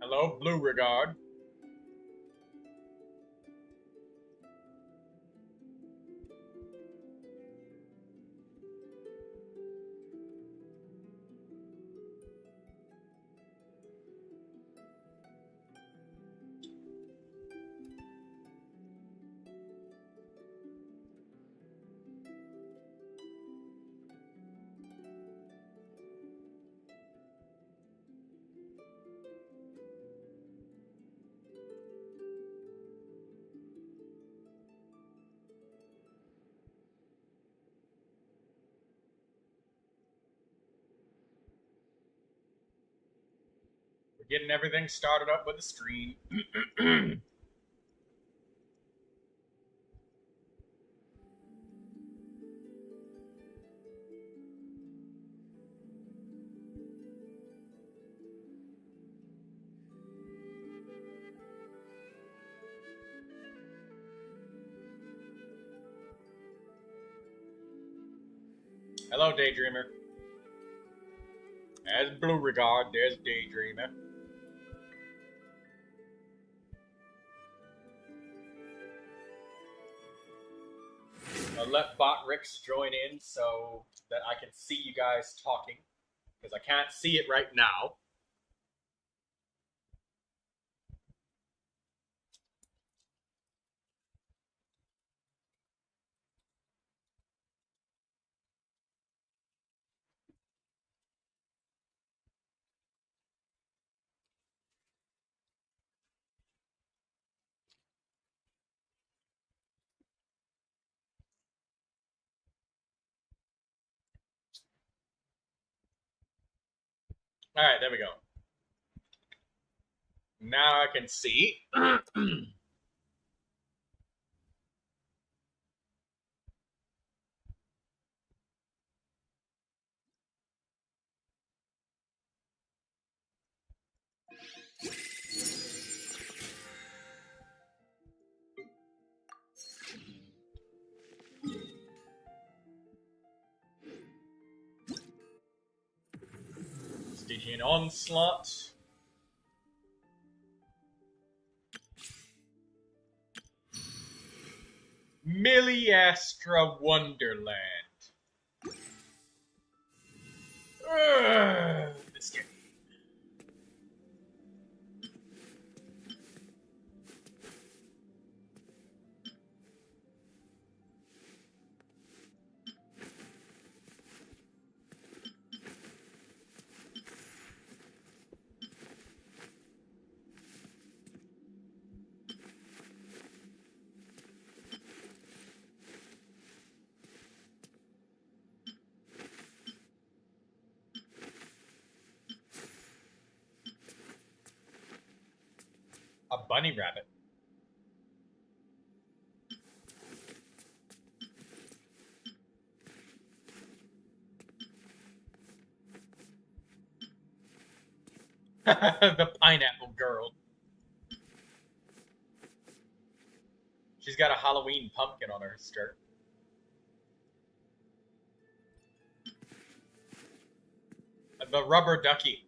Hello, Blue Regard. We're getting everything started up with the stream. Hello, Daydreamer. As Blue Regard, there's Daydreamer. I'll let Bot Rix join in so that I can see you guys talking, because I can't see it right now. Alright, there we go. Now I can see. Stygian Onslaught. Milliastra Wonderland. This game. A bunny rabbit. The pineapple girl. She's got a Halloween pumpkin on her skirt. The rubber ducky.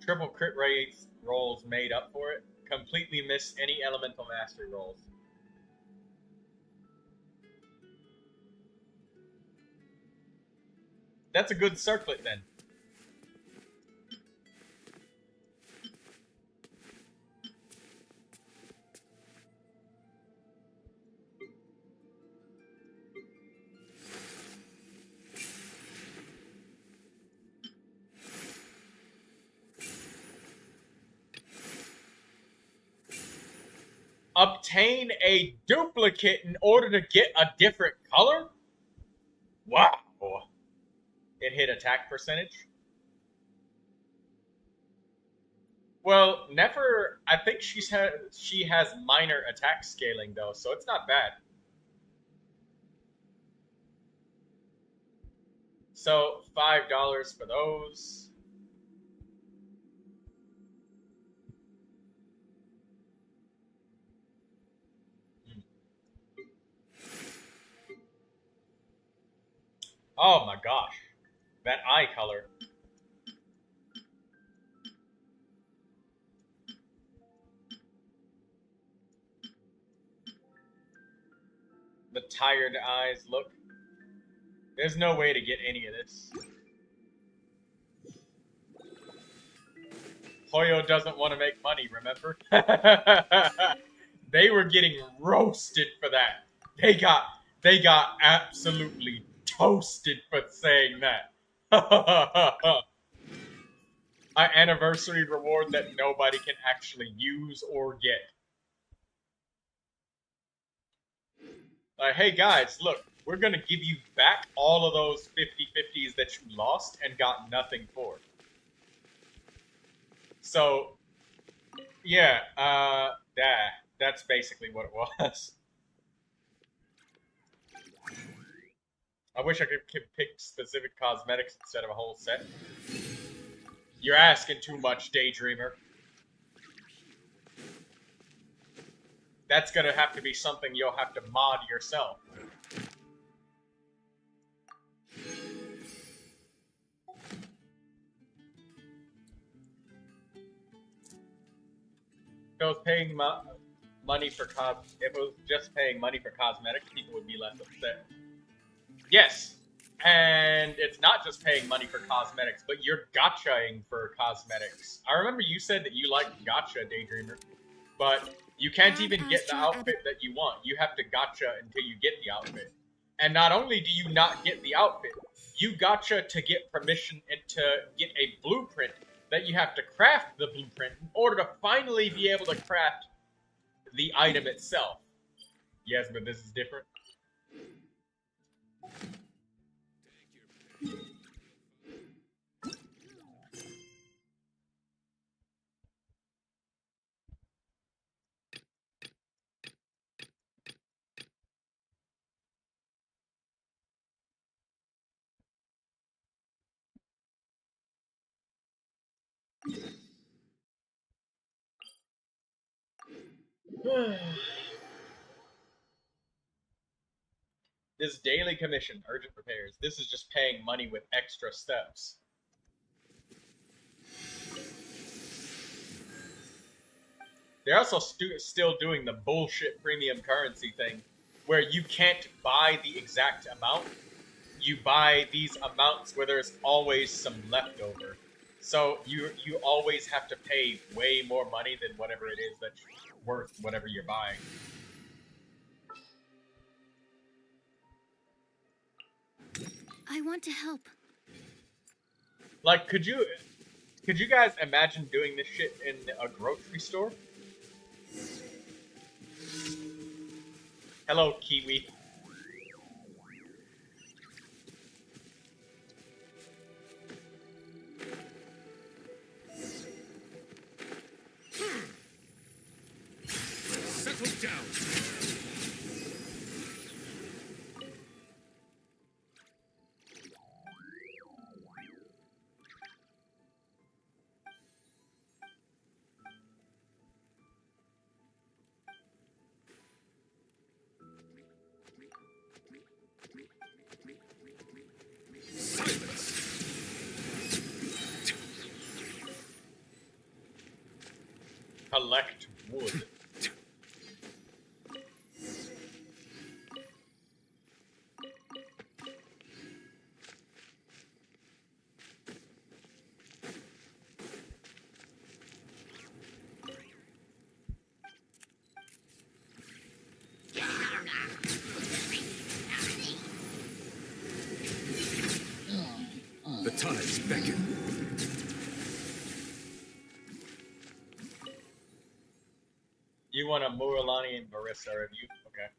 Triple crit rates rolls made up for it. Completely miss any elemental mastery rolls. That's a good circlet then. Obtain a duplicate in order to get a different color? Wow. It hit attack percentage. Well, Nefer, I think she has minor attack scaling though, so it's not bad. So $5 for those. Oh my gosh. That eye color. tired eyes look. There's no way to get any of this. Hoyo doesn't want to make money, remember? They were getting roasted for that. They got absolutely toasted for saying that. An anniversary reward that nobody can actually use or get. Like, hey guys, look, we're gonna give you back all of those 50/50s that you lost and got nothing for. So, yeah, that's basically what it was. I wish I could pick specific cosmetics instead of a whole set. You're asking too much, Daydreamer. That's gonna have to be something you'll have to mod yourself. If it was paying money for if it was just paying money for cosmetics, people would be less upset. Yes, and it's not just paying money for cosmetics, but you're gachaing for cosmetics. I remember you said that you liked gacha, Daydreamer, but you can't even get the outfit that you want. You have to gacha until you get the outfit. And not only do you not get the outfit, you gacha to get permission and to get a blueprint that you have to craft the blueprint in order to finally be able to craft the item itself. Yes, but this is different. This daily commission, urgent repairs. This is just paying money with extra steps. They're also still doing the bullshit premium currency thing, where you can't buy the exact amount. You buy these amounts where there's always some leftover. So you always have to pay way more money than whatever it is that's worth whatever you're buying. I want to help. Like, could you guys imagine doing this shit in a grocery store? Hello, Kiwi. Settle down. Collect wood. The tides beckon. You want a Murilani and Barista review? Okay.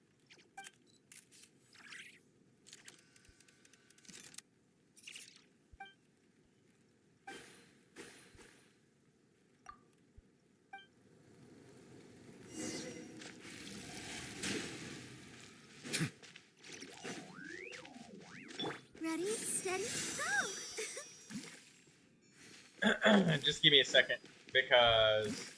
Ready, steady, go! Just give me a second, because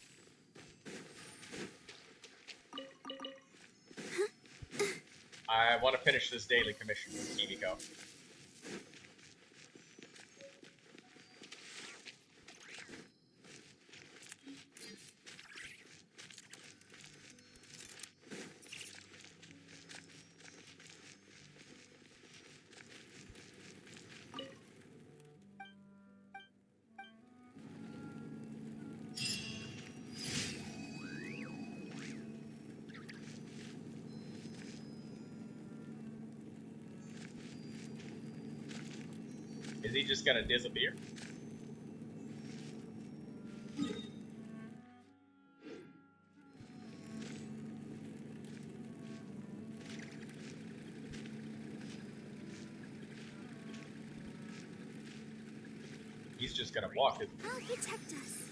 I want to finish this daily commission with Kimiko. Is he just gonna disappear? He's just gonna walk it. I'll protect us.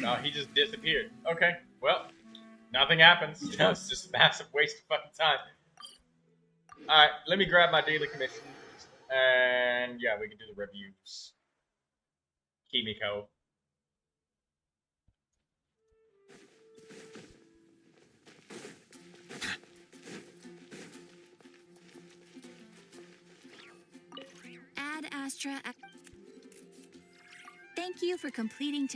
No, he just disappeared. Okay, well, nothing happens. That was just a massive waste of fucking time. Alright, let me grab my daily commissions. And yeah, we can do the reviews. Kimiko. Ad Astra. Thank you for completing.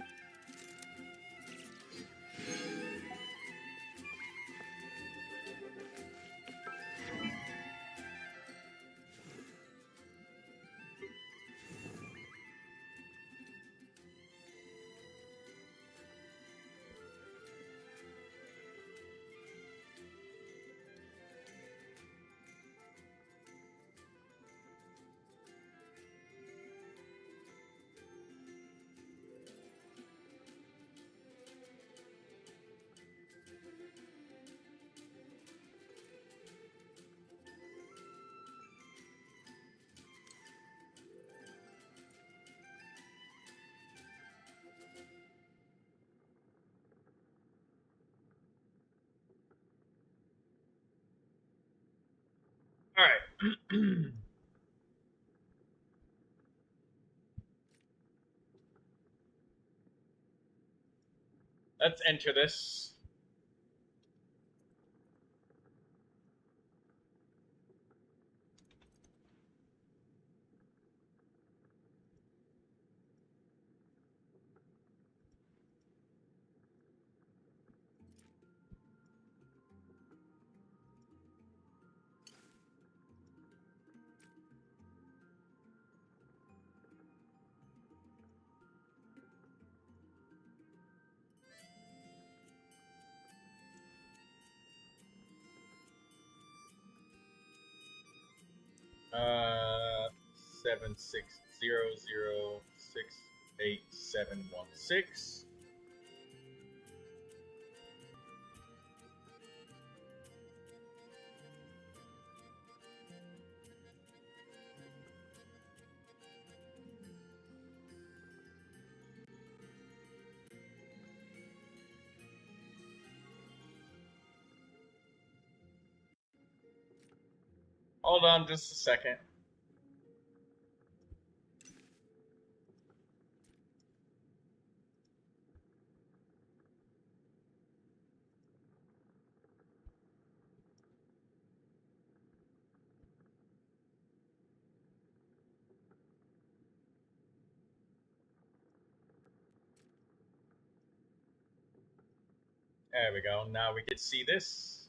Alright. Let's enter this. Uh, 7600688716. Hold on just a second. There we go. Now we can see this.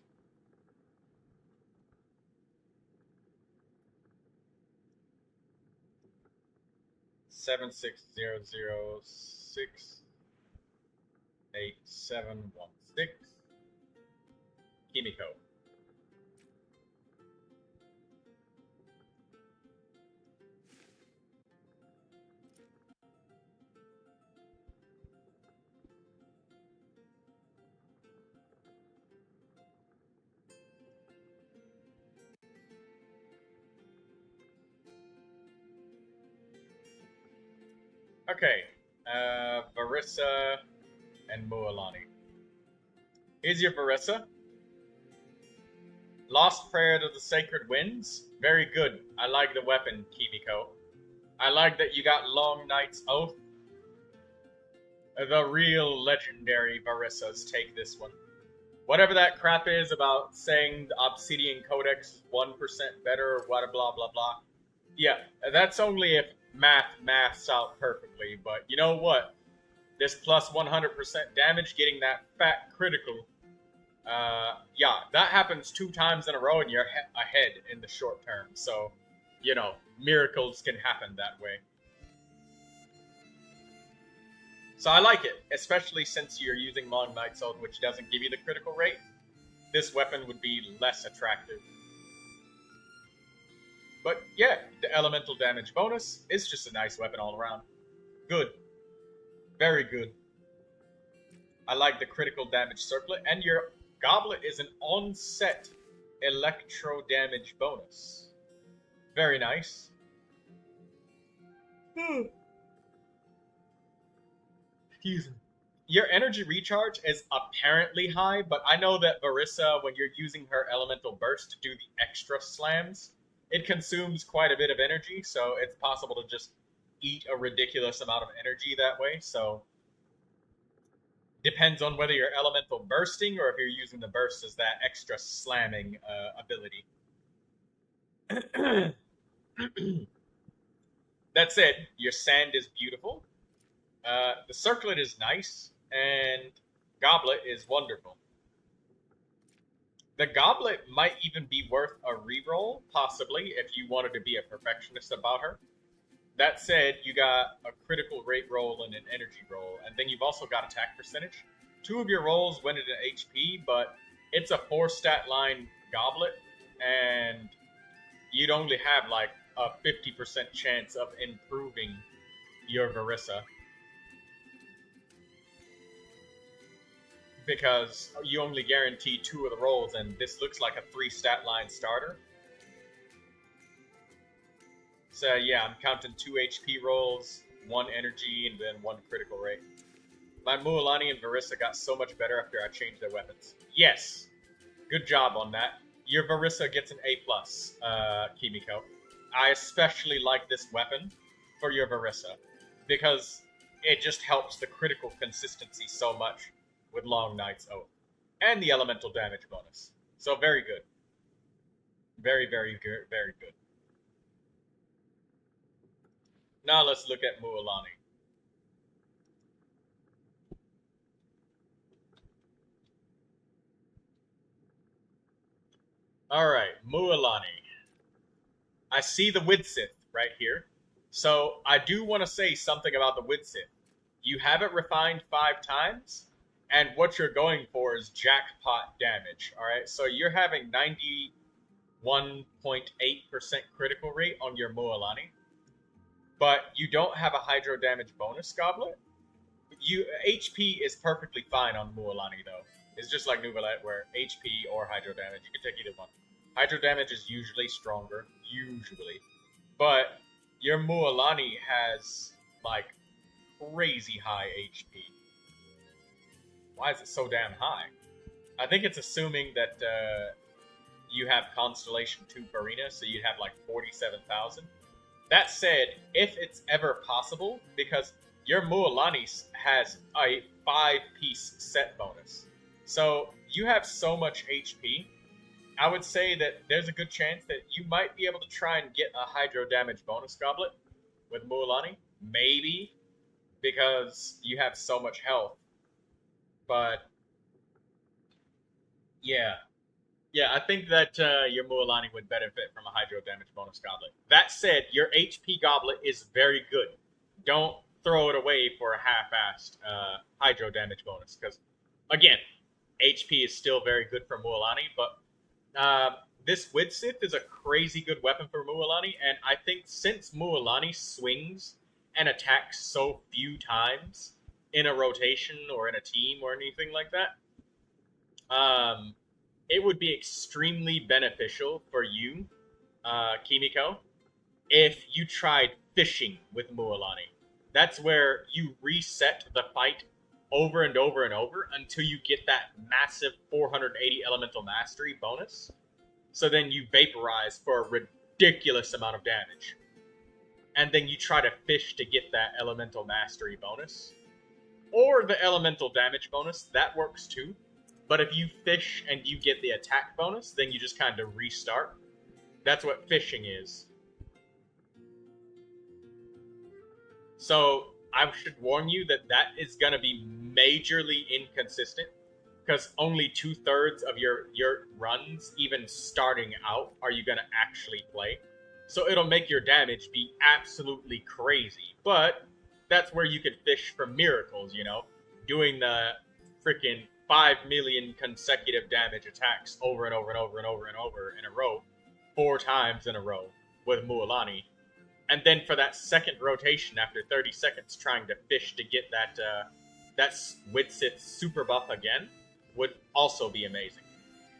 Seven six zero zero 68716. Kimiko. Okay, Varissa and Mualani. Here's your Varissa. Lost Prayer to the Sacred Winds. Very good. I like the weapon, Kimiko. I like that you got Long Night's Oath. The real legendary Varissas take this one. Whatever that crap is about saying the Obsidian Codex is 1% better or what, blah, blah, blah. Yeah, that's only if maths out perfectly, but you know what? This plus 100% damage, getting that fat critical. Yeah, that happens 2 times in a row and you're ahead in the short term. So, you know, miracles can happen that way. So I like it, especially since you're using Long Night's Oath, which doesn't give you the critical rate. This weapon would be less attractive. But yeah, the elemental damage bonus is just a nice weapon all around. Good. Very good. I like the critical damage circlet, and your goblet is an on-set electro damage bonus. Very nice. Excuse me. Your energy recharge is apparently high, but I know that Varissa, when you're using her elemental burst to do the extra slams, it consumes quite a bit of energy, so it's possible to just eat a ridiculous amount of energy that way. So depends on whether you're elemental bursting or if you're using the burst as that extra slamming ability. That said, your sand is beautiful. The circlet is nice, and goblet is wonderful. The goblet might even be worth a reroll, possibly, if you wanted to be a perfectionist about her. That said, you got a critical rate roll and an energy roll, and then you've also got attack percentage. 2 of your rolls went into HP, but it's a 4-stat line goblet, and you'd only have like a 50% chance of improving your Varissa. Because you only guarantee 2 of the rolls, and this looks like a 3-stat line starter. So yeah, I'm counting 2 HP rolls, 1 energy, and then 1 critical rate. My Mualani and Varissa got so much better after I changed their weapons. Yes, good job on that. Your Varissa gets an A+, Kimiko. I especially like this weapon for your Varissa, because it just helps the critical consistency so much with Long Night's Oath. And the elemental damage bonus. So very good. Very, very good. Very good. Now let's look at Mualani. Alright, Mualani. I see the Widsith right here. So I do want to say something about the Widsith. You have it refined 5 times, and what you're going for is jackpot damage. Alright, so you're having 91.8% critical rate on your Mualani. But you don't have a hydro damage bonus goblet. HP is perfectly fine on Mualani though. It's just like Neuvilette, where HP or hydro damage, you can take either one. Hydro damage is usually stronger, but your Mualani has like crazy high HP. Why is it so damn high? I think it's assuming that you have Constellation 2 Farina, so you'd have like 47,000. That said, if it's ever possible, because your Mualani has a 5-piece set bonus, so you have so much HP, I would say that there's a good chance that you might be able to try and get a hydro damage bonus goblet with Mualani. Maybe, because you have so much health. But, yeah. Yeah, I think that your Mualani would benefit from a hydro damage bonus goblet. That said, your HP goblet is very good. Don't throw it away for a half-assed hydro damage bonus, because, again, HP is still very good for Mualani, but this Widsith is a crazy good weapon for Mualani, and I think since Mualani swings and attacks so few times in a rotation or in a team or anything like that, it would be extremely beneficial for you, Kimiko, if you tried fishing with Mualani. That's where you reset the fight over and over and over until you get that massive 480 elemental mastery bonus. So then you vaporize for a ridiculous amount of damage. And then you try to fish to get that elemental mastery bonus. Or the elemental damage bonus, that works too. But if you fish and you get the attack bonus, then you just kind of restart. That's what fishing is. So I should warn you that that is going to be majorly inconsistent, because only 2/3 of your runs, even starting out, are you going to actually play. So it'll make your damage be absolutely crazy. But that's where you could fish for miracles, you know? Doing the freaking 5 million consecutive damage attacks over and over and over and over and over in a row, 4 times in a row with Mualani. And then for that second rotation after 30 seconds trying to fish to get that Widsith super buff again would also be amazing.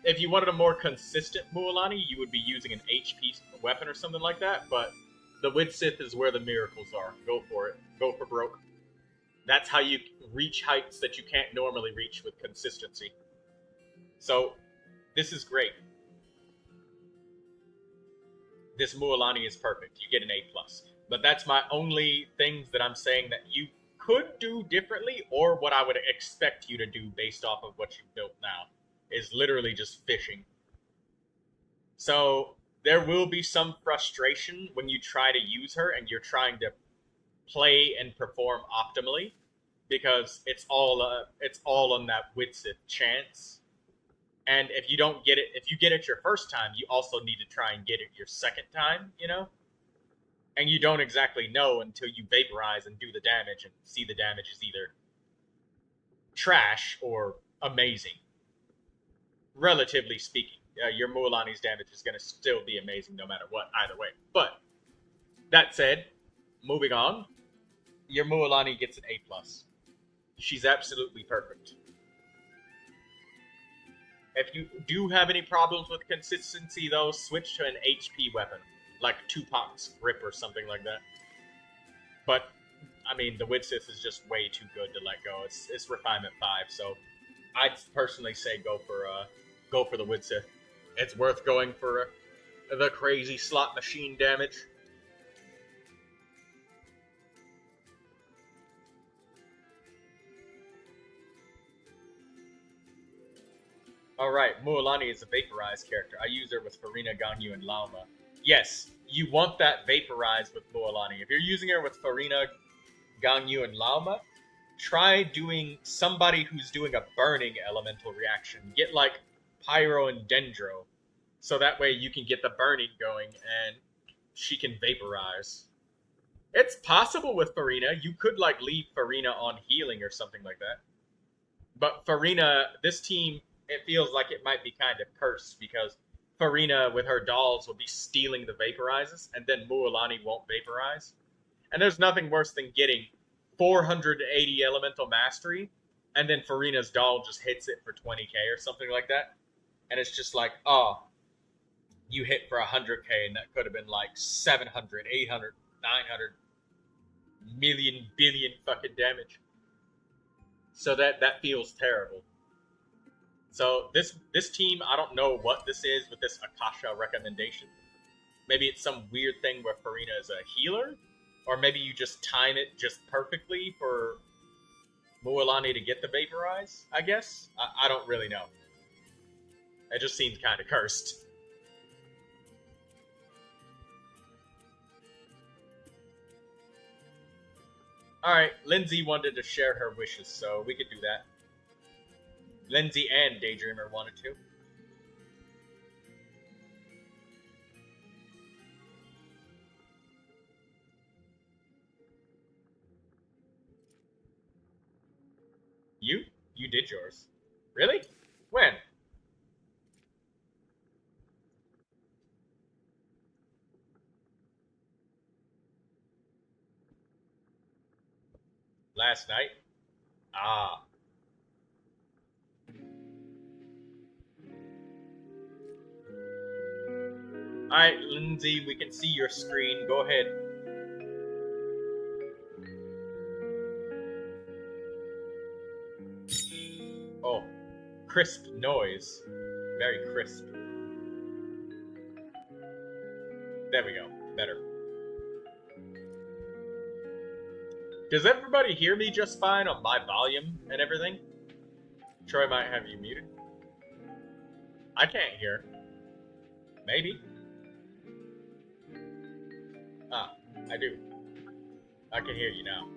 If you wanted a more consistent Mualani, you would be using an HP weapon or something like that, but the Widsith is where the miracles are. Go for it. Go for broke. That's how you reach heights that you can't normally reach with consistency. So, this is great. This Mualani is perfect. You get an A+. But that's my only things that I'm saying that you could do differently, or what I would expect you to do based off of what you've built now, is literally just fishing. So there will be some frustration when you try to use her and you're trying to play and perform optimally, because it's all on that Widsith chance. And if you don't get it, if you get it your first time, you also need to try and get it your second time, you know? And you don't exactly know until you vaporize and do the damage and see the damage is either trash or amazing. Relatively speaking. Your Mualani's damage is going to still be amazing no matter what, either way. But, that said, moving on, your Mualani gets an A+. She's absolutely perfect. If you do have any problems with consistency, though, switch to an HP weapon, like Tupac's Grip or something like that. But, I mean, the Widsith is just way too good to let go. It's Refinement 5, so I'd personally say go for the Widsith. It's worth going for the crazy slot machine damage. Alright, Mualani is a vaporized character. I use her with Farina, Ganyu, and Lauma. Yes, you want that vaporized with Mualani. If you're using her with Farina, Ganyu, and Lauma, try doing somebody who's doing a burning elemental reaction. Get like Pyro and Dendro, so that way you can get the burning going and she can vaporize. It's possible with Farina. You could like leave Farina on healing or something like that. But Farina, this team, it feels like it might be kind of cursed, because Farina with her dolls will be stealing the vaporizes, and then Mualani won't vaporize. And there's nothing worse than getting 480 elemental mastery, and then Farina's doll just hits it for 20k or something like that. And it's just like, oh, you hit for 100k, and that could have been like 700, 800, 900 million, billion fucking damage. So that feels terrible. So this team, I don't know what this is with this Akasha recommendation. Maybe it's some weird thing where Farina is a healer, or maybe you just time it just perfectly for Mualani to get the vaporize, I guess? I don't really know. It just seems kind of cursed. Alright, Lindsay wanted to share her wishes, so we could do that. Lindsay and Daydreamer wanted to. You? You did yours. Really? When? Last night? Ah. Alright, Lindsay, we can see your screen. Go ahead. Oh, crisp noise. Very crisp. There we go. Better. Does everybody hear me just fine on my volume and everything? Troy might have you muted. I can't hear. Maybe. Ah, I do. I can hear you now.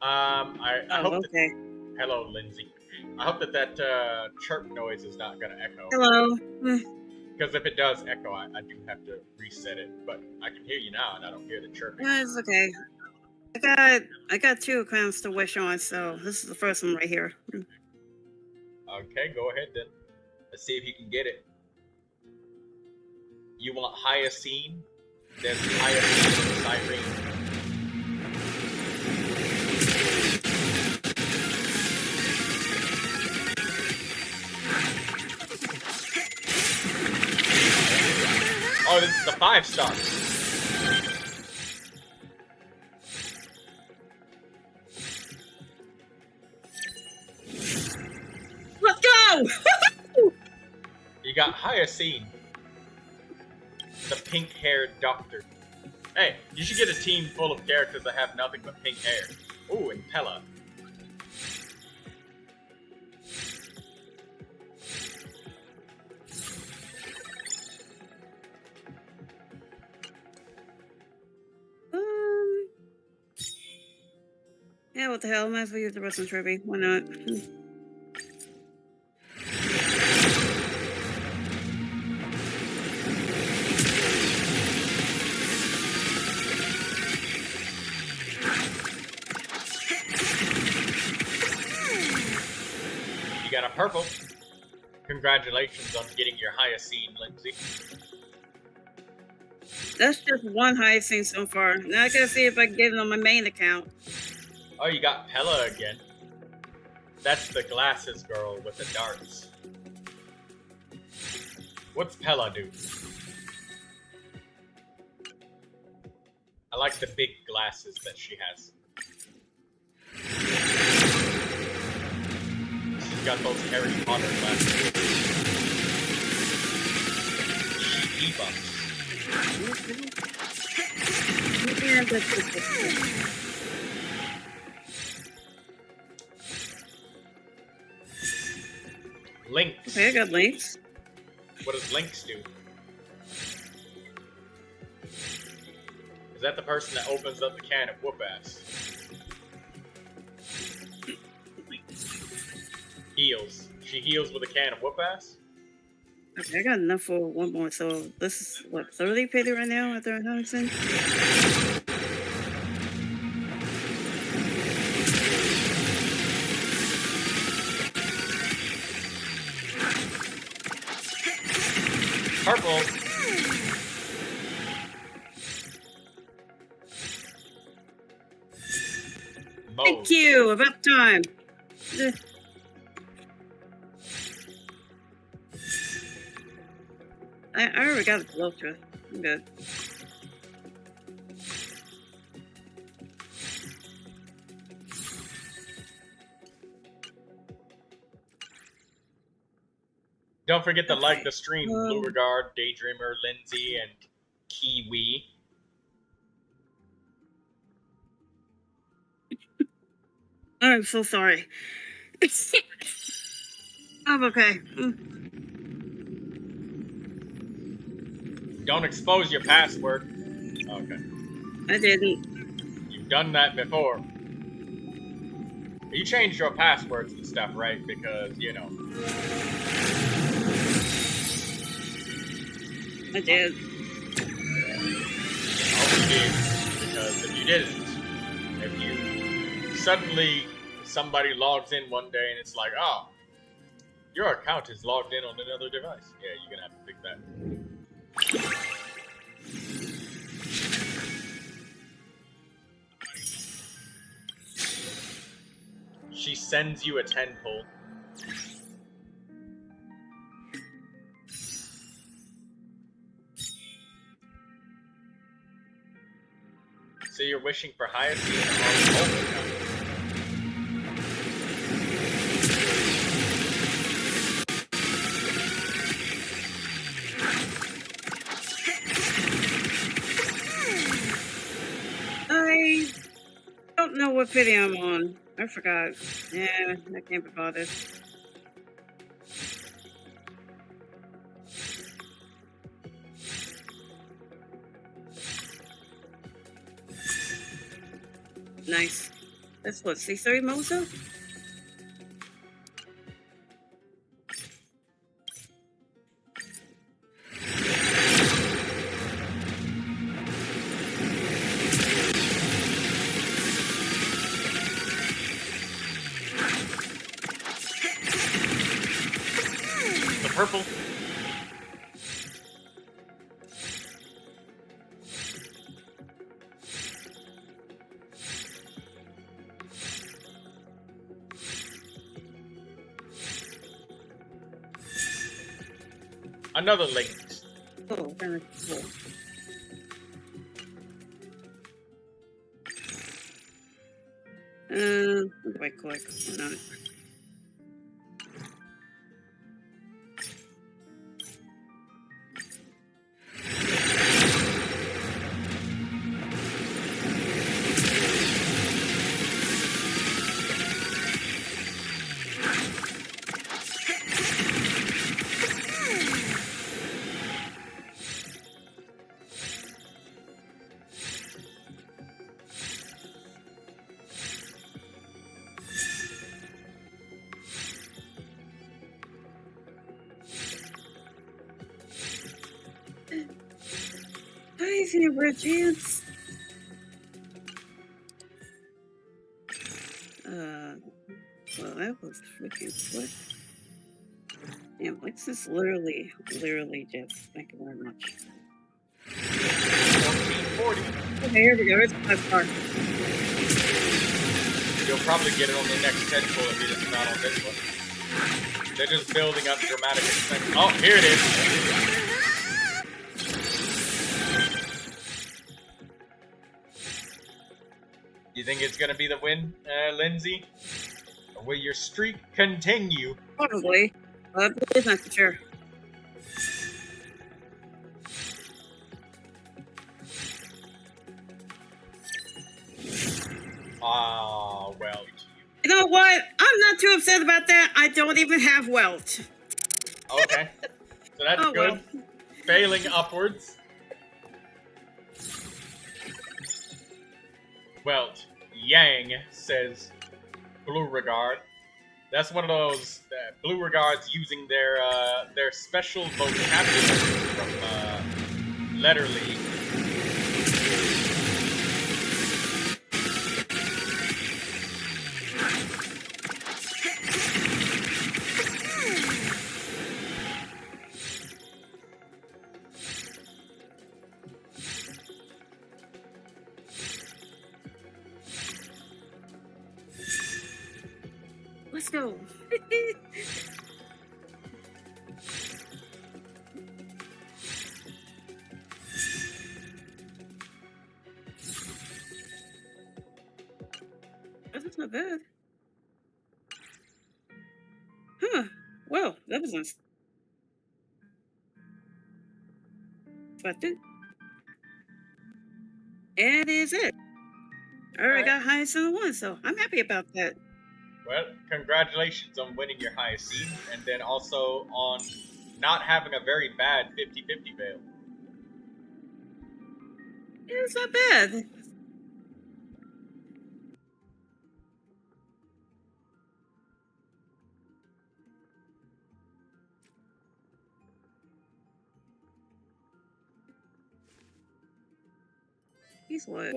I Oh, hope okay. that. Hello, Lindsay. I hope that chirp noise is not gonna echo. Hello. Because if it does echo, I do have to reset it. But I can hear you now, and I don't hear the chirping. Yeah, it's okay. I got 2 accounts to wish on, so this is the first one right here. Okay, go ahead then. Let's see if you can get it. You want Hyacine? There's Hyacine and Cyrene. Oh, this is the 5 stars. Let's go! You got Hyacine, the pink-haired doctor. Hey, you should get a team full of characters that have nothing but pink hair. Ooh, and Pella. Yeah, what the hell? Might as well use the rest of Tribby. Why not? You got a purple. Congratulations on getting your Hyacine, Lindsay. That's just one Hyacinth so far. Now I gotta see if I can get it on my main account. Oh, you got Pella again. That's the glasses girl with the darts. What's Pella do? I like the big glasses that she has. She's got those Harry Potter glasses. She debuffs. Yeah, that's Lynx. okay, I got links. What does Lynx do? Is that the person that opens up the can of whoop ass? Heals. She heals with a can of whoop ass? Okay, I got enough for one more. So this is what 30 pity right now after Huntington. Purple. Thank you. About time. I already got a glow to. I'm good. Don't forget to like the Okay. stream, Blue Regard, Daydreamer, Lindsay, and Kiwi. I'm so sorry. I'm okay. Don't expose your password. Okay. I didn't. You've done that before. You changed your passwords and stuff, right? Because, you know. I did. Oh, you did. Because if you didn't, if you suddenly somebody logs in one day and it's like, oh, your account is logged in on another device. Yeah, you're gonna have to fix that. She sends you a 10 pull. So you're wishing for Hyacine on both accounts. I don't know what video I'm on. I forgot. Yeah, I can't be bothered. Nice. That's what, C3 Mosa? The purple. Another link. Oh, kind of cool. What do I click on it? Hi, Zebra Chance. Well, that was freaking quick. Damn, Lex is literally just. Thank you very much. 1440. Okay, here we go. It's my part. You'll probably get it on the next tentacle if it is not on this one. They're just building up dramatic expense. Oh, here it is. You think it's gonna be the win, Lindsay? Or will your streak continue? Probably. But it's not for sure. Ah, well. You know what? I'm not too upset about that. I don't even have Welt. Okay. So that's Oh, good. well. Failing upwards. Welt. Yang says Blue Regard. That's one of those Blue Regards using their special vocabulary from Letter League. Let's go. That's not bad. Huh. Well, that was unexpected. And is it. I already got highest in the one, so I'm happy about that. Well, congratulations on winning your highest seed, and then also on not having a very bad 50-50 veil. It's not bad. He's what?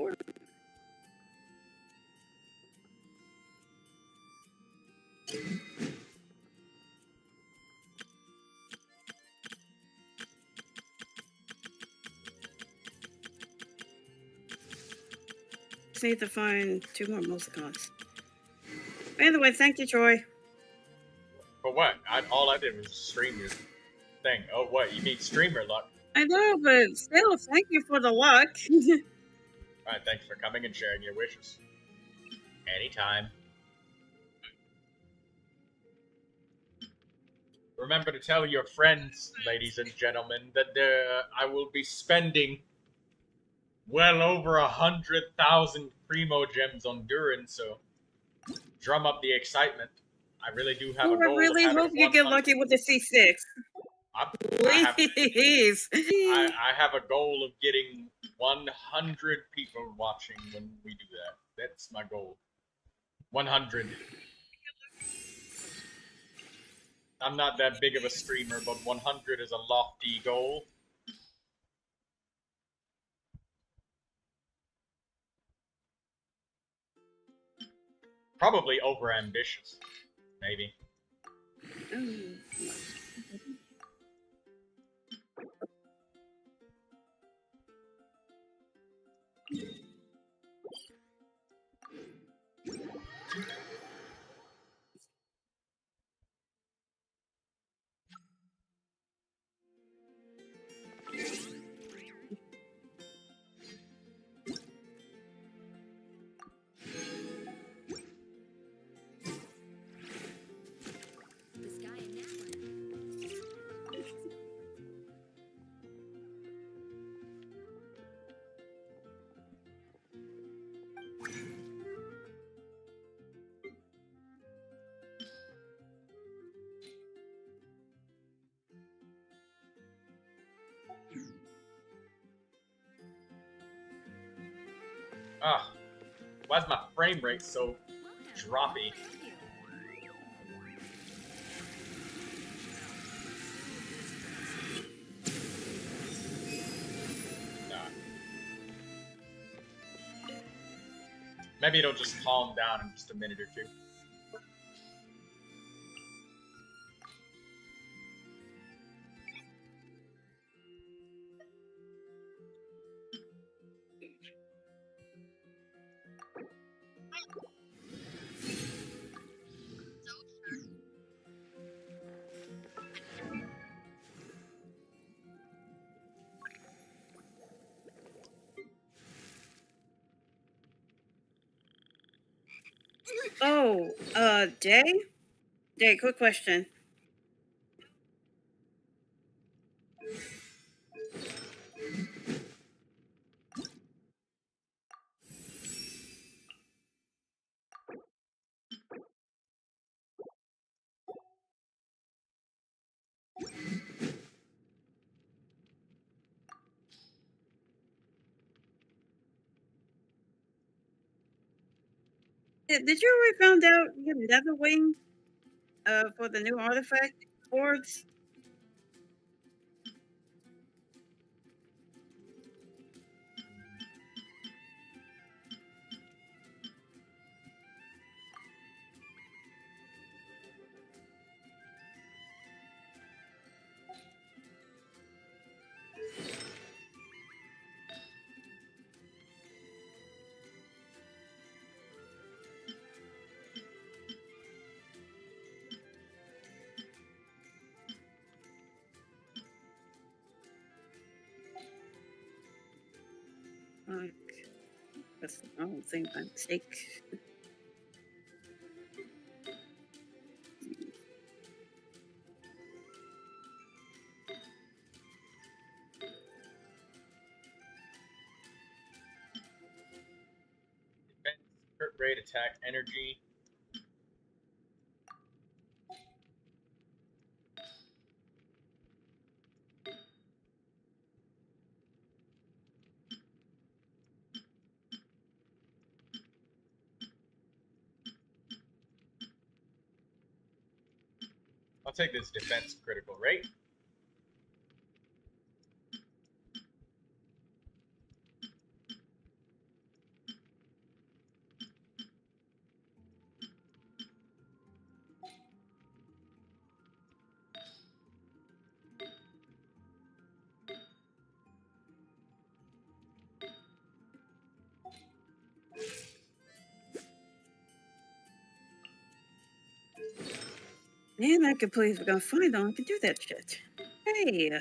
Just need to find 2 more Musicons. By the way, thank you, Troy. For what? All I did was stream your thing. Oh, what? You need streamer luck. I know, but still, thank you for the luck. Alright, thanks for coming and sharing your wishes. Anytime. Remember to tell your friends, ladies and gentlemen, that I will be spending well over 100,000 Primo Gems on Durin, so drum up the excitement. I really do have a goal. I really hope you get lucky with the C6. Please. I have a goal of getting 100 people watching when we do that. That's my goal. 100. I'm not that big of a streamer, but 100 is a lofty goal. Probably over-ambitious, maybe. This guy in that one. Ah, why's my frame rate so Welcome. droppy? Thank you. Nah. Maybe it'll just calm down in just a minute or two. Oh, Day? Day, quick question. Did you already found out you have another wing for the new artifact boards? That's the wrong thing by mistake. Defense, crit rate, attack, energy. I'll take this defense critical rate. Man, I could believe we're gonna find out I can do that shit. Hey.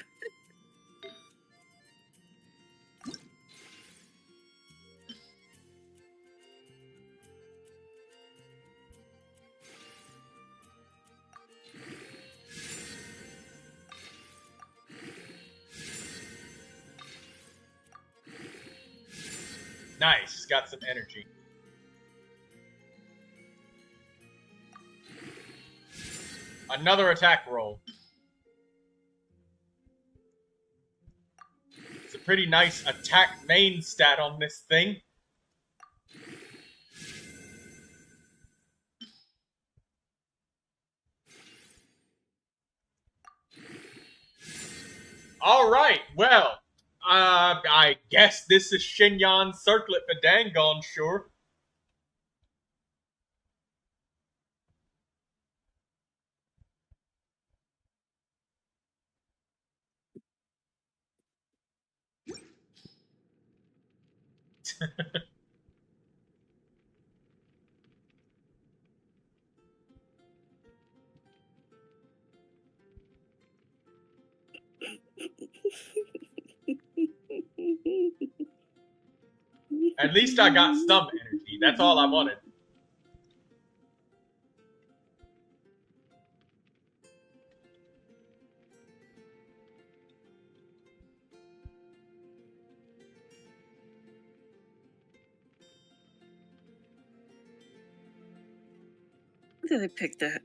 Nice, got some energy. Another attack roll. It's a pretty nice attack main stat on this thing. All right, well, I guess this is Xinyan's circlet for Dangon, sure. At least I got some energy. That's all I wanted. Why did I pick that?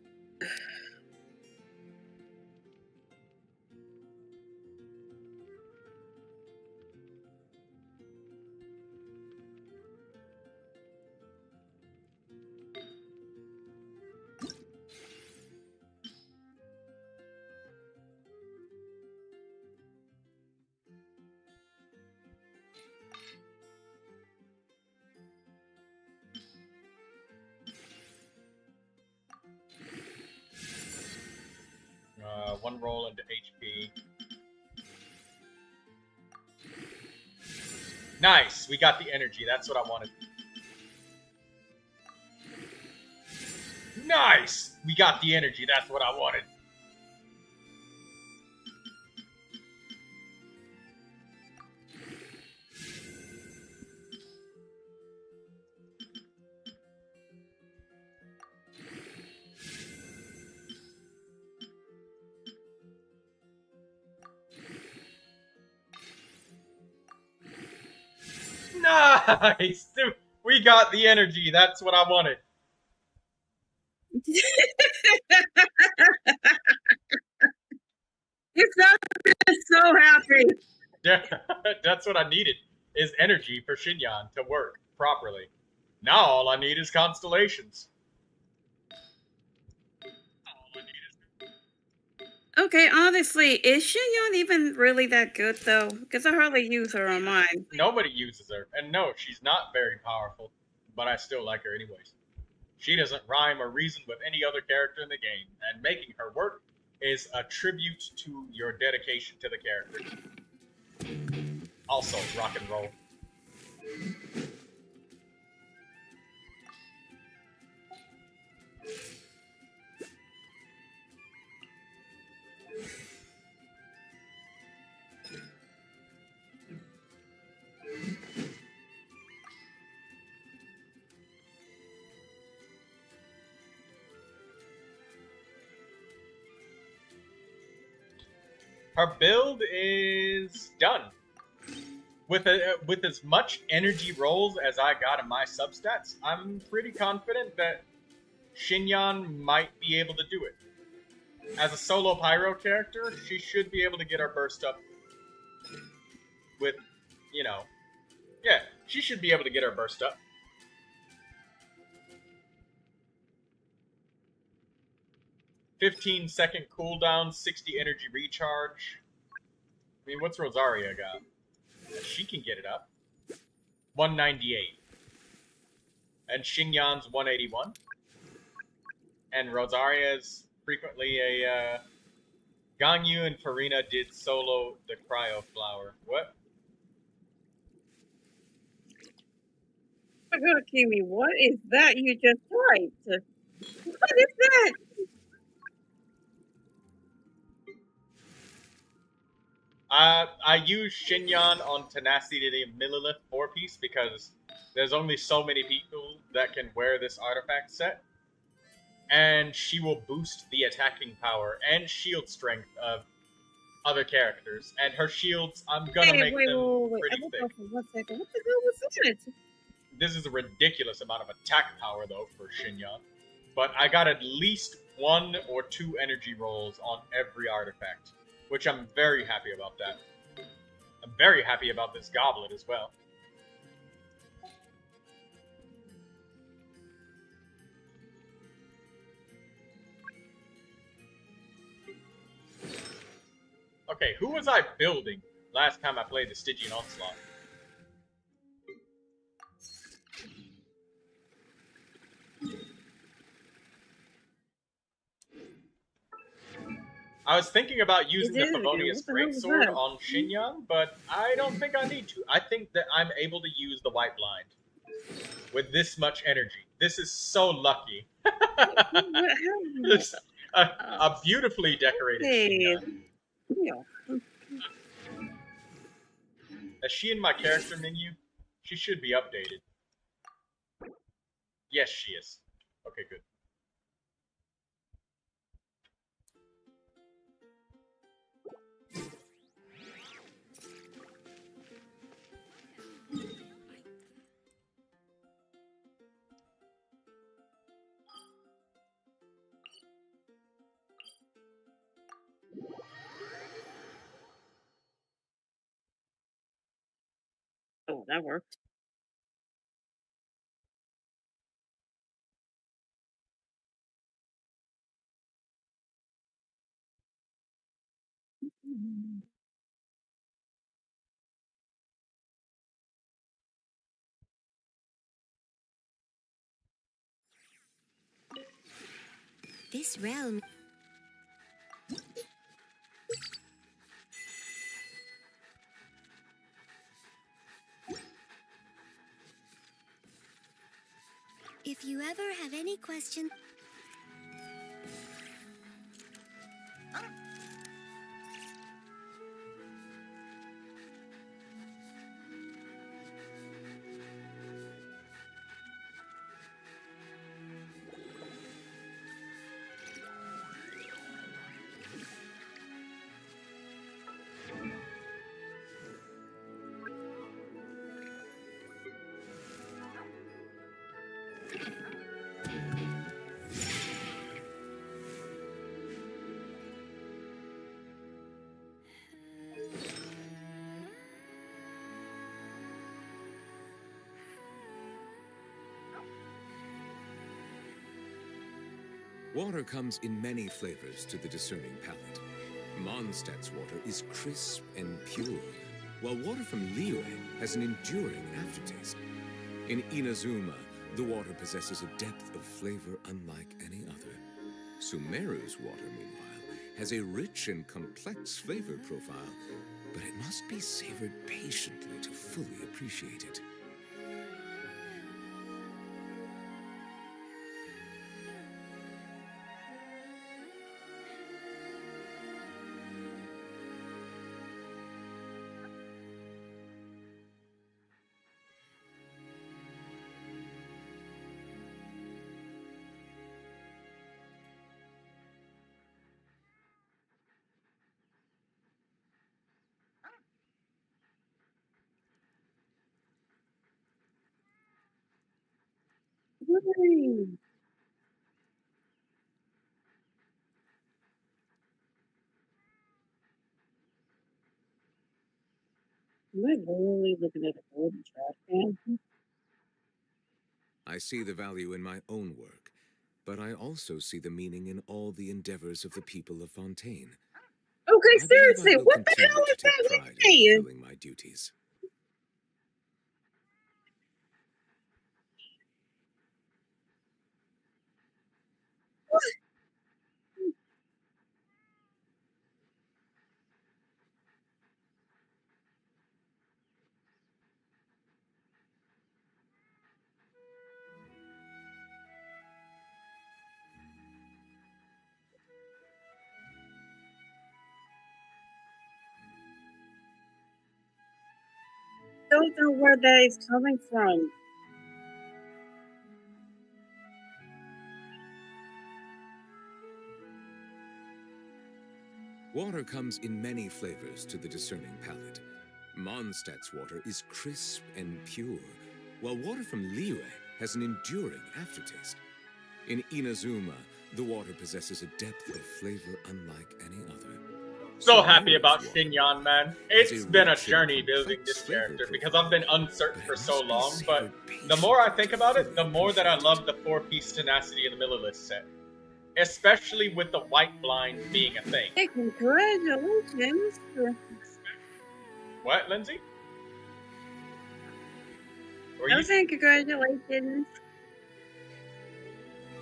One roll into HP. Nice, we got the energy. That's what I wanted. Nice, we got the energy. That's what I wanted. Nice! We got the energy. That's what I wanted. It's so happy. Yeah, that's what I needed, is energy for Xinyan to work properly. Now all I need is constellations. Okay, honestly, is Xinyan even really that good though? Because I hardly use her on mine. Nobody uses her. And no, she's not very powerful, but I still like her anyways. She doesn't rhyme or reason with any other character in the game, and making her work is a tribute to your dedication to the character. Also, rock and roll. Her build is done. With as much energy rolls as I got in my substats, I'm pretty confident that Xinyan might be able to do it. As a solo pyro character, she should be able to get her burst up with, you know, yeah, she should be able to get her burst up. "15-second cooldown, 60 energy recharge." I mean, what's Rosaria got? She can get it up. 198. And Xinyan's 181. And Rosaria's frequently a Gangyu and Farina did solo the cryo flower. What? Oh my God, Kimi, what is that you just typed? What is that? I use Xinyan on Tenacity Millilith 4-piece because there's only so many people that can wear this artifact set. And she will boost the attacking power and shield strength of other characters. And her shields, I'm gonna make them pretty I thick. looked for 1 second. What the hell was that? This is a ridiculous amount of attack power, though, for Xinyan. But I got at least 1 or 2 energy rolls on every artifact, which I'm very happy about that. I'm very happy about this goblet as well. Okay, Okay, who was I building last time I played the Stygian Onslaught? I was thinking about using the did it again. Favonius What the hell was Greatsword that? on Xinyan, but I don't think I need to. I think that I'm able to use the White Blind with this much energy. This is so lucky. It's a beautifully decorated Hey, Xinyan. yeah. Is she in my character menu? She should be updated. Yes, she is. Okay, good. Oh, that worked. This realm. If you ever have any questions. Water comes in many flavors to the discerning palate. Mondstadt's water is crisp and pure, while water from Liyue has an enduring aftertaste. In Inazuma, the water possesses a depth of flavor unlike any other. Sumeru's water, meanwhile, has a rich and complex flavor profile, but it must be savored patiently to fully appreciate it. Yay. Am I literally looking at a golden trash can? I see the value in my own work, but I also see the meaning in all the endeavors of the people of Fontaine. Okay, I believe I seriously, will what the continue hell to is take that pride in saying? fulfilling my duties. Don't know where that is coming from. Water comes in many flavors to the discerning palate. Mondstadt's water is crisp and pure, while water from Liyue has an enduring aftertaste. In Inazuma, the water possesses a depth of flavor unlike any other. So happy about Sumeru's water, Xinyan, man. has It's a been a rich and journey building complex this flavor character because profile, I've been uncertain but for it so must be long, but savored the more I patiently think to about it, fully the more that I appreciate love the 4-piece tenacity in the Millilist set. especially with the white blind being a thing. Hey, congratulations. What, Lindsay? Were I you? was saying congratulations.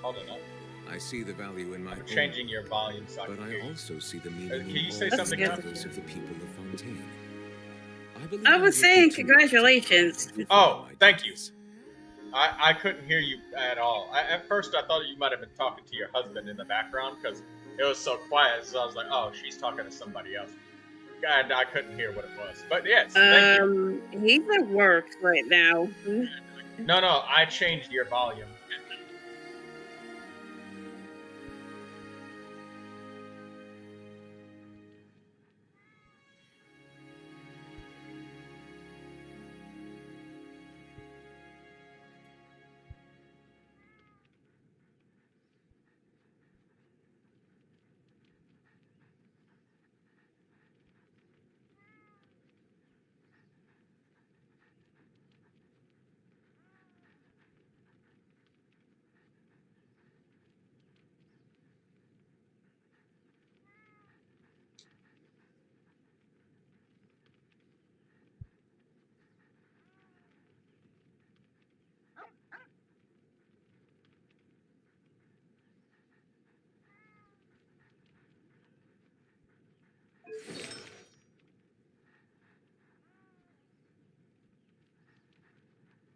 Hold on. I see the value in my I'm changing your volume so I but can I hear you. also see the meaning Can you in say all something the else? efforts of the people of Fontaine. I was saying congratulations. Oh, thank you. I couldn't hear you at all. At first, I thought you might have been talking to your husband in the background because it was so quiet. So I was like, oh, she's talking to somebody else. And I couldn't hear what it was. But yes, thank you. He's at work right now. No, I changed your volume.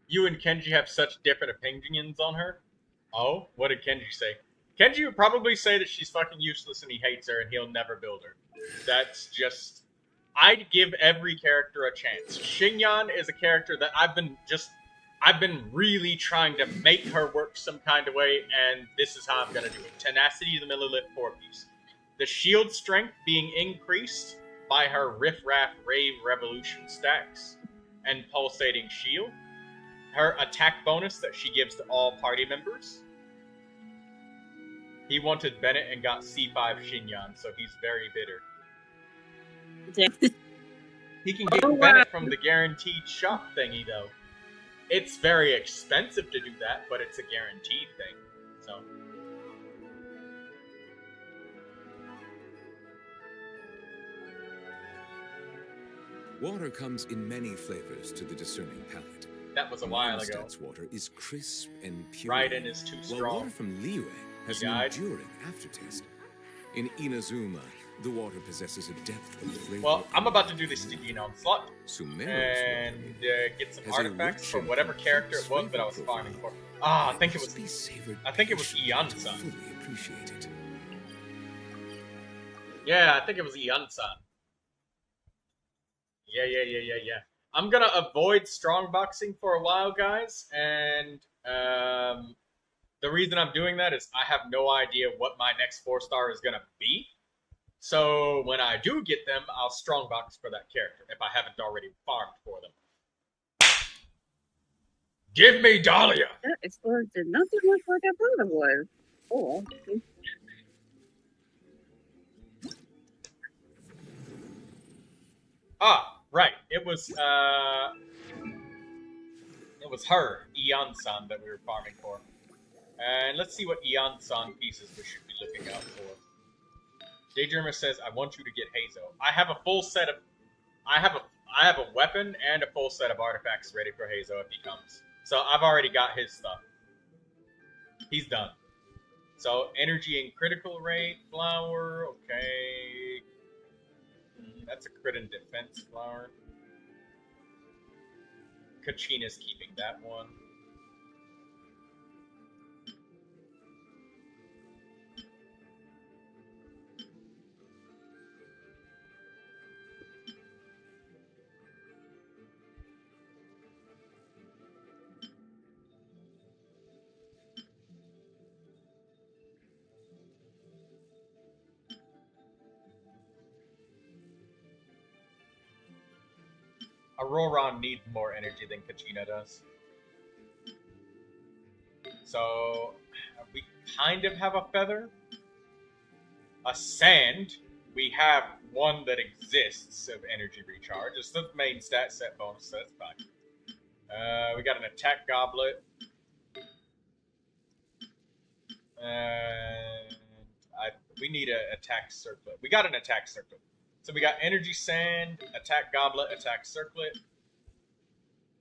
You and Kenji have such different opinions on her. Oh, what did Kenji say? Kenji would probably say that she's fucking useless and he hates her and he'll never build her. That's just... I'd give every character a chance. Xingyan is a character that I've been really trying to make her work some kind of way, and this is how I'm gonna do it. Tenacity, the Millilith 4-piece. The shield strength being increased by her Riff Raff Rave Revolution stacks and pulsating shield. Her attack bonus that she gives to all party members. He wanted Bennett and got C5 Xingyan, so he's very bitter. He can get Bennett from the guaranteed shop thingy, though. It's very expensive to do that, but it's a guaranteed thing. So. Water comes in many flavors to the discerning palate. That was a while ago. Mondstadt's water is crisp and pure. Raiden is too strong. While water from Liyue has an enduring aftertaste. In Inazuma, the water possesses a depth of flavor. Well, I'm about to do the Stygian Onslaught Sumeru's and water get some has a artifacts rich from and whatever character it was that I was farming for. Ah, I think it was Ian-san. Fully appreciate it. Yeah, I think it was Ian-san. Yeah. I'm gonna avoid strong boxing for a while, guys, and the reason I'm doing that is I have no idea what my next 4-star is gonna be. So when I do get them, I'll strong box for that character if I haven't already farmed for them. Give me Dahlia! That exploded nothing much like I thought it was. Oh. Ah, right. It was her, Ian-san, that we were farming for. And let's see what Ian-san pieces we should be looking out for. Daydreamer says, I want you to get Hazo. I have a full set of... I have a weapon and a full set of artifacts ready for Hazo if he comes. So I've already got his stuff. He's done. So, energy and critical rate, flower, okay. That's a crit and defense flower. Kachina's keeping that one. Auroron needs more energy than Kachina does. So, we kind of have a feather. A sand. We have one that exists of energy recharge. It's the main stat set bonus, so that's fine. We got an attack goblet. We need an attack circlet. We got an attack circlet. So we got energy sand, attack goblet, attack circlet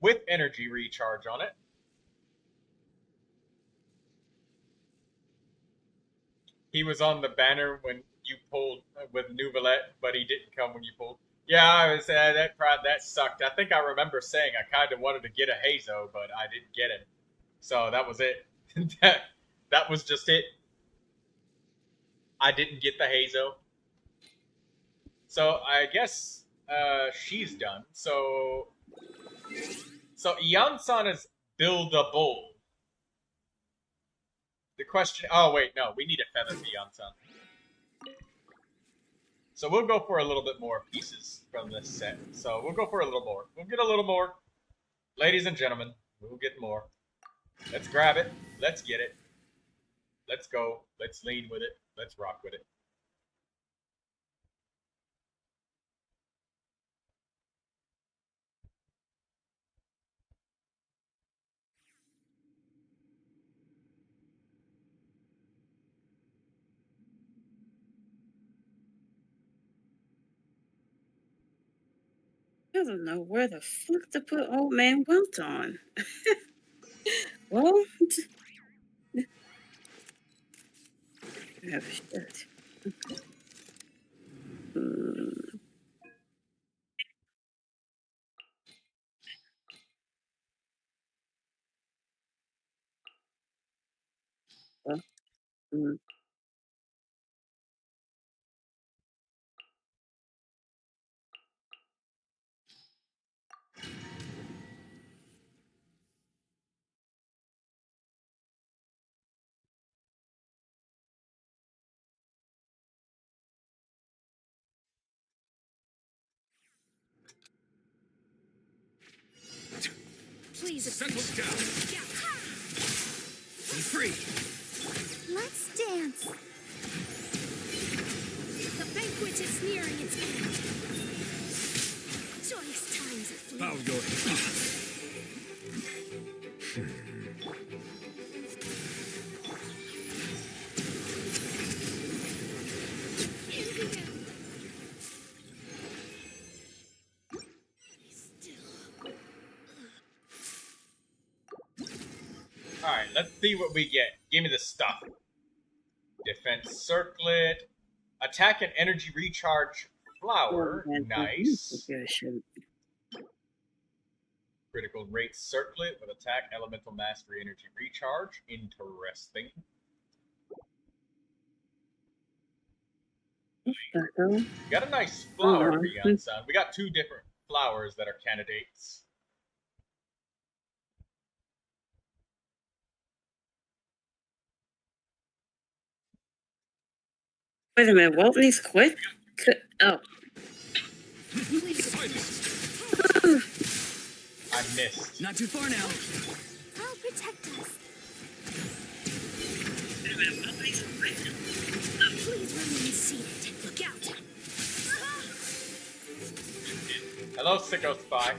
with energy recharge on it. He was on the banner when you pulled with Neuvilette, but he didn't come when you pulled. Yeah, I was that sucked. I think I remember saying I kind of wanted to get a Hazo, but I didn't get it. So that was it. that was just it. I didn't get the Hazo. So I guess she's done. So Ian-san is buildable. The question... Oh, wait, no. We need a feather for Ian-san. So we'll go for a little bit more pieces from this set. So we'll go for a little more. We'll get a little more. Ladies and gentlemen, we'll get more. Let's grab it. Let's get it. Let's go. Let's lean with it. Let's rock with it. I don't know where the fuck to put Old Man Welt on. Well, oh, shit. Well, Please, Settle down. Be free. let's dance. The banquet is nearing its end. Joyous times are fleeting. Bow your head. Alright, let's see what we get. Give me the stuff. Defense circlet. Attack and energy recharge flower. Nice. Critical rate circlet with attack, elemental mastery, energy recharge. Interesting. We got a nice flower for Ian-san. We got two different flowers that are candidates. Wait a minute, Walt needs quit? Oh. I missed. Not too far now. I'll protect us. Please remain seated. Look out. Hello, Sicko Spy.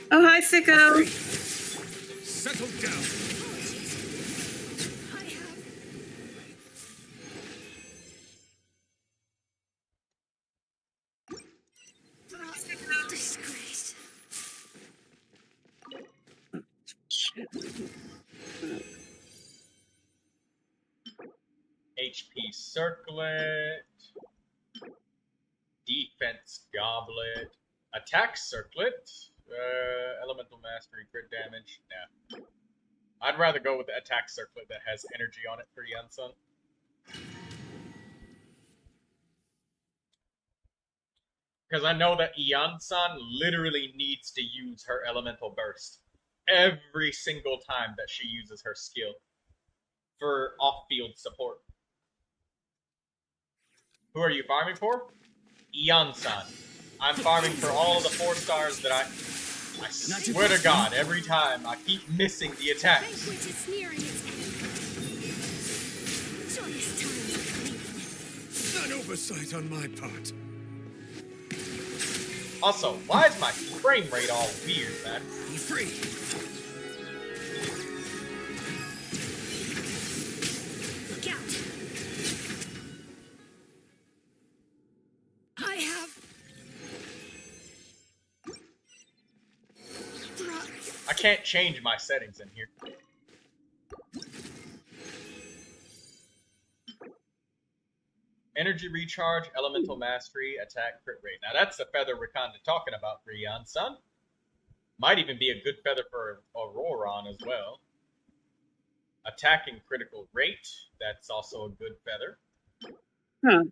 Oh, hi, Sicko. Settle down. I have... Disgrace. HP circlet. Defense goblet. Attack circlet. Elemental mastery, crit damage. Nah. I'd rather go with the attack circlet that has energy on it for Ian-san. Because I know that Ian-san literally needs to use her elemental burst every single time that she uses her skill for off-field support. Who are you farming for? Ian-san. I'm farming for all of the 4 stars that I swear to God, every time I keep missing the attacks. Banquet is nearing its end. Joyous times are fleeting. An oversight on my part. Also, why is my frame rate all weird, man? Be free. Look out. can't change my settings in here. Energy recharge, elemental mastery, attack, crit rate. Now that's the feather we're kind of talking about for Eon Sun. Might even be a good feather for Auroron as well. Attacking critical rate. That's also a good feather. Huh.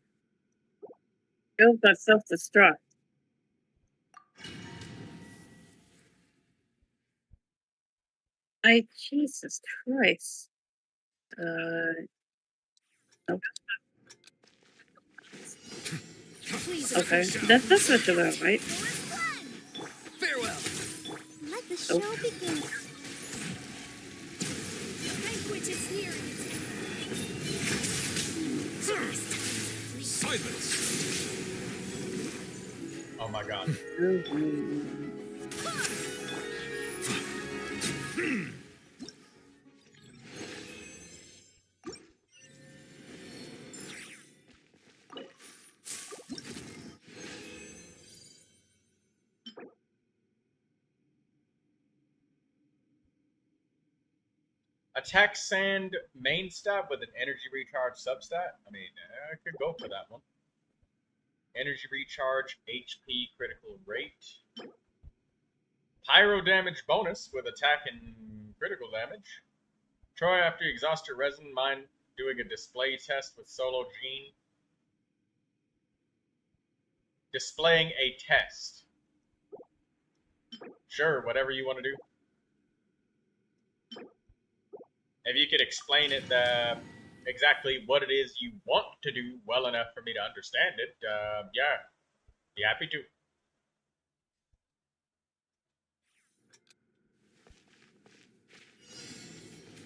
Build got self-destruct. Jesus Christ. Nope. Okay, that's what you're about, right? Farewell. Let the show begin. The banquet is nearing its Silence! Oh my god. Attack Sand main stat with an energy recharge substat. I mean, I could go for that one. Energy recharge, HP critical rate. Pyro damage bonus with attack and critical damage. Troy, after you exhaust your resin, mind doing a display test with Solo Gene. Displaying a test. Sure, whatever you want to do. If you could explain it, exactly what it is you want to do well enough for me to understand it, yeah, be happy to.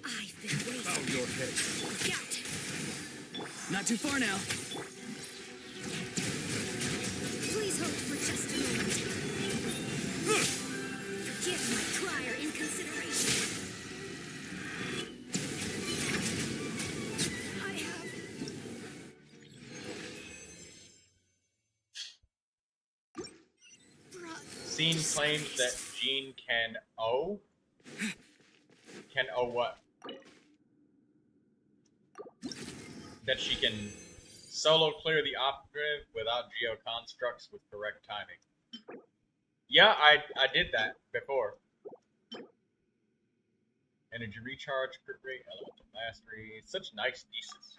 I've been waiting. Bow your head. Look out. Not too far now. Please hold for just a moment. Forgive my prior inconsideration. I have... Scene claims that Jean can O. Can O what? That she can solo clear the operative without geoconstructs with correct timing. Yeah, I did that before. Energy recharge, crit rate, elemental mastery. Such nice pieces.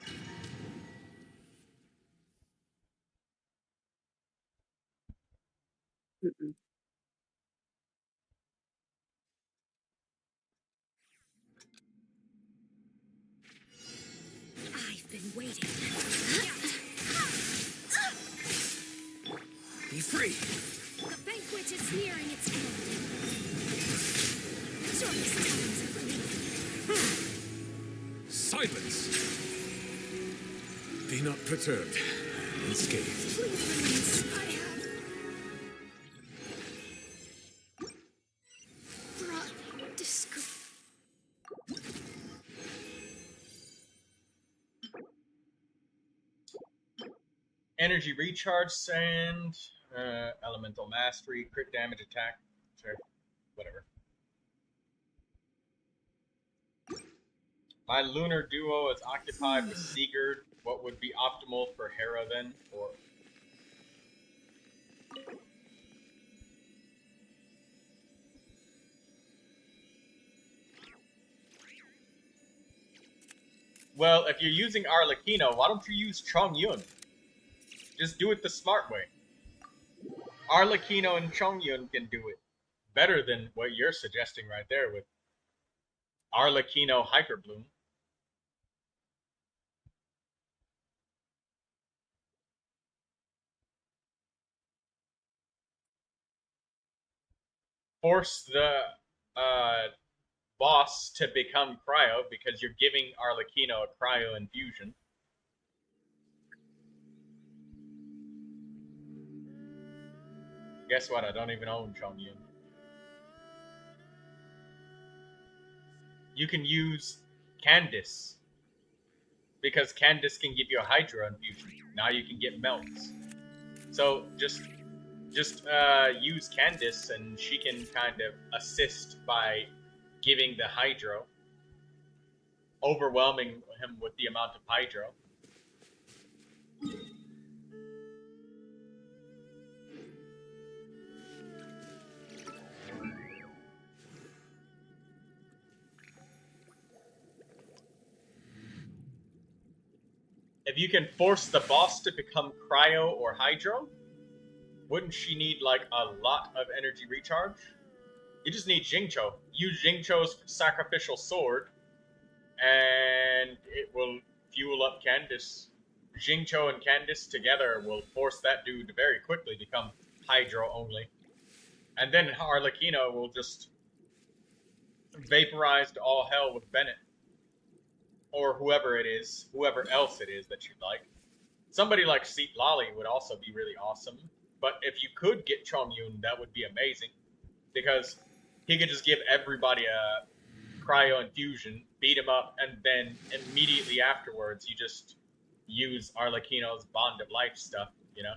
Mm-mm. I've been waiting. Be free. The banquet is nearing its end. Joyous times of relief. Silence! Be not perturbed, unscathed. Please release. I have brought disgrace. Energy recharge, sand, elemental mastery, crit damage, attack. Sure, whatever. My lunar duo is occupied with Sigurd. What would be optimal for Hera then? Or well, if you're using Arlecchino, why don't you use Chongyun? Just do it the smart way. Arlecchino and Chongyun can do it better than what you're suggesting right there with Arlecchino Hyperbloom. Force the boss to become Cryo because you're giving Arlecchino a Cryo infusion. Guess what? I don't even own Chongyun. You can use Candice because Candice can give you a Hydra infusion. Now you can get melts. So just Just use Candice, and she can kind of assist by giving the hydro, overwhelming him with the amount of hydro. If you can force the boss to become cryo or hydro, wouldn't she need like a lot of energy recharge? You just need Jingcho. Use Jingcho's sacrificial sword, and it will fuel up Candice. Jingcho and Candice together will force that dude to very quickly become hydro only. And then Arlecchino will just vaporize to all hell with Bennett. Or whoever it is, whoever else it is that you like. Somebody like Seat Lolly would also be really awesome. But if you could get Chongyun, that would be amazing. Because he could just give everybody a cryo infusion, beat him up, and then immediately afterwards you just use Arlecchino's Bond of Life stuff, you know?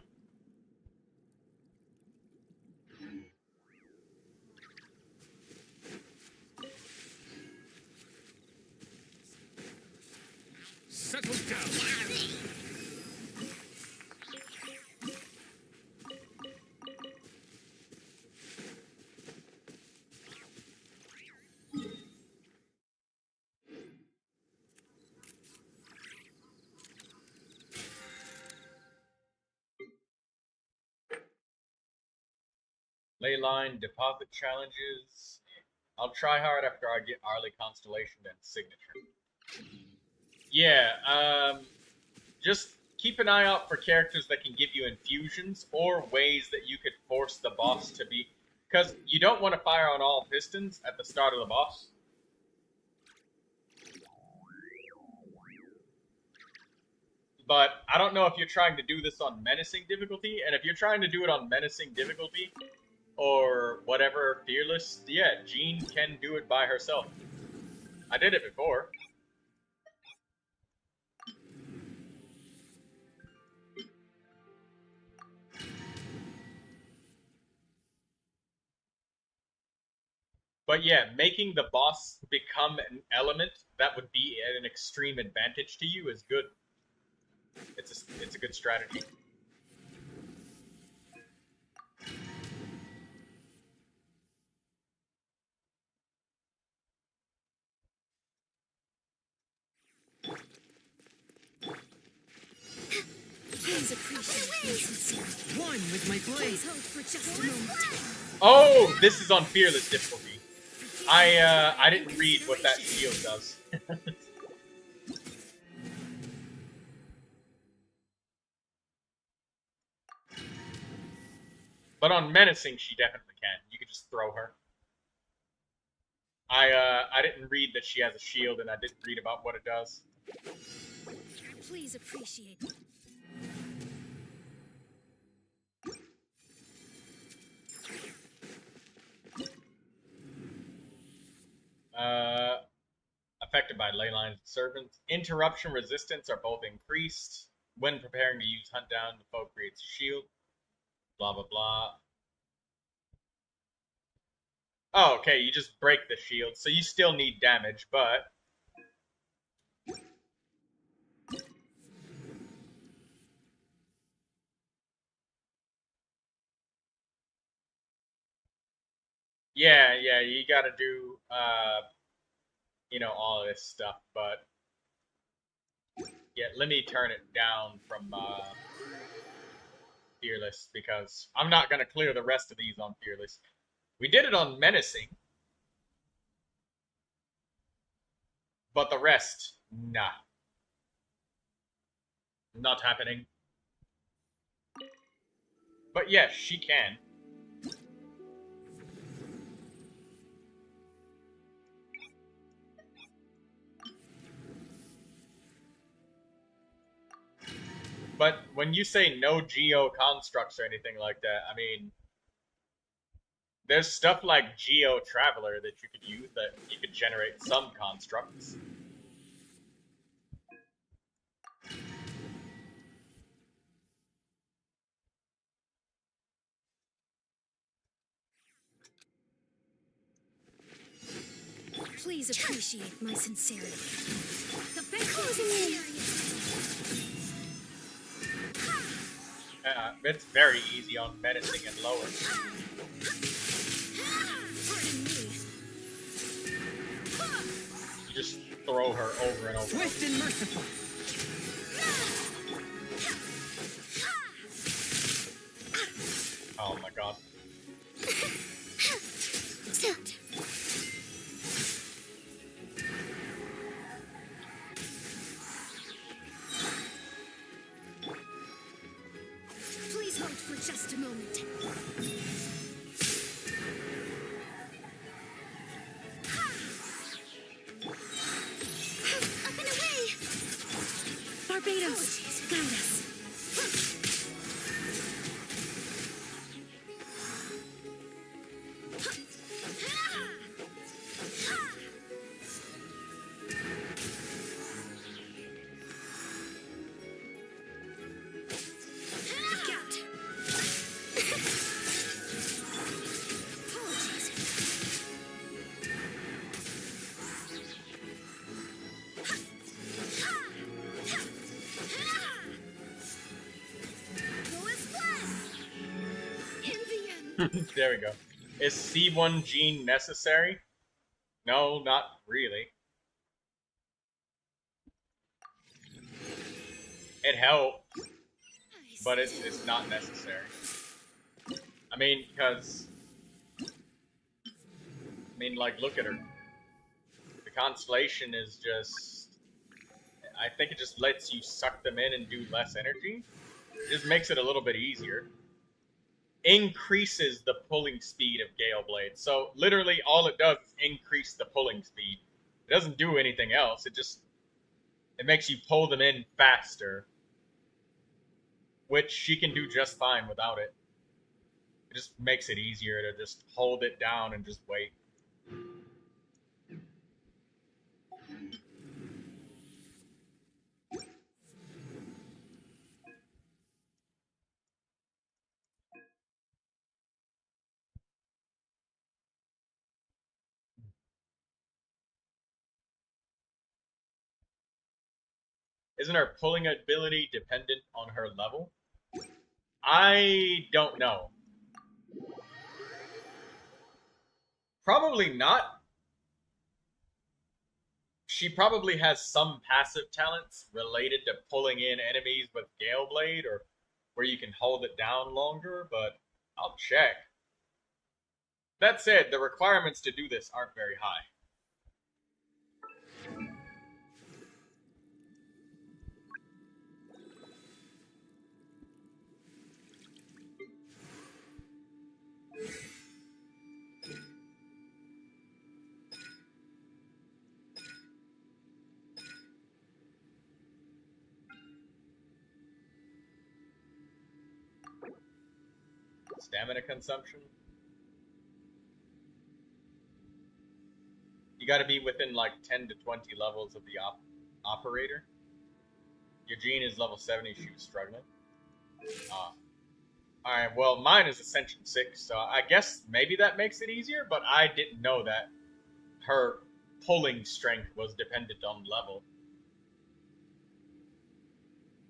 Settle down. Leyline deposit challenges. I'll try hard after I get Arlie Constellation and Signature. Yeah, just keep an eye out for characters that can give you infusions or ways that you could force the boss to be... Because you don't want to fire on all pistons at the start of the boss. But I don't know if you're trying to do this on Menacing difficulty, and if you're trying to do it on Menacing difficulty, or whatever, Fearless, yeah, Jean can do it by herself. I did it before. But yeah, making the boss become an element that would be an extreme advantage to you is good. It's a good strategy. Please appreciate my sincerity. One with my blade. Please hold for just a moment. Oh, this is on Fearless difficulty. I didn't read what that shield does. But on Menacing, she definitely can. You could just throw her. I didn't read that she has a shield, and I didn't read about what it does. Please appreciate. Affected by Leyline's servants. Interruption resistance are both increased. When preparing to use Hunt Down, the foe creates a shield. Blah, blah, blah. Oh, okay, you just break the shield, so you still need damage, but... Yeah, you gotta do, you know, all of this stuff, but... Yeah, let me turn it down from, Fearless, because I'm not gonna clear the rest of these on Fearless. We did it on Menacing. But the rest, nah. Not happening. But yes, she can. But when you say no geo constructs or anything like that, I mean, there's stuff like Geo Traveler that you could use that you could generate some constructs. Please appreciate my sincerity. The closing in. It's very easy on menacing and lower. Pardon me. You just throw her over and over. Swift and merciful. Oh my god. Please hold for just a moment. Up and away! Barbados, guide us. Look out! Apologies. Go as planned. In the end. There we go. Is C1 gene necessary? No, not really. It helps, but it's not necessary. I mean, because... like, look at her. The Constellation is just... I think it just lets you suck them in and do less energy. It just makes it a little bit easier. Increases the pulling speed of Gale Blade. So, literally, all it does is increase the pulling speed. It doesn't do anything else. It makes you pull them in faster. Which she can do just fine without it. It just makes it easier to just hold it down and just wait. Isn't her pulling ability dependent on her level? I don't know. Probably not. She probably has some passive talents related to pulling in enemies with Gale Blade, or where you can hold it down longer, but I'll check. That said, the requirements to do this aren't very high. Stamina consumption. You gotta be within like 10 to 20 levels of the operator. Eugene is level 70, she was struggling. Alright, well, mine is Ascension 6, so I guess maybe that makes it easier, but I didn't know that her pulling strength was dependent on level.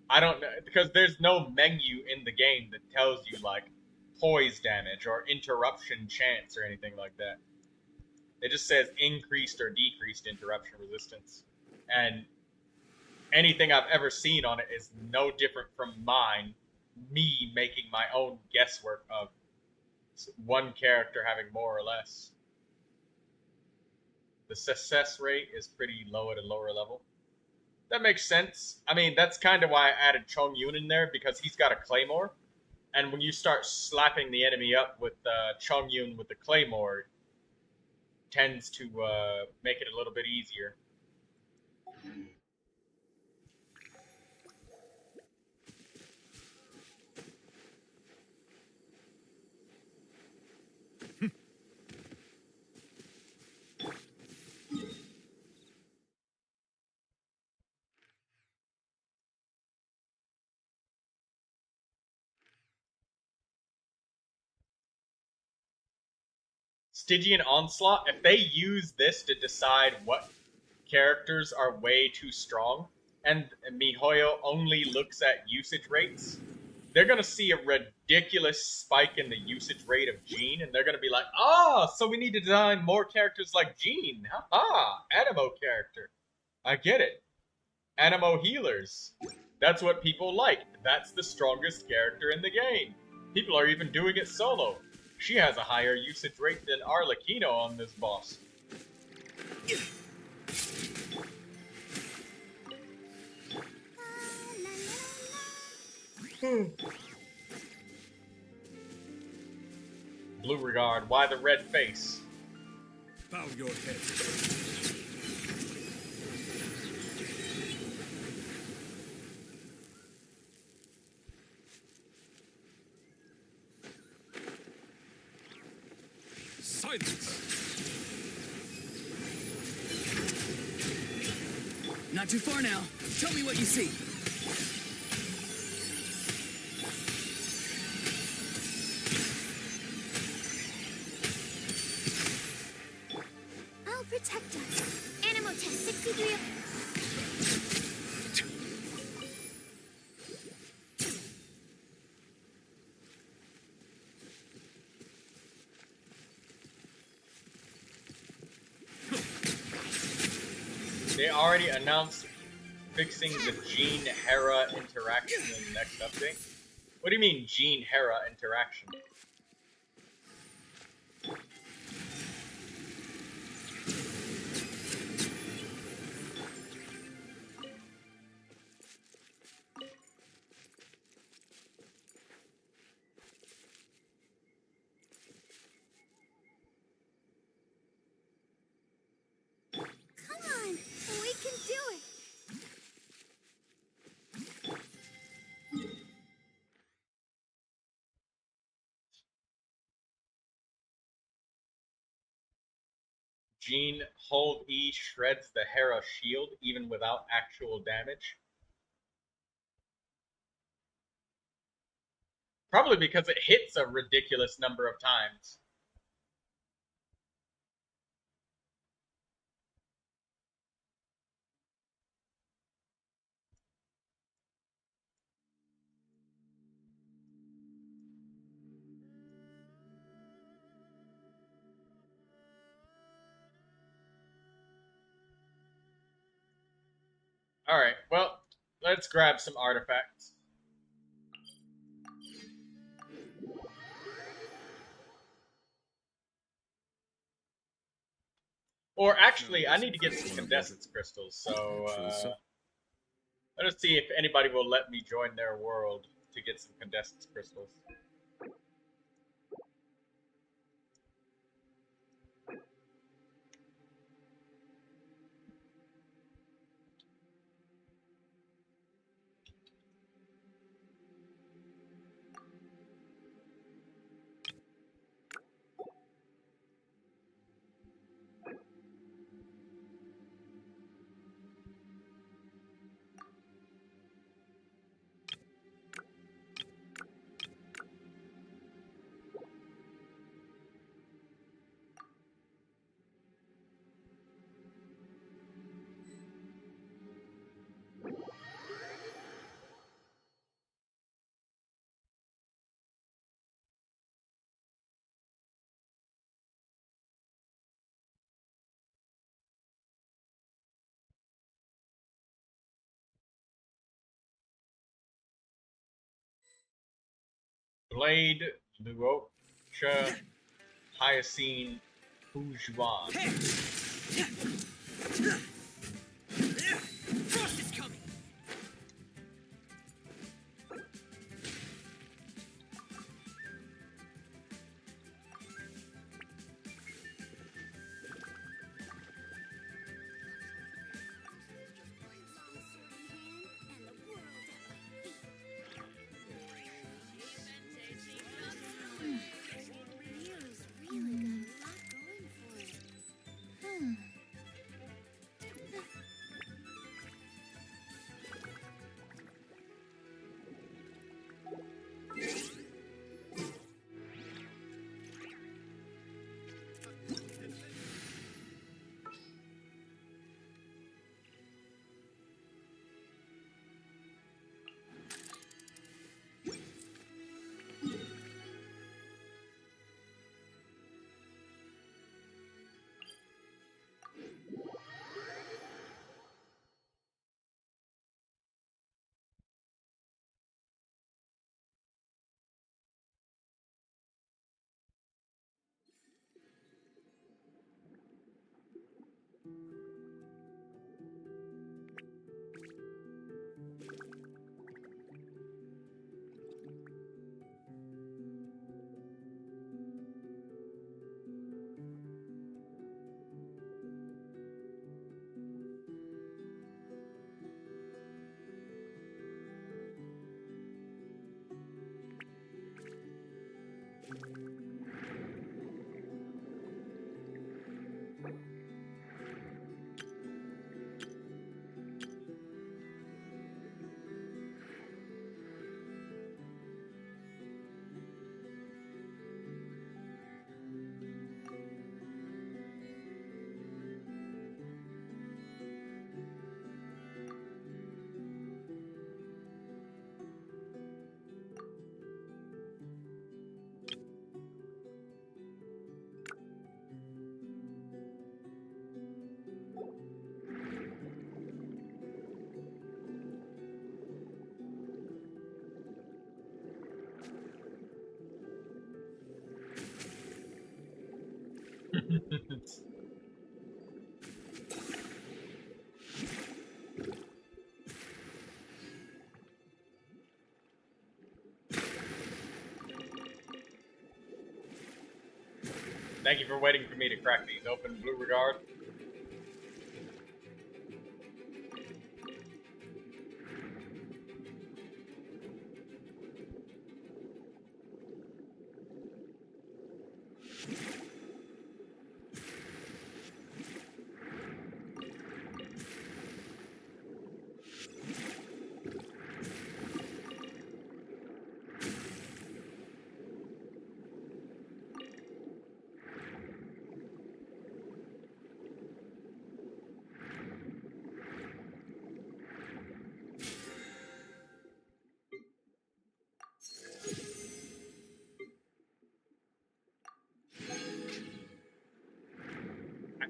I don't know, because there's no menu in the game that tells you, like, poise damage or interruption chance or anything like that. It just says increased or decreased interruption resistance. And anything I've ever seen on it is no different from mine, me making my own guesswork of one character having more or less. The success rate is pretty low at a lower level. That makes sense. I mean, that's kind of why I added Chong Yun in there, because he's got a claymore. And when you start slapping the enemy up with Chong Yun with the claymore, it tends to make it a little bit easier. Stygian Onslaught, if they use this to decide what characters are way too strong, and MiHoYo only looks at usage rates, they're gonna see a ridiculous spike in the usage rate of Jean, and they're gonna be like, so we need to design more characters like Jean. Animo character. I get it. Animo healers. That's what people like. That's the strongest character in the game. People are even doing it solo. She has a higher usage rate than Arlecchino on this boss. Blue Regard, why the red face? Bow your head. Silence! Not too far now. Tell me what you see. I'll protect us. Animo test 63. They already announced fixing the Jean-Hera interaction in the next update. What do you mean, Jean-Hera interaction? Come on, we can do it. Jean hold E shreds the Hera shield even without actual damage. Probably because it hits a ridiculous number of times. Alright, well, let's grab some artifacts. Or actually, I need to get some Condescence Crystals, so let us see if anybody will let me join their world to get some Condescence Crystals. Blade, Luocha, Hyacine, Fujuan. Frost is coming. Thank you for waiting for me to crack these open, Blue Regard.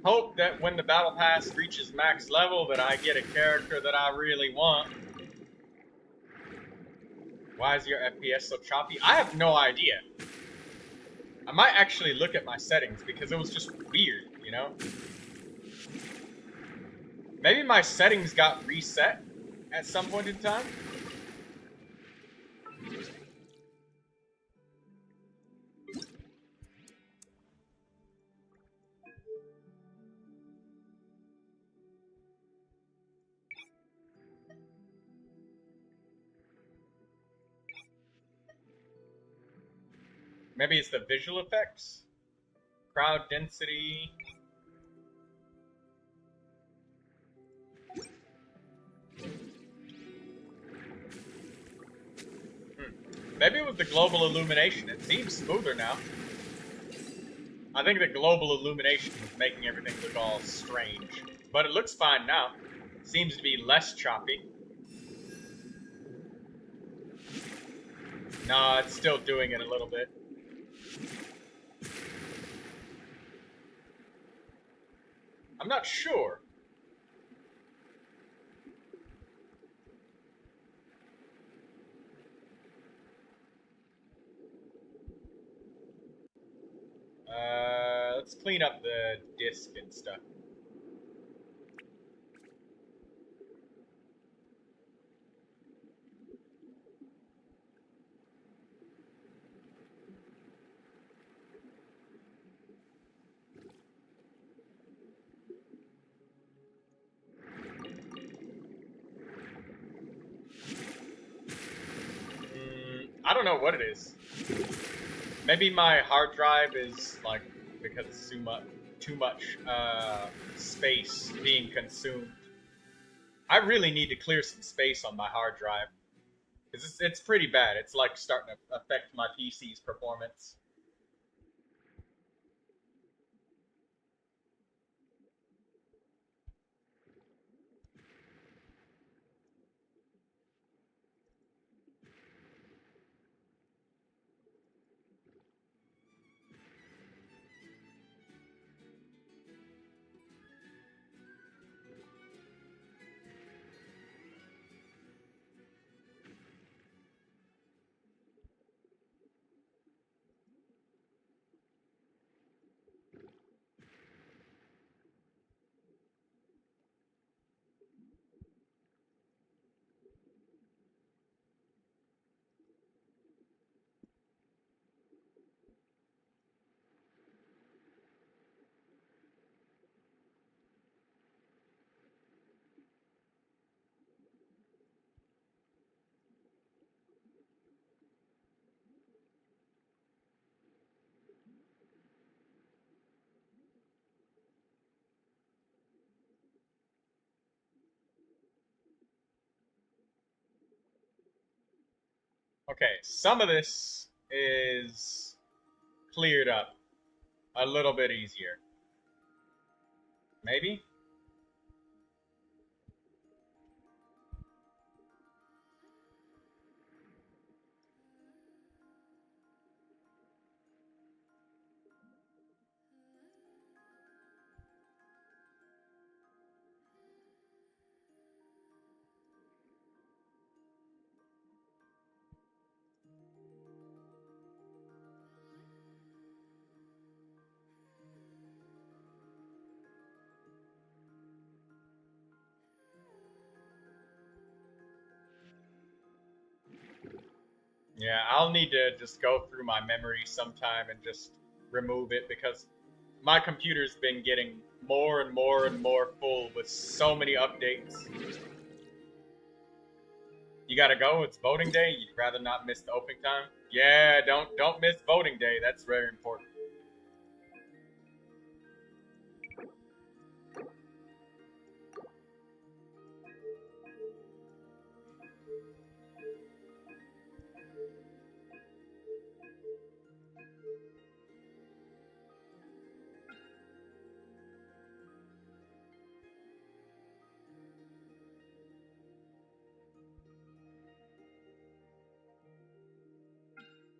Hope that when the battle pass reaches max level that I get a character that I really want. Why is your FPS so choppy? I have no idea. I might actually look at my settings because it was just weird, you know? Maybe my settings got reset at some point in time. Maybe it's the visual effects? Crowd density. Maybe it was the global illumination. It seems smoother now. I think the global illumination is making everything look all strange. But it looks fine now. Seems to be less choppy. Nah, it's still doing it a little bit. I'm not sure. Let's clean up the disk and stuff. I don't know what it is. Maybe my hard drive is like because it's too much space being consumed. I really need to clear some space on my hard drive because it's pretty bad. It's like starting to affect my PC's performance. Okay, some of this is cleared up a little bit easier. Maybe? Yeah, I'll need to just go through my memory sometime and just remove it because my computer's been getting more and more and more full with so many updates. You gotta go, it's voting day, you'd rather not miss the opening time? Yeah, don't miss voting day, that's very important.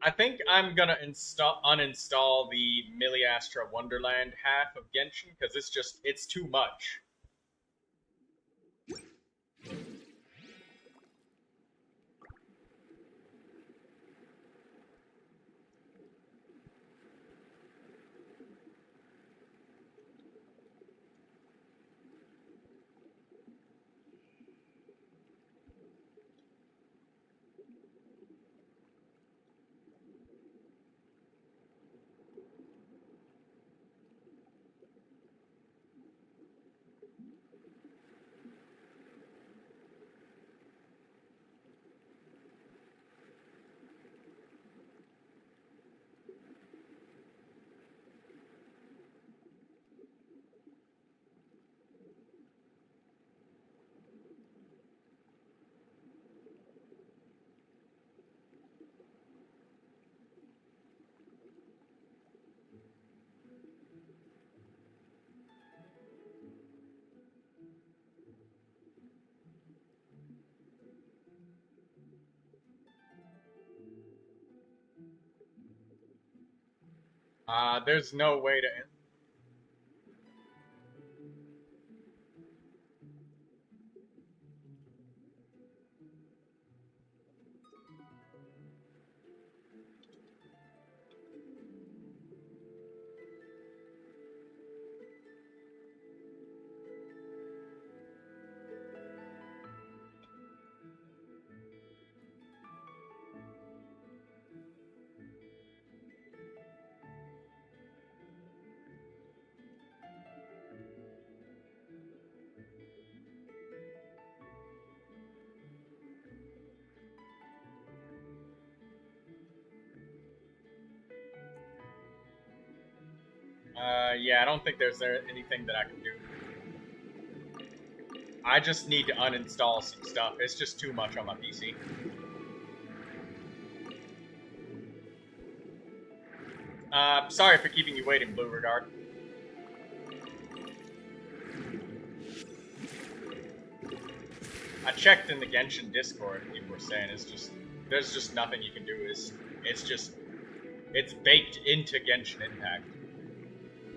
I think I'm gonna uninstall the Miliastra Wonderland half of Genshin because it's too much. There's no way to. Yeah, I don't think there's anything that I can do. I just need to uninstall some stuff. It's just too much on my PC. Sorry for keeping you waiting, Blue Regard. I checked in the Genshin Discord and people were saying there's just nothing you can do. It's baked into Genshin Impact.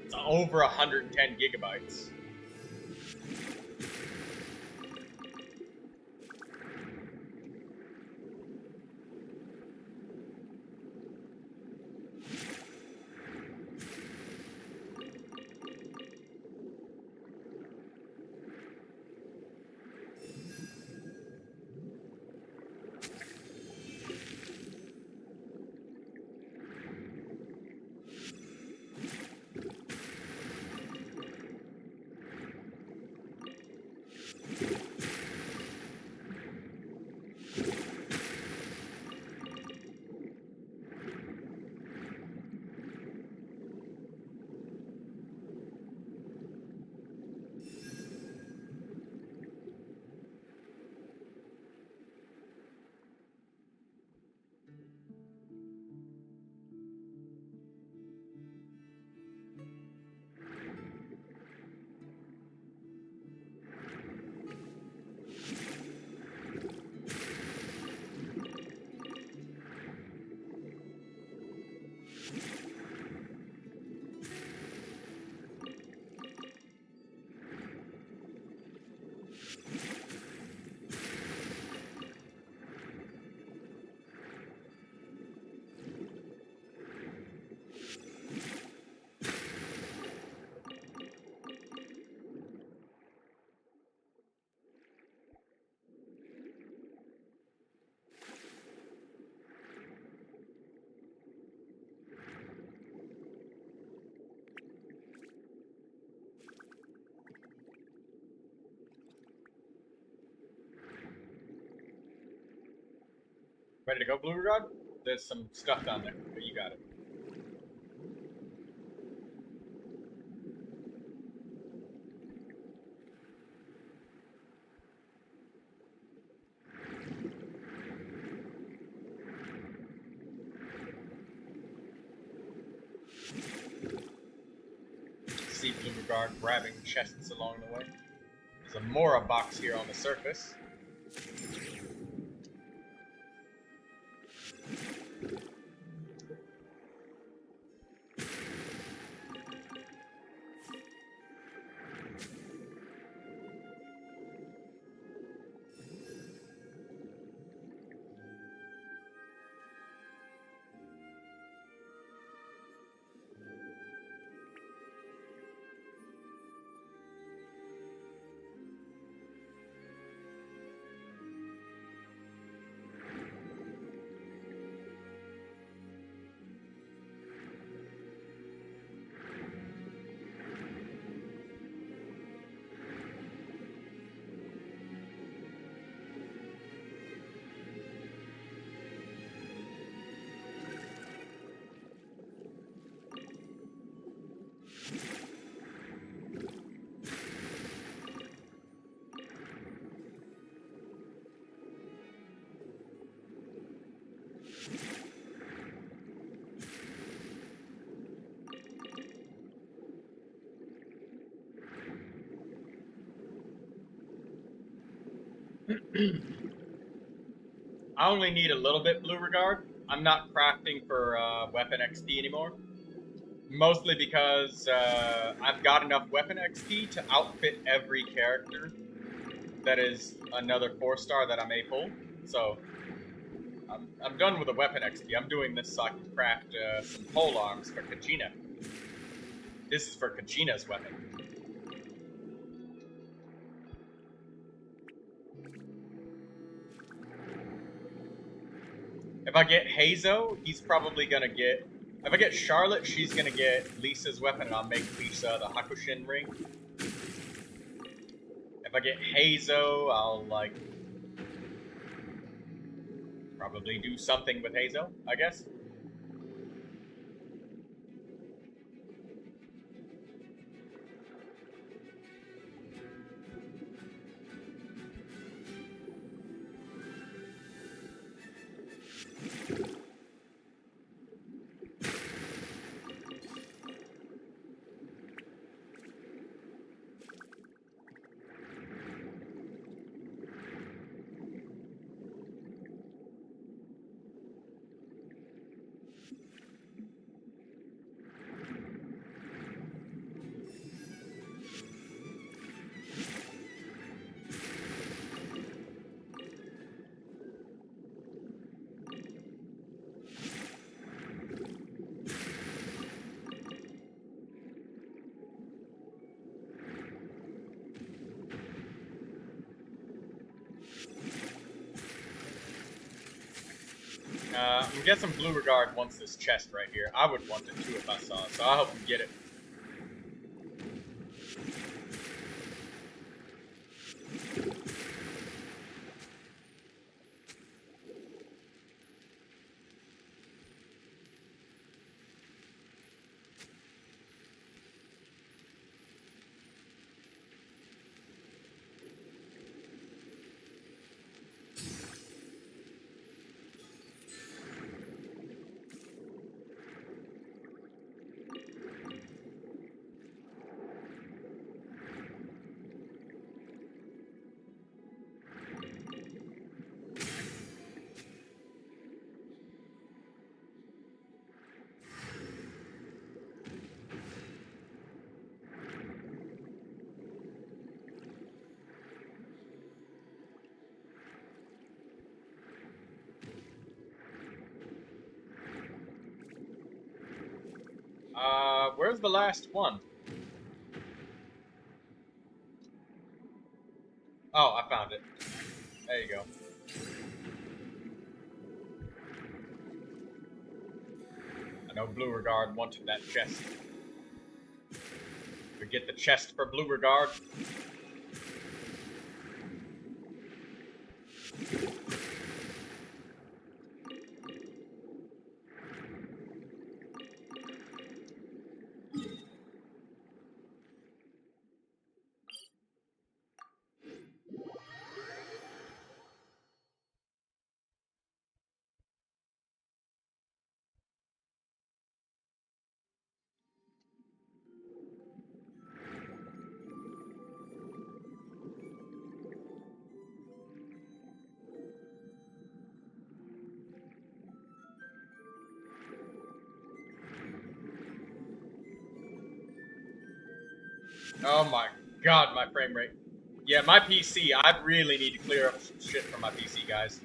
It's over 110 gigabytes. Ready to go, Blue Regard? There's some stuff down there, but you got it. See Blue Regard grabbing chests along the way. There's a Mora box here on the surface. I only need a little bit Blue Regard. I'm not crafting for weapon XP anymore. Mostly because I've got enough weapon XP to outfit every character that is another 4-star that I may pull. So I'm done with the weapon XP. I'm doing this so I can craft some pole arms for Kachina. This is for Kachina's weapon. If I get Hazo, he's probably gonna get... If I get Charlotte, she's gonna get Lisa's weapon, and I'll make Lisa the Hakushin ring. If I get Hazo, I'll, like... probably do something with Hazo, I guess. I'm guessing Blue Regard wants this chest right here. I would want it too if I saw it, so I hope you get it. Where's the last one? Oh, I found it. There you go. I know Blue Regard wanted that chest. We get the chest for Blue Regard. Oh my god, my frame rate. Yeah, my PC, I really need to clear up some shit from my PC, guys.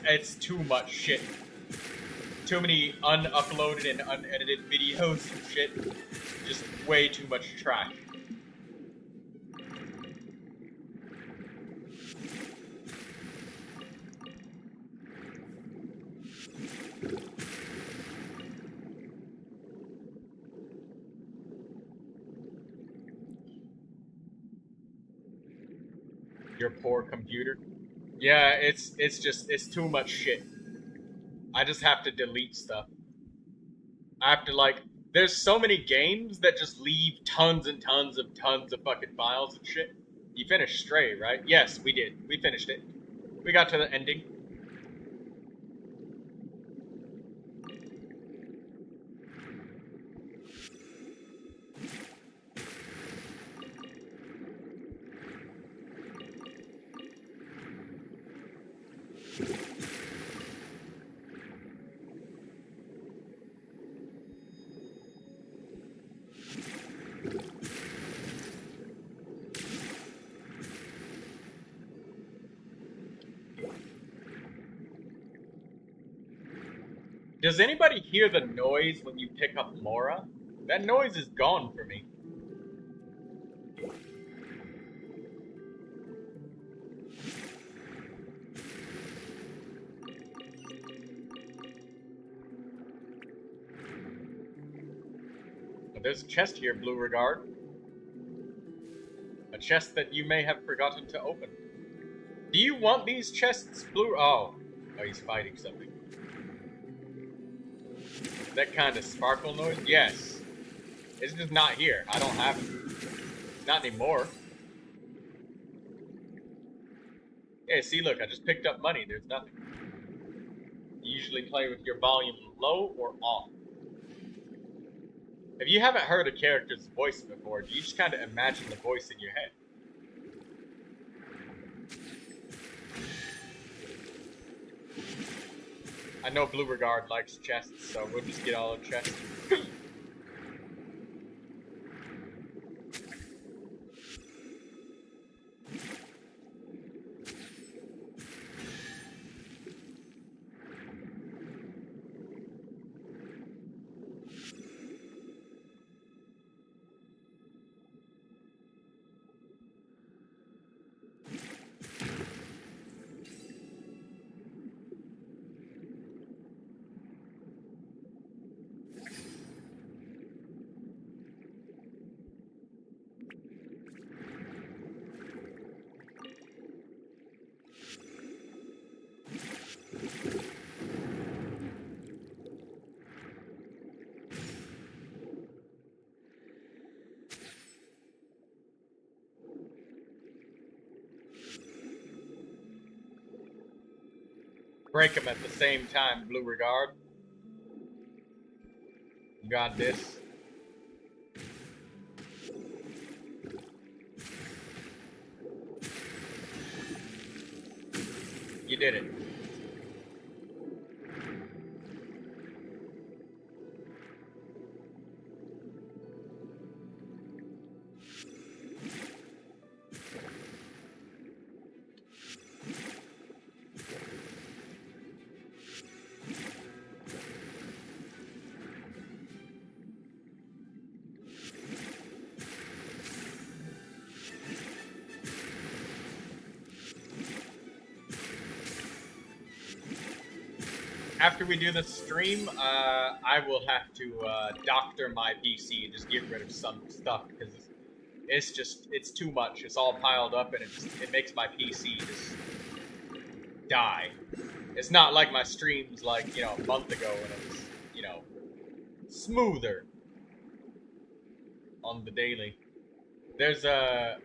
It's too much shit. Too many unuploaded and unedited videos and shit. Just way too much trash. Your poor computer. Yeah, it's too much shit. I just have to delete stuff. I have to there's so many games that just leave tons and tons of fucking files and shit. You finished Stray, right? Yes, we did. We finished it. We got to the ending. Does anybody hear the noise when you pick up Mora? That noise is gone for me. But there's a chest here, Blue Regard. A chest that you may have forgotten to open. Do you want these chests, Blue? Oh, he's fighting something. That kind of sparkle noise? Yes. It's just not here. I don't have it. Not anymore. Hey, see, look, I just picked up money. There's nothing. You usually play with your volume low or off. If you haven't heard a character's voice before, do you just kind of imagine the voice in your head? I know Blue Regard likes chests, so we'll just get all the chests. Break them at the same time, Blue Regard. You got this. You did it. After we do the stream, I will have to doctor my PC and just get rid of some stuff because it's too much. It's all piled up and it makes my PC just die. It's not like my streams like, a month ago when it was, smoother on the daily. There's a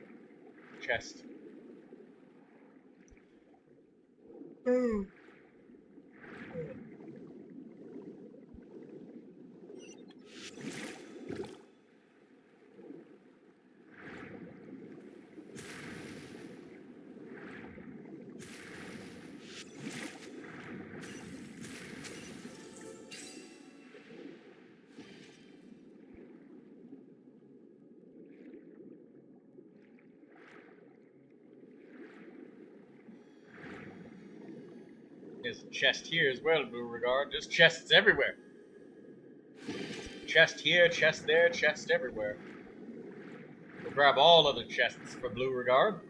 chest. Ooh. There's a chest here as well, Blue Regard. There's chests everywhere. Chest here, chest there, chest everywhere. We'll grab all of the chests for Blue Regard.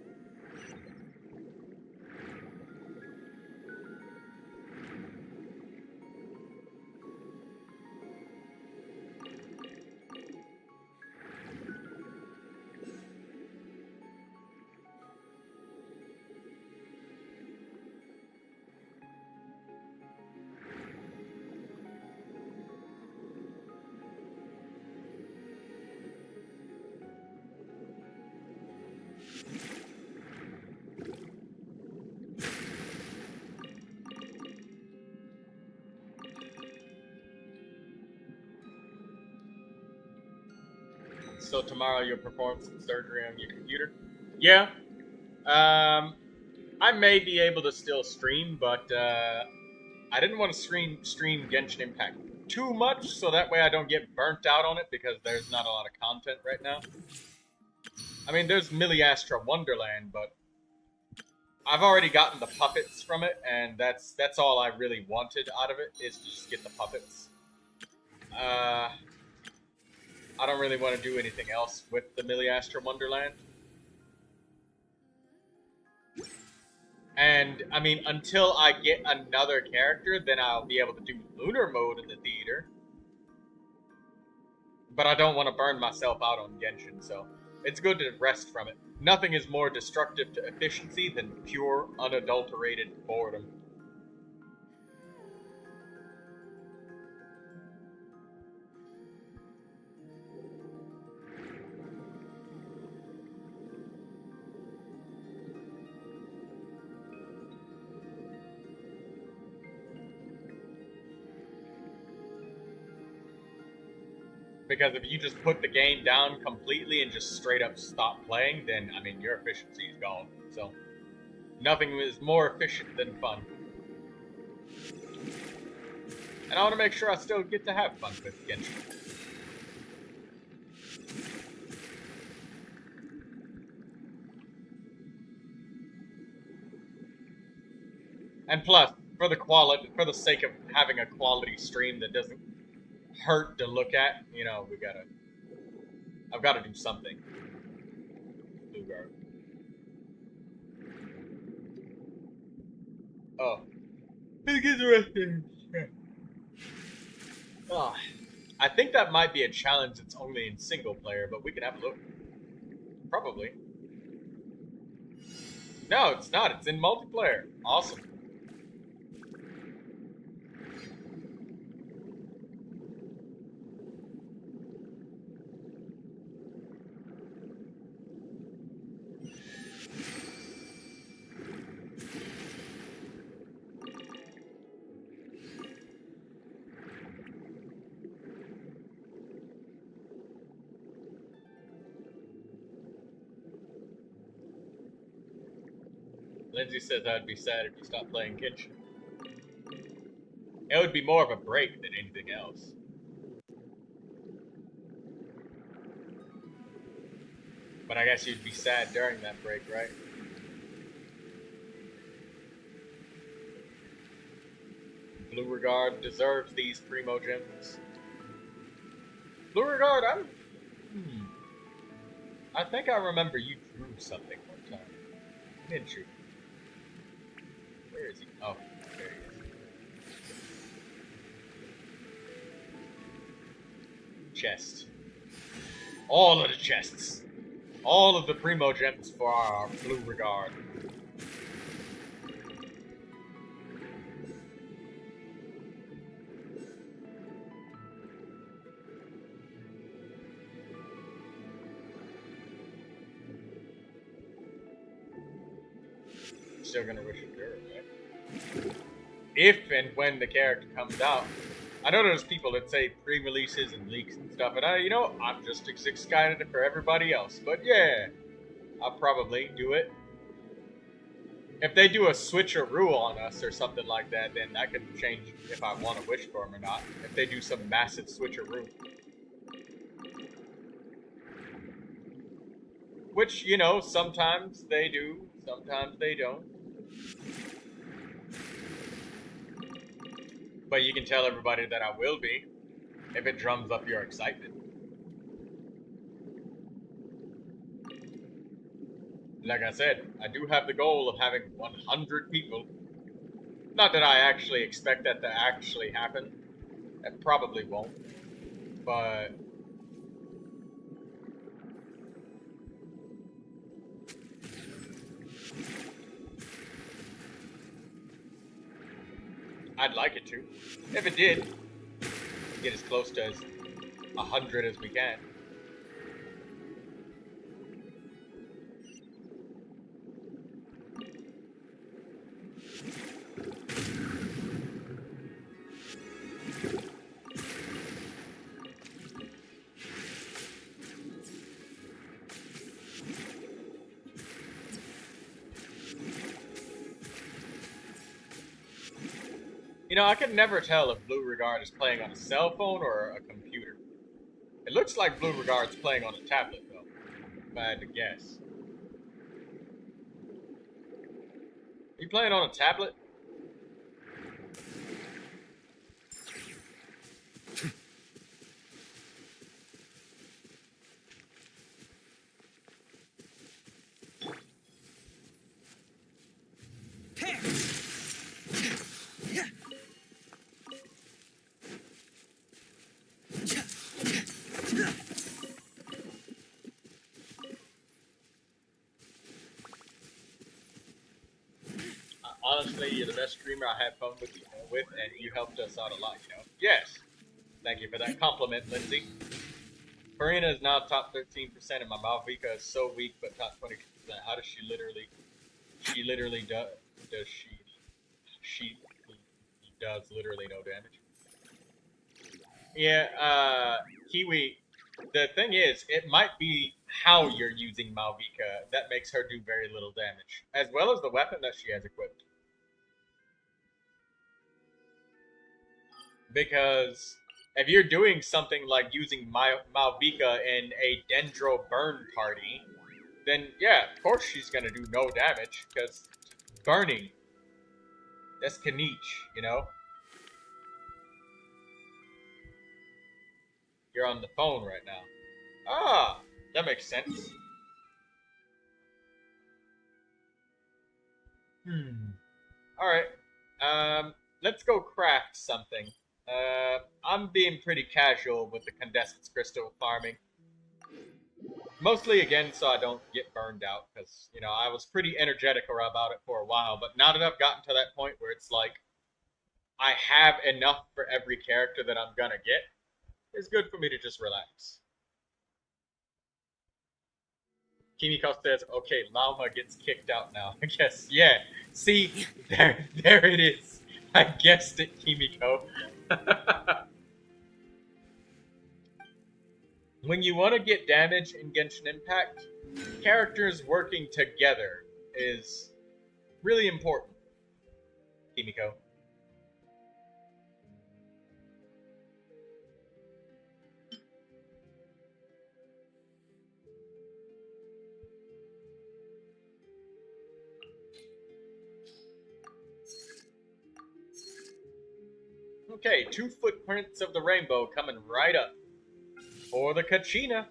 So tomorrow you'll perform some surgery on your computer? Yeah. I may be able to still stream, but I didn't want to stream Genshin Impact too much, so that way I don't get burnt out on it, because there's not a lot of content right now. I mean, there's Milliastra Wonderland, but I've already gotten the puppets from it, and that's all I really wanted out of it, is to just get the puppets. I don't really want to do anything else with the Milliastra Wonderland. And, I mean, until I get another character, then I'll be able to do Lunar Mode in the theater. But I don't want to burn myself out on Genshin, so it's good to rest from it. Nothing is more destructive to efficiency than pure, unadulterated boredom. Because if you just put the game down completely and just straight up stop playing, then, I mean, your efficiency is gone. So, nothing is more efficient than fun. And I want to make sure I still get to have fun with Genshin. And plus, for the sake of having a quality stream that doesn't hurt to look at, you know, I've got to do something. Blueguard. Oh. Oh. I think that might be a challenge that's only in single player, but we can have a look. Probably. No, it's not. It's in multiplayer. Awesome. Lindsay says I'd be sad if you stopped playing Genshin. It would be more of a break than anything else. But I guess you'd be sad during that break, right? Blue Regard deserves these Primo Gems. Blue Regard, I think I remember you drew something one time. Didn't you? Where is he? Oh, there he is. Chest. All of the chests. All of the Primo Gems for our Blue Regard. Still gonna wish it there, right? If and when the character comes out. I know there's people that say pre-releases and leaks and stuff, and I'm just as excited for everybody else. But yeah, I'll probably do it. If they do a switcheroo on us or something like that, then I can change if I want to wish for them or not. If they do some massive switcheroo. Which, sometimes they do, sometimes they don't. But you can tell everybody that I will be, if it drums up your excitement. Like I said, I do have the goal of having 100 people. Not that I actually expect that to actually happen. It probably won't. But I'd like it to. If it did, get as close to 100 as we can. You know, I can never tell if Blue Regard is playing on a cell phone or a computer. It looks like Blue Regard's playing on a tablet, though, if I had to guess. Are you playing on a tablet? Honestly, you're the best streamer I had fun with, and you helped us out a lot, you know? Yes! Thank you for that compliment, Lindsay. Farina is now top 13%, and my Malvika is so weak, but top 20%. How does she literally she does literally no damage. Yeah, Kiwi, the thing is, it might be how you're using Malvika that makes her do very little damage, as well as the weapon that she has equipped. Because if you're doing something like using Malvika in a Dendro burn party, then yeah, of course she's gonna do no damage, because burning, that's Kanich, you know? You're on the phone right now. Ah, that makes sense. Alright, let's go craft something. I'm being pretty casual with the Condescence Crystal farming. Mostly, again, so I don't get burned out, because, you know, I was pretty energetic about it for a while, but now that I've gotten to that point where it's like, I have enough for every character that I'm gonna get, it's good for me to just relax. Kimiko says, okay, Llama gets kicked out now. I guess, yeah. See, there it is. I guessed it, Kimiko. When you want to get damage in Genshin Impact, characters working together is really important, Kimiko. Okay, 2 footprints of the rainbow coming right up. For the Kachina.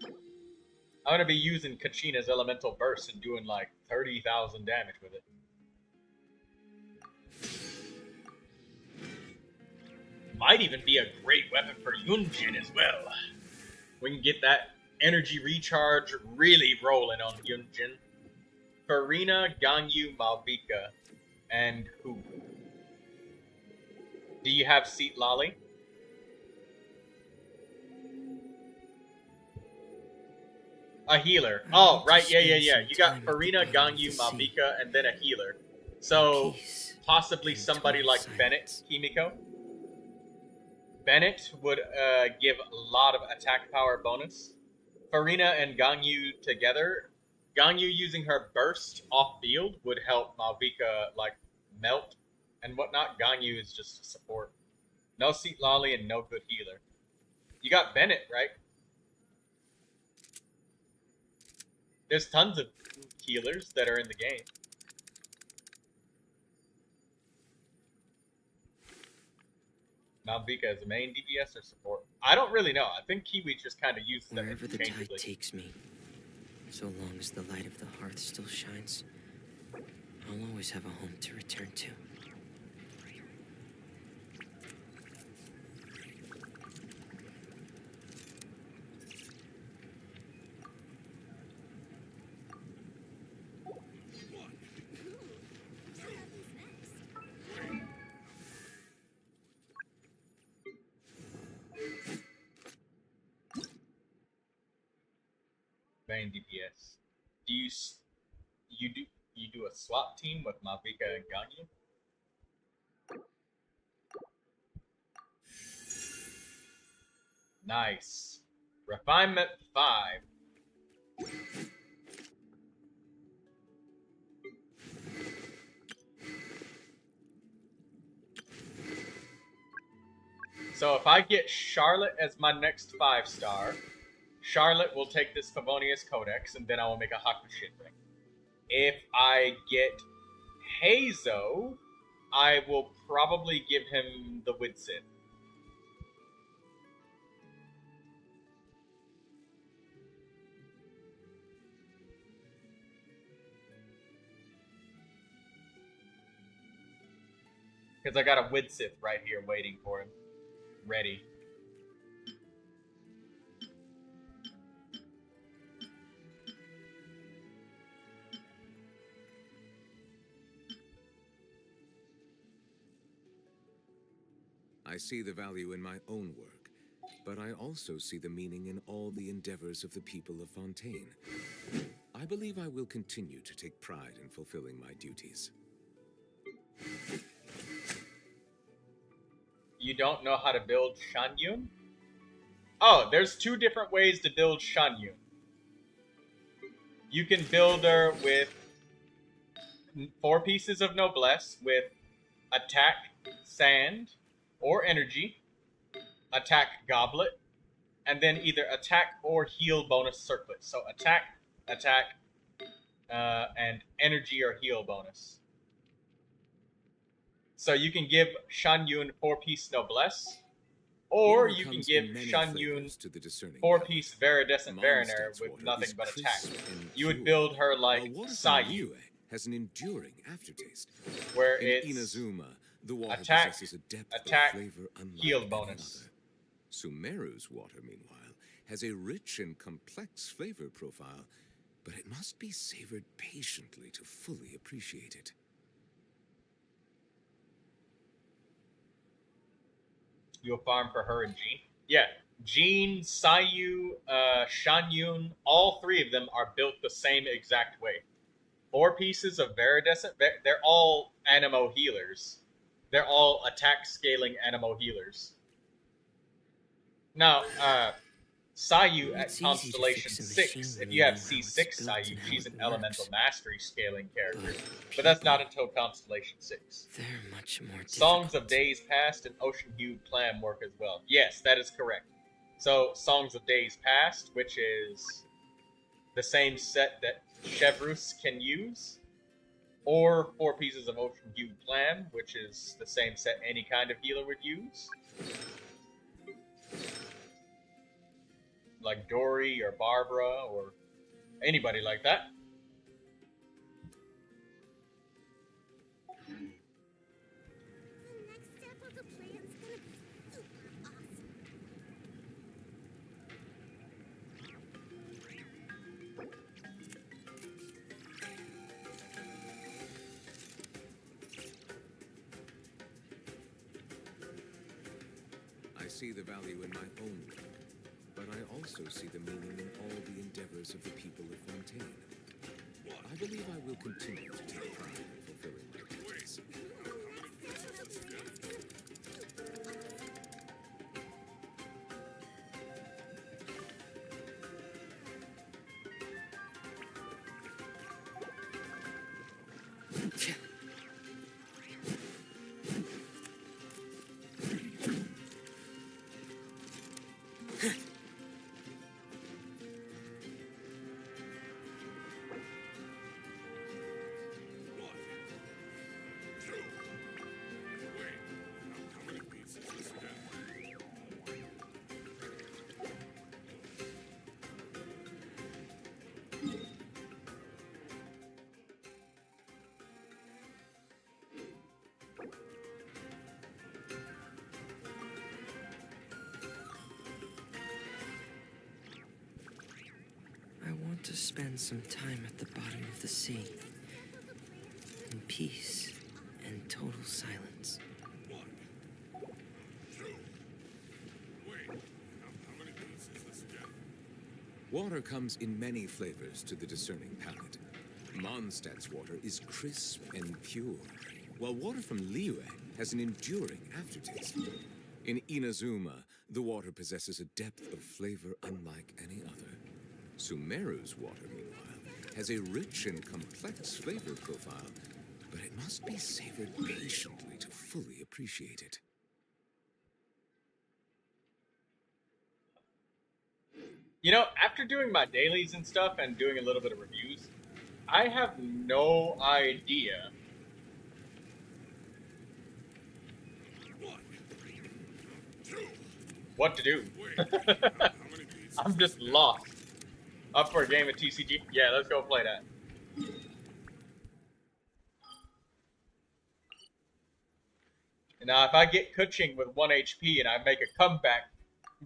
I'm going to be using Kachina's elemental burst and doing like 30,000 damage with it. Might even be a great weapon for Yunjin as well. We can get that energy recharge really rolling on Yunjin. Farina, Ganyu, Malvika, and who? Do you have Seat Lolly? A healer. Oh, right, yeah. You got Farina, Ganyu, Malvika, and then a healer. So, possibly somebody like Bennett, Kimiko. Bennett would give a lot of attack power bonus. Farina and Ganyu together. Ganyu using her burst off field would help Malvika, like, melt and whatnot. Ganyu is just a support. No Seat Lolly and no good healer. You got Bennett, right? There's tons of healers that are in the game. Malvika as a main DPS or support? I don't really know. I think Kiwi just kind of uses them Wherever the tide interchangeably. takes me, so long as the light of the hearth still shines, I'll always have a home to return to. Main DPS. Do you do a swap team with Malvika and Ganyu? Nice. Refinement 5. So if I get Charlotte as my next 5-star, Charlotte will take this Favonius Codex, and then I will make a Hakushin ring. If I get Hazo, I will probably give him the Widsith. Because I got a Widsith right here waiting for him. Ready. I see the value in my own work, but I also see the meaning in all the endeavors of the people of Fontaine. I believe I will continue to take pride in fulfilling my duties. You don't know how to build Shanyun? Oh, there's 2 different ways to build Shanyun. You can build her with 4 pieces of noblesse with attack, sand, or energy, attack goblet, and then either attack or heal bonus circlet. So attack, and energy or heal bonus. So you can give Shanyun 4-piece noblesse, or Water you can comes give in many Shanyun flavors to the discerning 4-piece Viridescent Mondstadt's Variner with water nothing is but attack. crisp and You would pure, build her while like water from Sayu, Liyue has an enduring aftertaste. where In it's Inazuma, the water attack, possesses a depth attack, of flavor unlike heal any bonus. other. Sumeru's water, meanwhile, has a rich and complex flavor profile, but it must be savored patiently to fully appreciate it. you'll farm for her and Jean. Yeah, Jean, Sayu, Shanyun, all 3 of them are built the same exact way. 4 pieces of Viridescent, they're all Anemo healers. They're all attack scaling Anemo healers. Now, Sayu at It's easy to Constellation fix a 6, machine if when you you have know how it's C6 built Sayu, and how she's it an elemental works. mastery scaling character. But But that's not people, until Constellation 6. they're much more Songs of difficult. Days Past and Ocean Hued Clam work as well. Yes, that is correct. So, Songs of Days Past, which is the same set that Chevrus can use, or 4 pieces of Ocean Hued Clam, which is the same set any kind of healer would use. Like Dory or Barbara or anybody like that. The next step of the plan's gonna be super awesome. I see the value in my own work, but I also see the meaning in all the endeavors of the people of Fontaine. I believe I will continue to take pride in fulfilling my duties. want to spend some time at the bottom of the sea. In peace and total silence. Water comes in many flavors to the discerning palate. Mondstadt's water is crisp and pure, while water from Liyue has an enduring aftertaste. In Inazuma, the water possesses a depth of flavor unlike any other. Sumeru's water, meanwhile, has a rich and complex flavor profile, but it must be savored patiently to fully appreciate it. You know, after doing my dailies and stuff and doing a little bit of reviews, I have no idea what to do. I'm just lost. Up for a game of TCG? Yeah, let's go play that. Now, if I get Kuching with 1 HP and I make a comeback,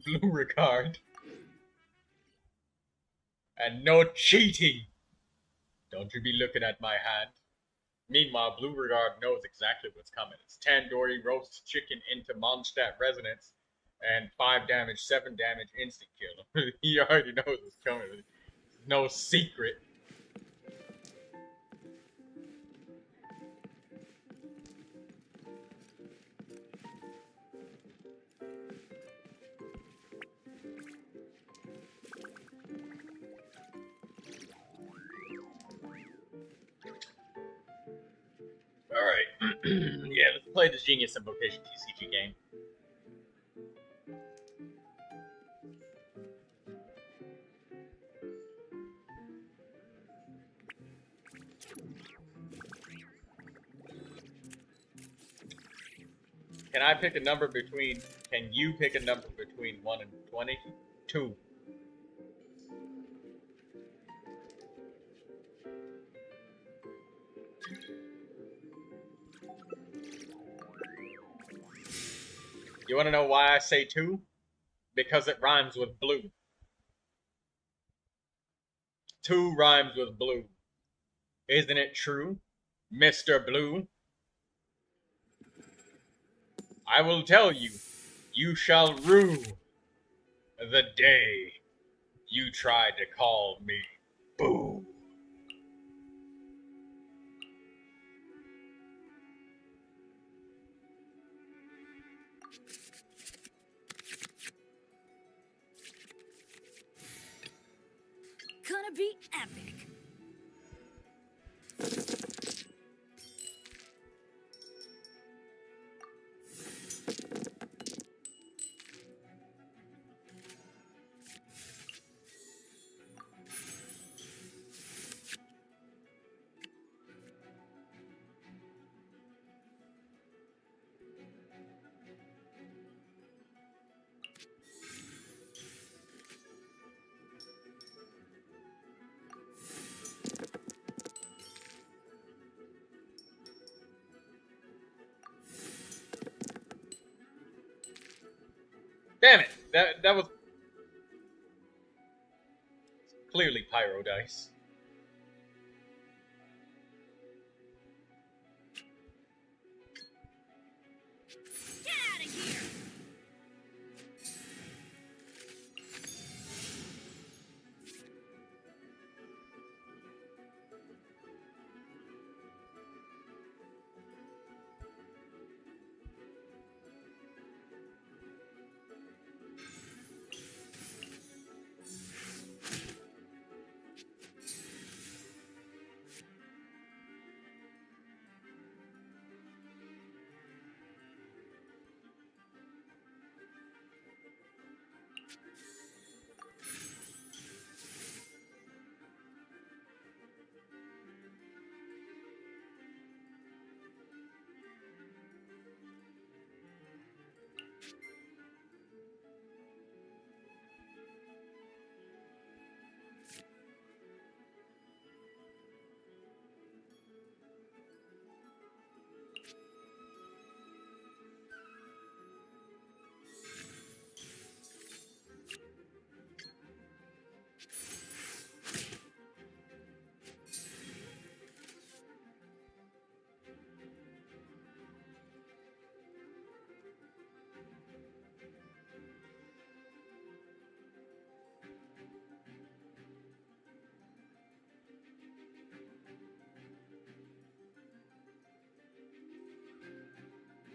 blue regard. And no cheating! Don't you be looking at my hand. Meanwhile, Blue Regard knows exactly what's coming. It's Tandoori roast chicken into Mondstadt Resonance, and 5 damage, 7 damage, instant kill. He already knows what's coming. There's no secret. Alright. Yeah, let's play this Genius Invocation TCG game. Can I pick a number between... Can you pick a number between 1 and 20? 2. You want to know why I say 2? Because it rhymes with blue. 2 rhymes with blue. Isn't it true, Mr. Blue? I will tell you, you shall rue the day you tried to call me Boo. Gonna be epic. Damn it! That was clearly Pyro Dice. Get out of here!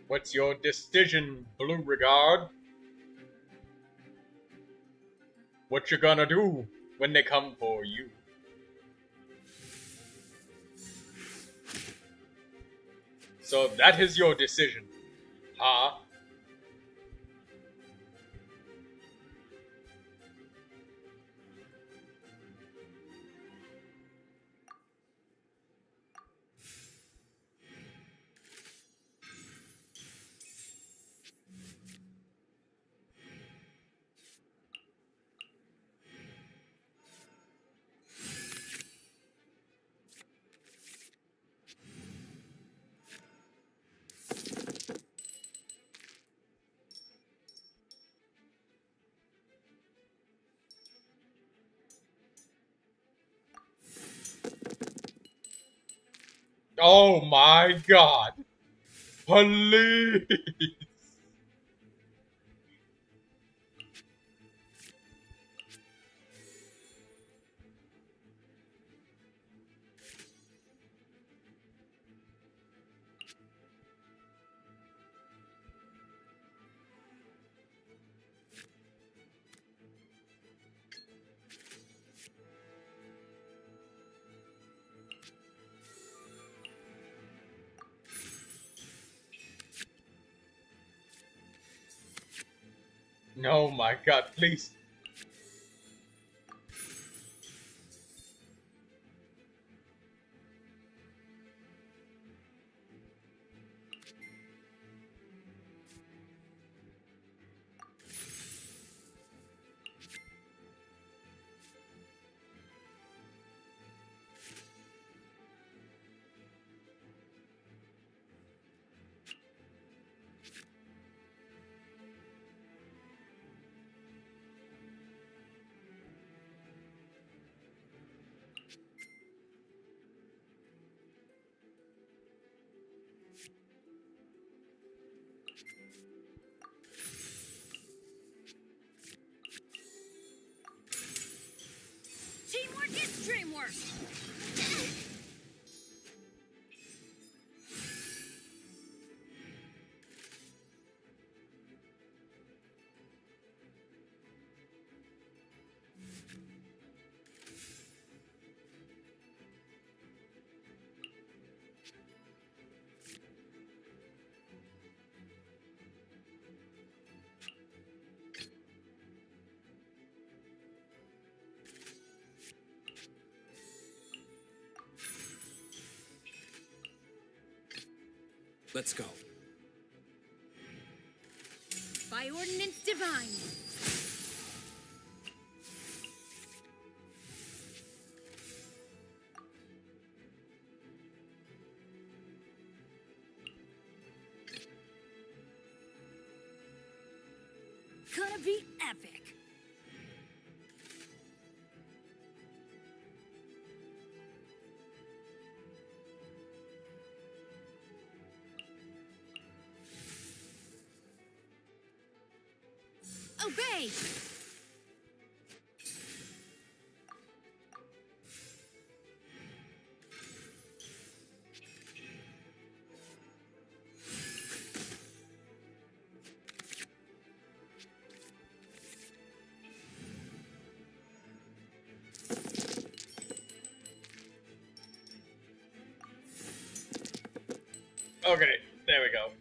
What's your decision, Blue Regard? What you gonna do when they come for you? So that is your decision, huh? Oh my god. Please. No, my god, please. Teamwork is dreamwork. Let's go. By ordinance divine. Gonna be epic. Obey! Okay, there we go.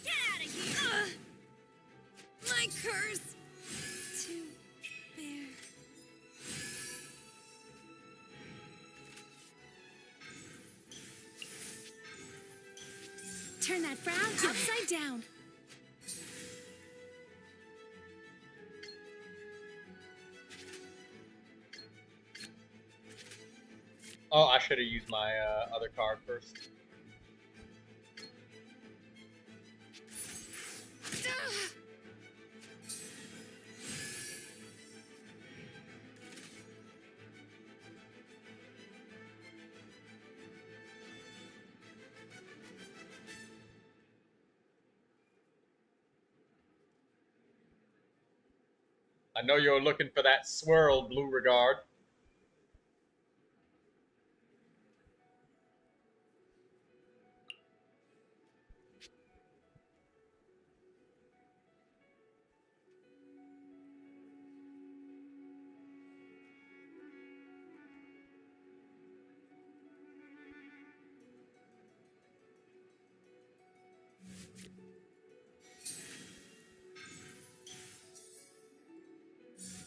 Get out of here! My curse! To bear. Turn that frown upside down. Oh, I should have used my other card first. I know you're looking for that swirl, Blue Regard.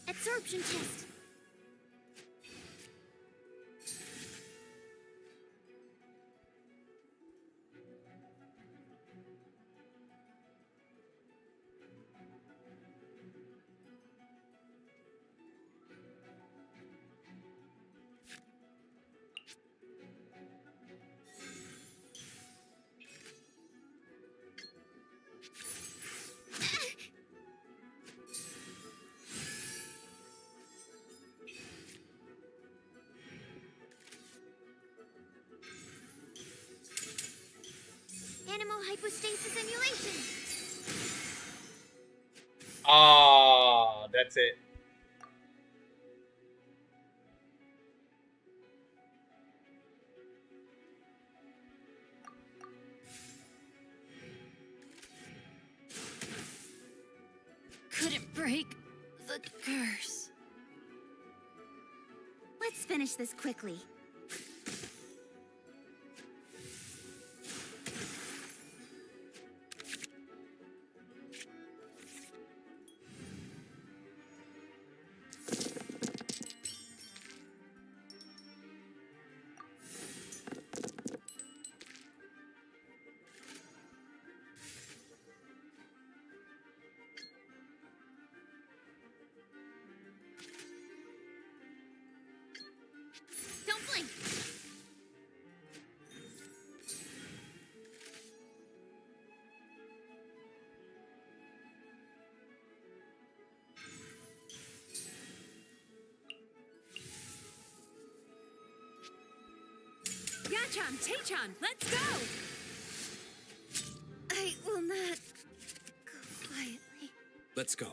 Absorption test. Animal hypostasis emulation. Ah, that's it. Couldn't break the curse. Let's finish this quickly. Don't blink. Yachan, Taechan, let's go! I will not go quietly. Let's go.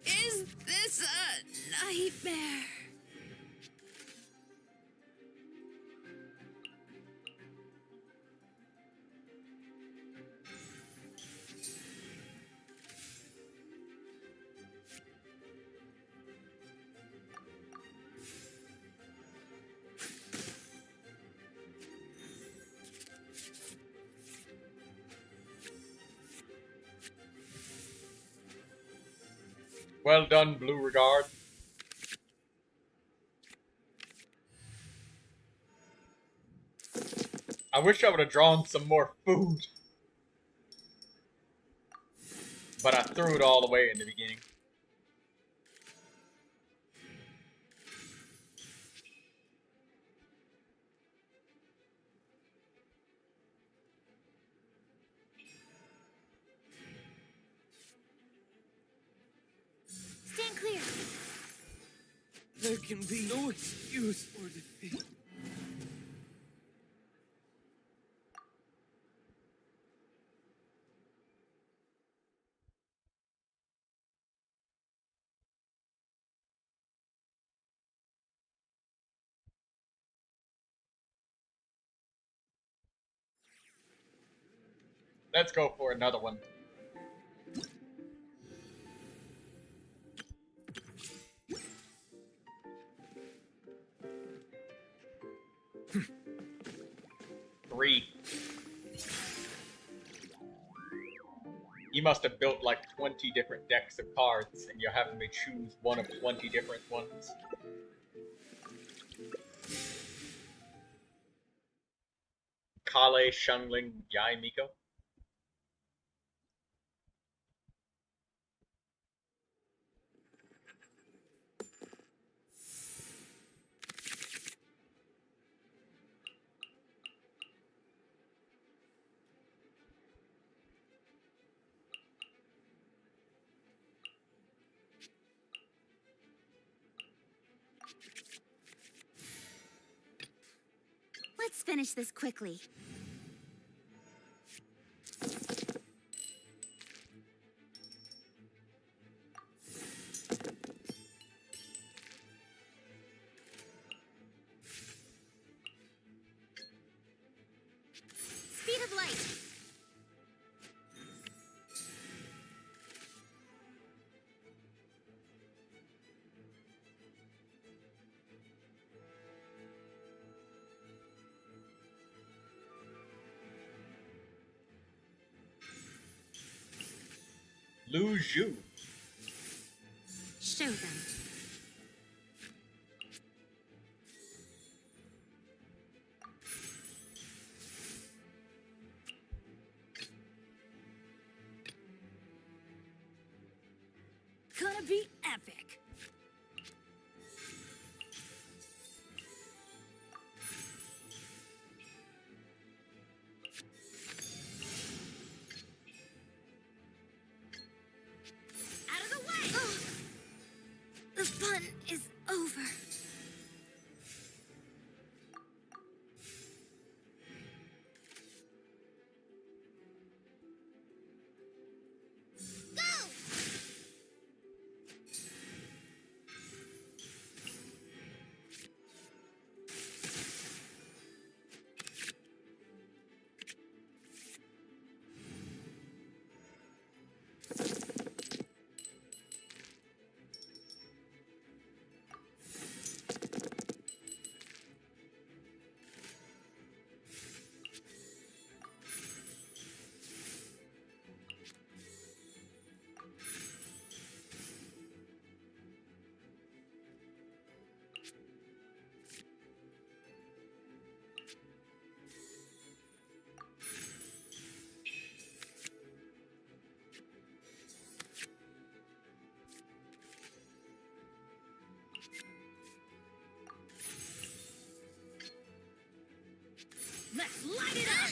Is this a nightmare? Well done, Blue Regard. I wish I would have drawn some more food. But I threw it all away in the beginning. Stand clear. There can be no excuse for defeat. Let's go for another one. Three. You must have built like 20 different decks of cards, and you're having me choose one of 20 different ones. Kale, Shungling, Yai, Miko. Let's finish this quickly. Speed of light. Lu Zhu. Show them. Gonna be epic. Out of the way! Oh, the fun is over. Go! Let's light it up!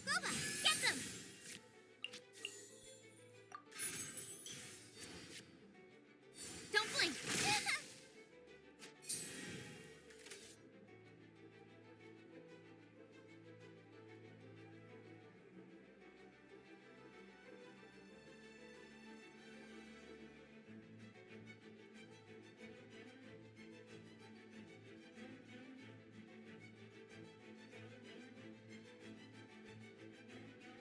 Boba, get them! Don't blink.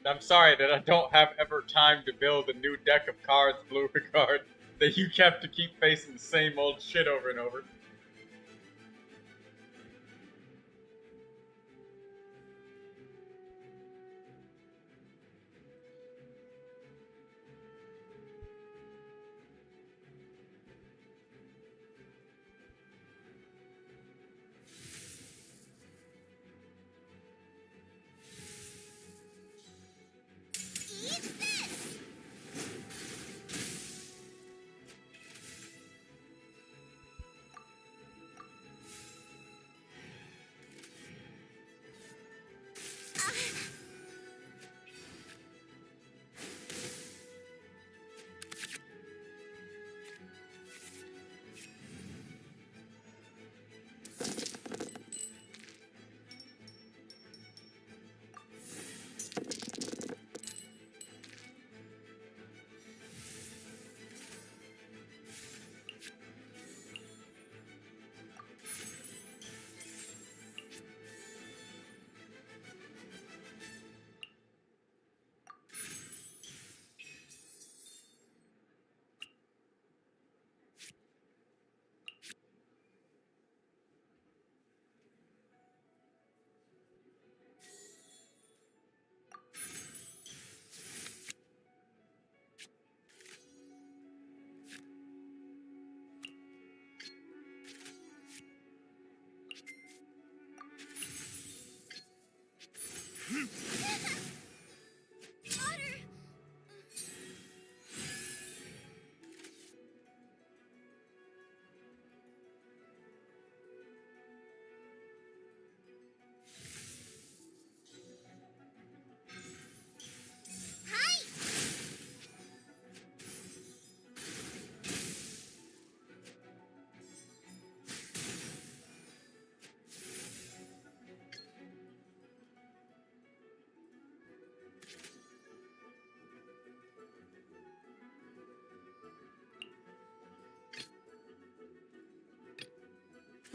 I'm sorry that I don't have ever time to build a new deck of cards, Blue Regard, that you have to keep facing the same old shit over and over. Eat this!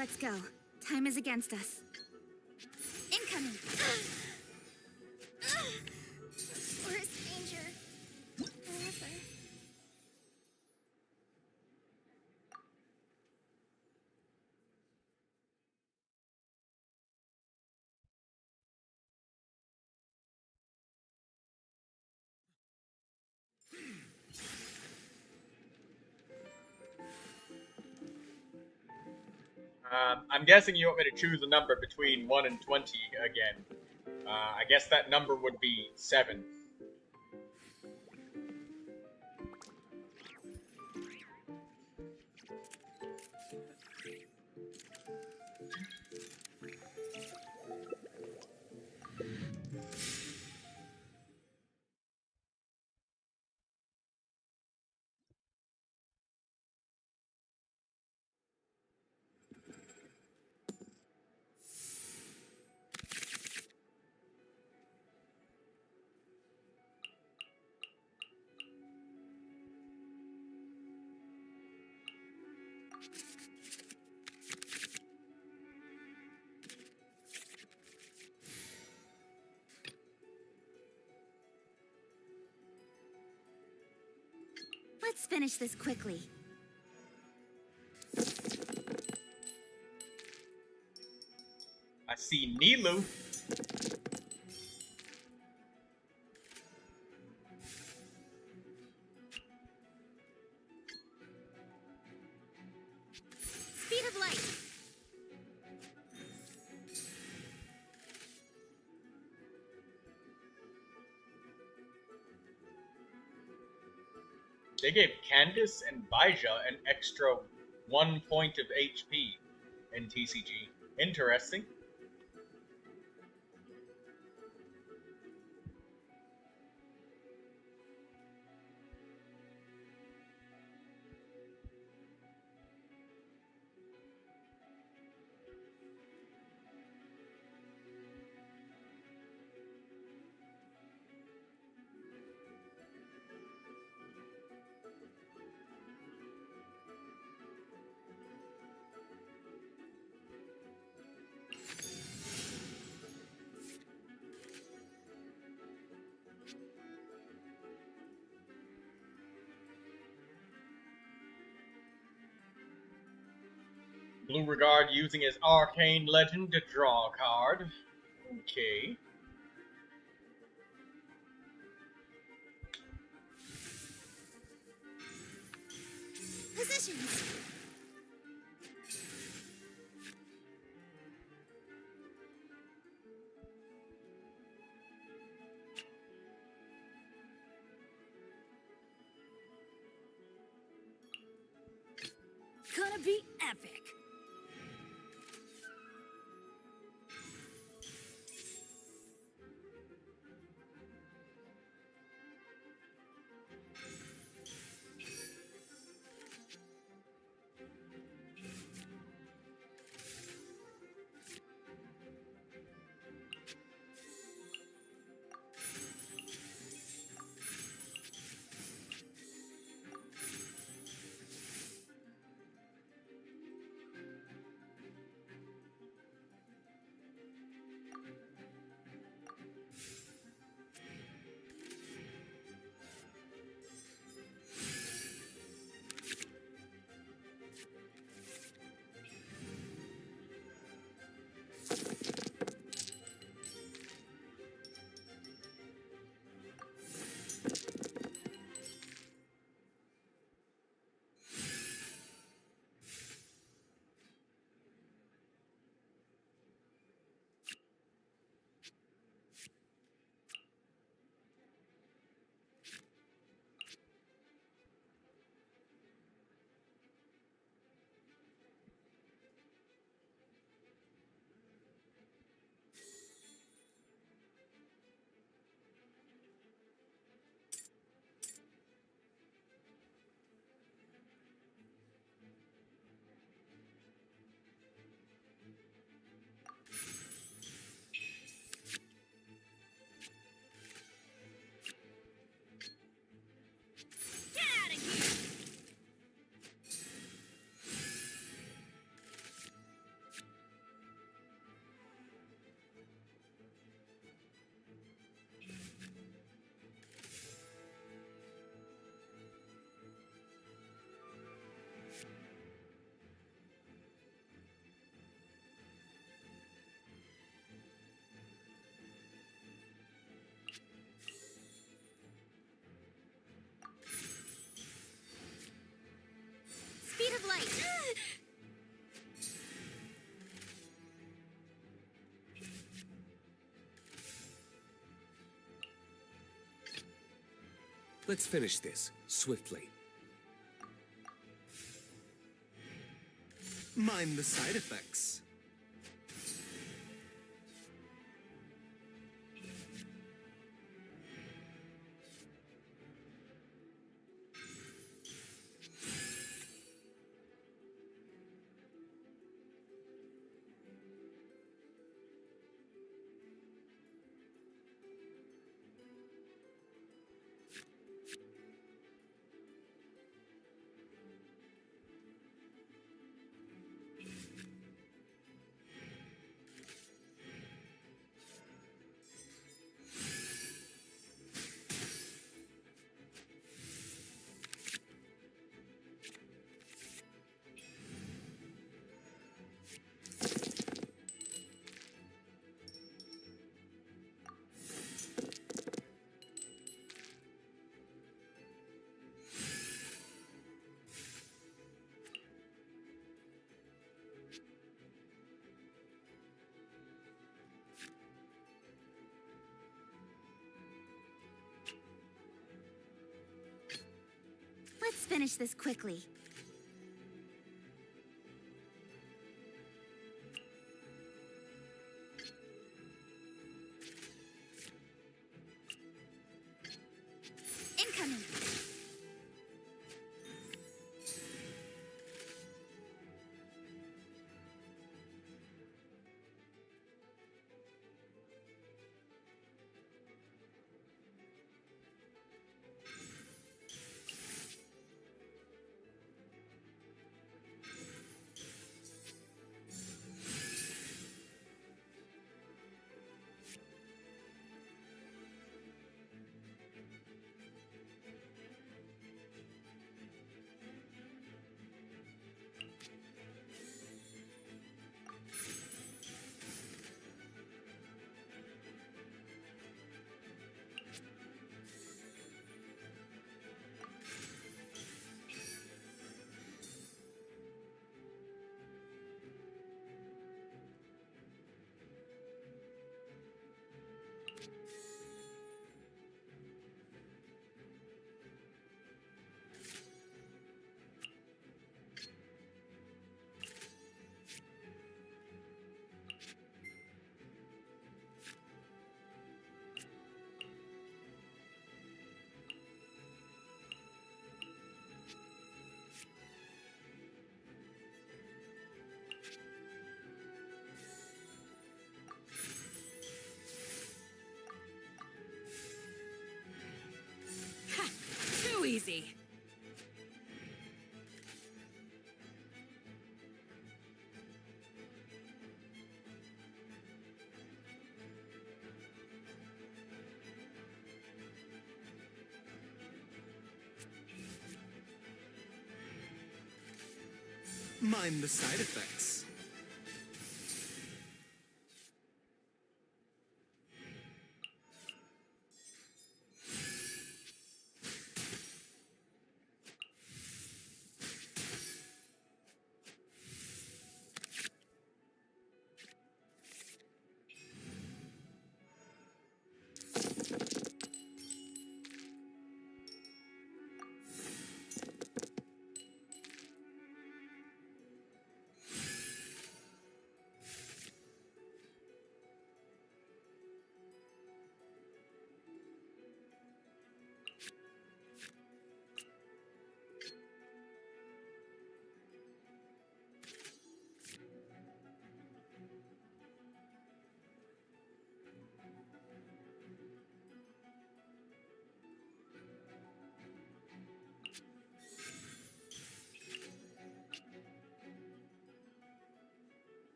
Let's go. Time is against us. Incoming. Worst danger ever. I'm guessing you want me to choose a number between 1 and 20 again. I guess that number would be 7. Let's finish this quickly. I see Nilu. Speed of light. They gave Candace and Baija an extra 1 point of HP in TCG. Interesting. Blue Regard using his Arcane Legend to draw a card. Okay. Positions. Gonna be epic. Let's finish this swiftly. Mind the side effects. Let's finish this quickly. Incoming. Too easy. Mind the side effects.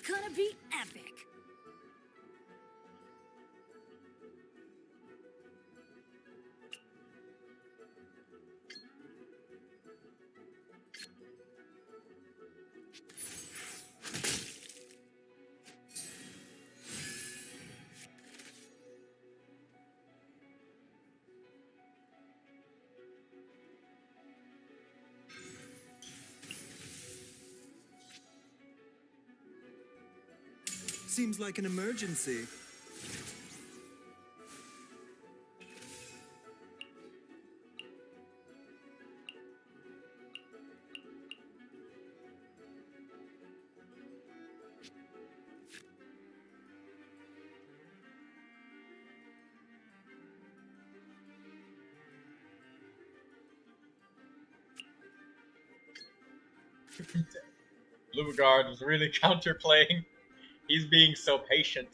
Gonna be epic. Seems like an emergency. Blueguard was really counterplaying. He's being so patient.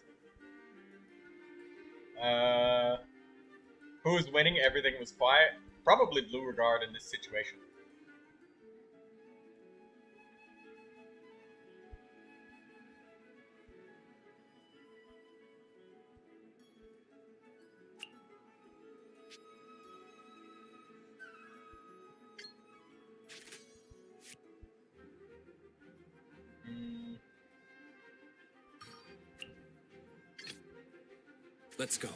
Who's winning? Everything was quiet. Probably Blueguard in this situation. Let's go.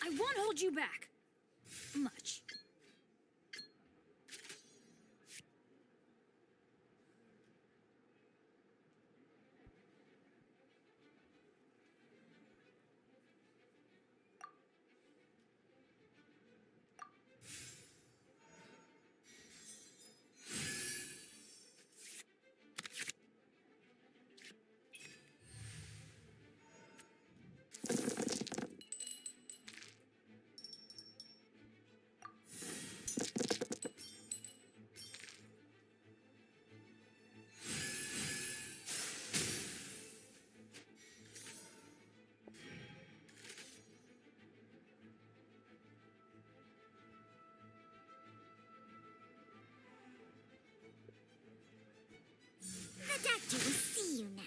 I won't hold you back. Much. The doctor will see you now.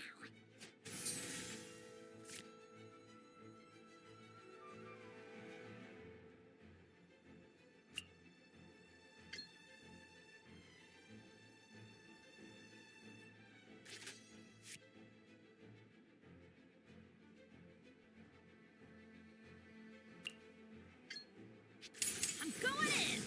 I'm going in.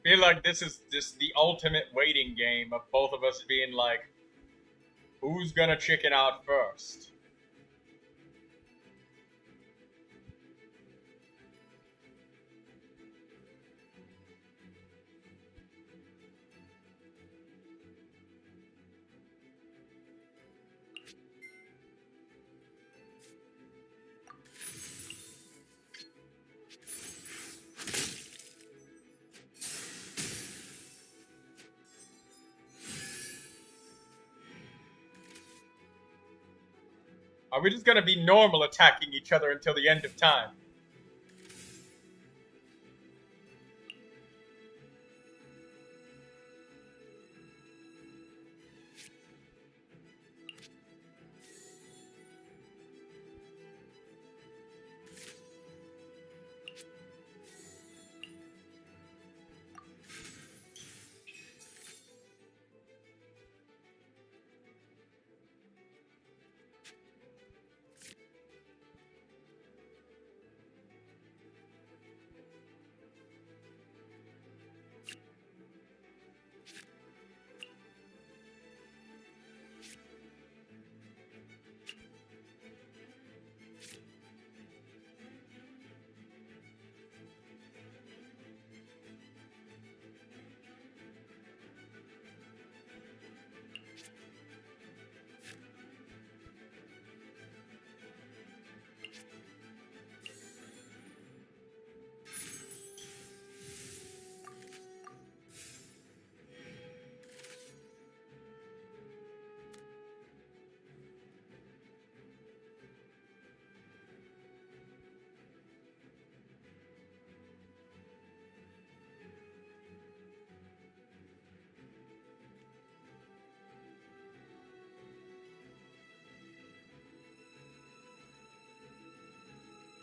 I feel like this is just the ultimate waiting game of both of us being like, who's gonna chicken out first? Are we just gonna be normal attacking each other until the end of time?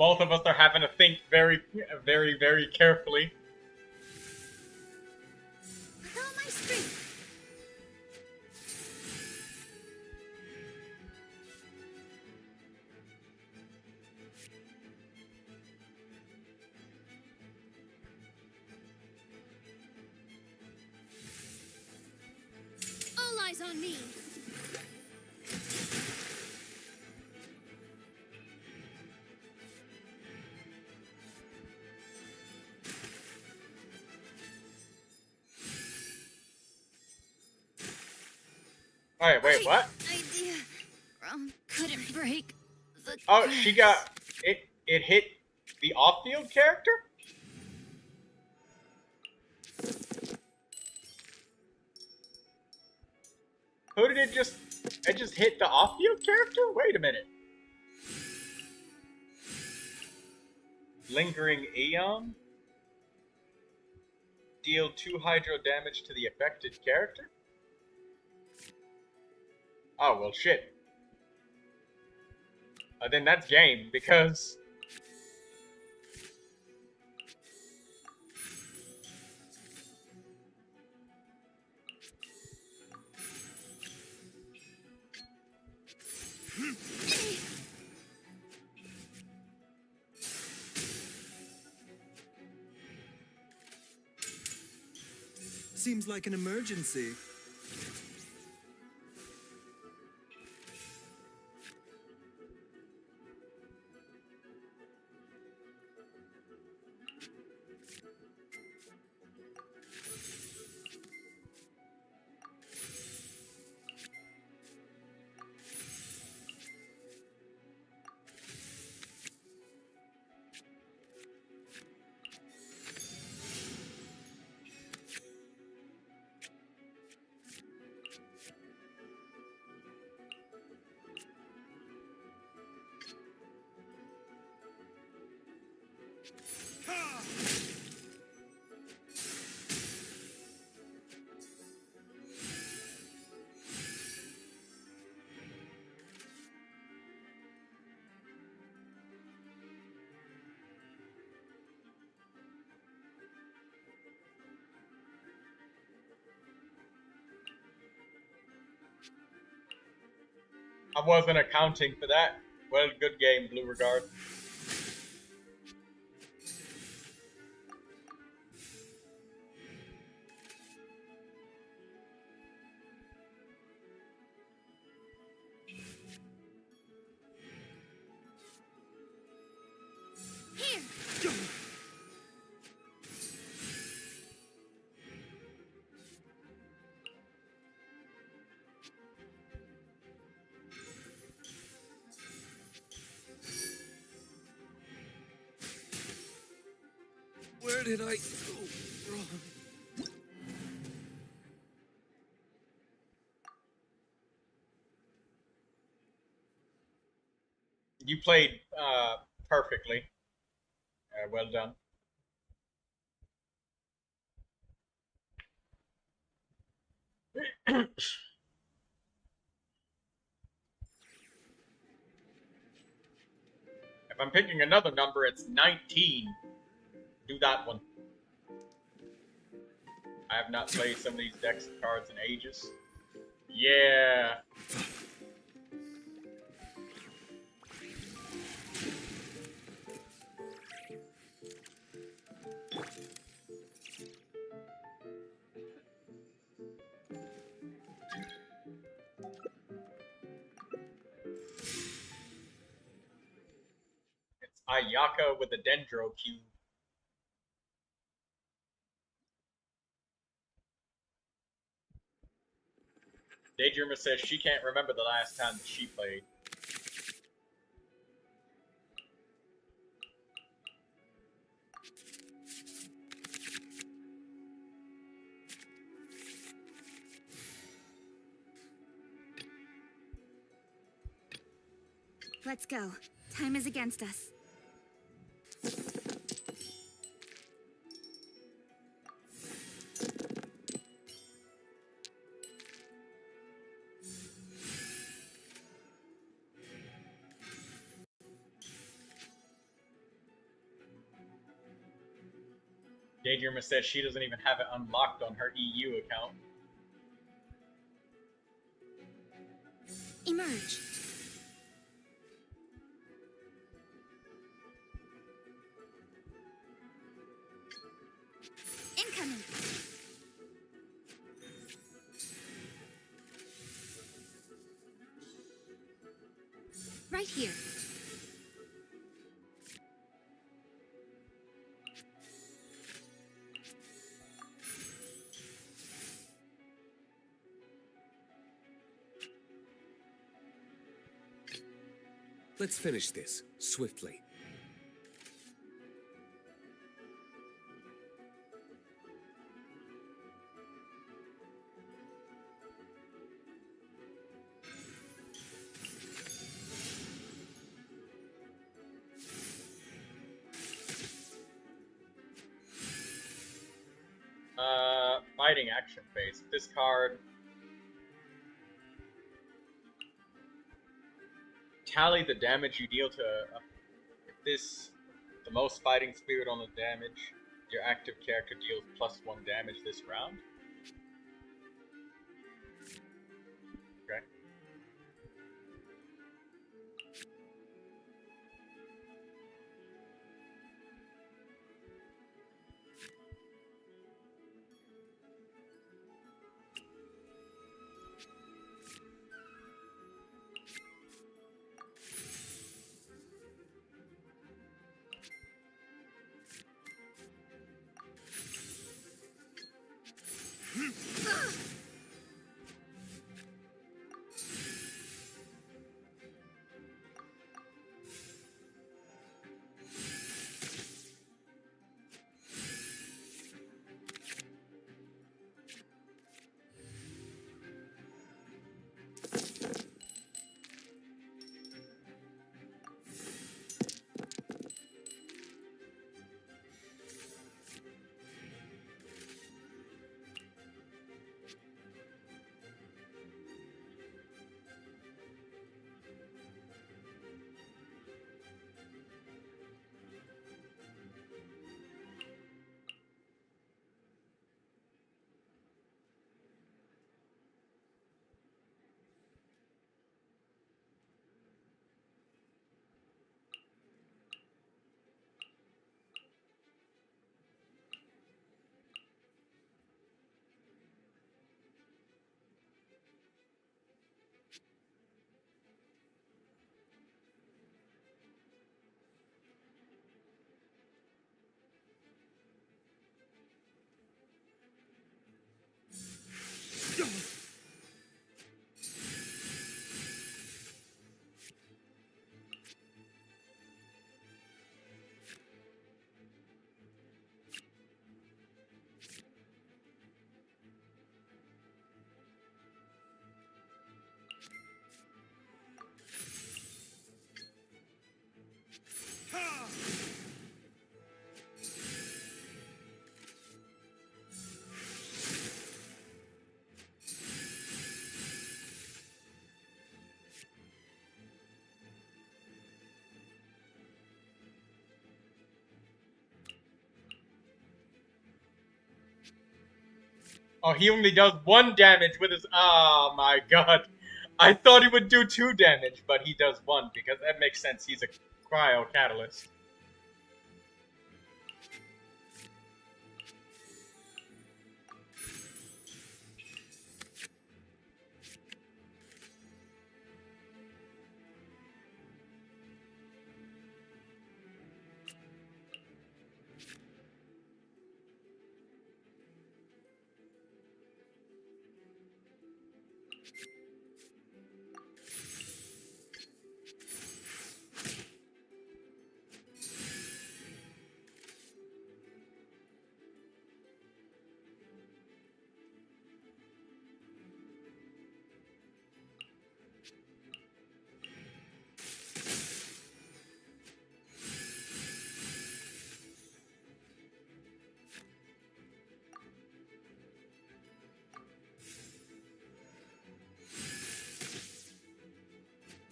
Both of us are having to think very, very, very carefully. With all my strength. All eyes on me. Alright, wait, what? Idea. Couldn't break the Oh, she got it. It hit the off-field character. Who did it just? It just hit the off-field character. Wait a minute. Lingering Aeon. Deal 2 hydro damage to the affected character. Oh well, shit. Then that's game because. Seems like an emergency. I wasn't accounting for that. Well, good game, Blue Regard. Here. Where did I go wrong? You played perfectly. Well done. If I'm picking another number, it's 19. Do that one. I have not played some of these decks of cards in ages. Yeah. It's Ayaka with a Dendro Cube. Daydreamer says she can't remember the last time that she played. Let's go. Time is against us. Daydreamer says she doesn't even have it unlocked on her EU account. Emerge. Incoming. Right here. Let's finish this swiftly. Fighting action phase. This card. Tally the damage you deal to. If this, the most fighting spirit on the damage, your active character deals +1 damage this round. Okay. Oh, he only does 1 damage with his. Oh my god. I thought he would do 2 damage, but he does 1 because that makes sense. He's a cryo catalyst.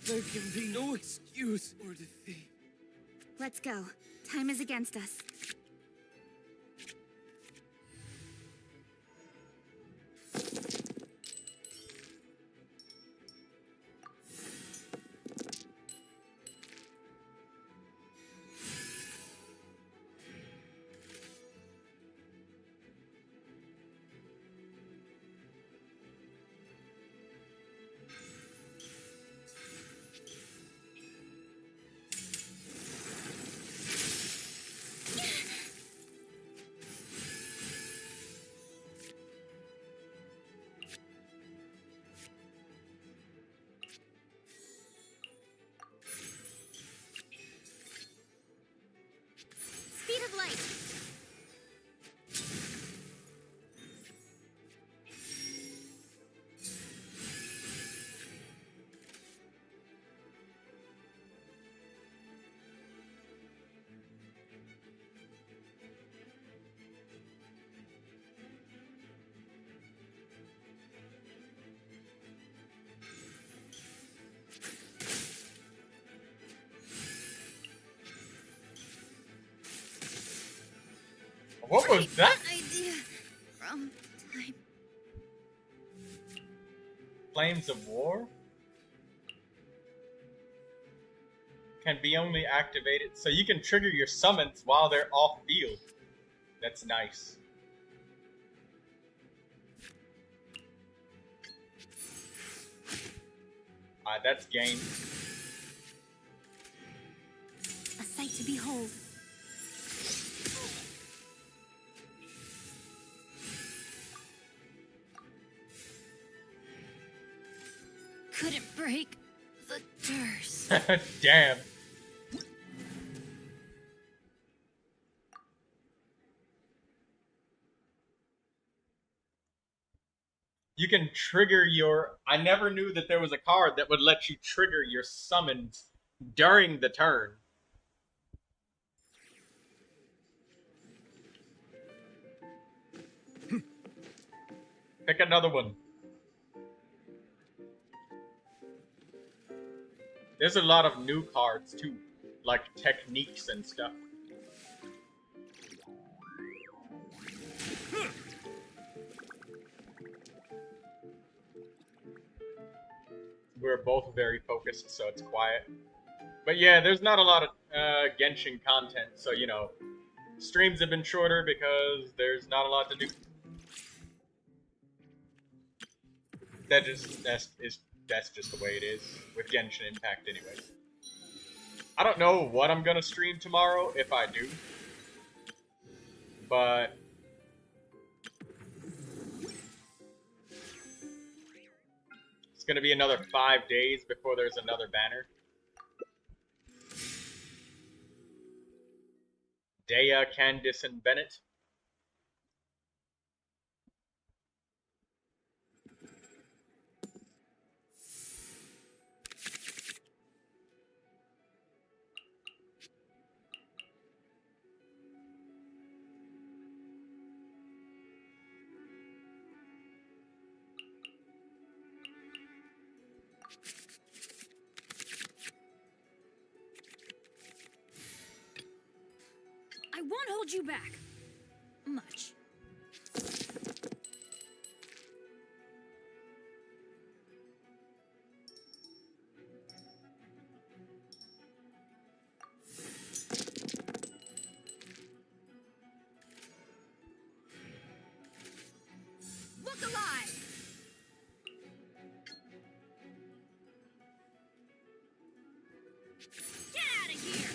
There can be no excuse or defeat. Let's go. Time is against us. What was that? Idea from time. Flames of War? Can be only activated, so you can trigger your summons while they're off field. That's nice. Alright, that's game. A sight to behold. Couldn't break the curse. Damn. You can trigger your... I never knew that there was a card that would let you trigger your summons during the turn. Pick another one. There's a lot of new cards too, like techniques and stuff. We're both very focused, so it's quiet. But yeah, there's not a lot of Genshin content, so you know, streams have been shorter because there's not a lot to do. That's just the way it is with Genshin Impact anyways. I don't know what I'm gonna stream tomorrow, if I do. But it's gonna be another 5 days before there's another banner. Dea, Candice, and Bennett. I won't hold you back. Much. Look alive! Get out of here!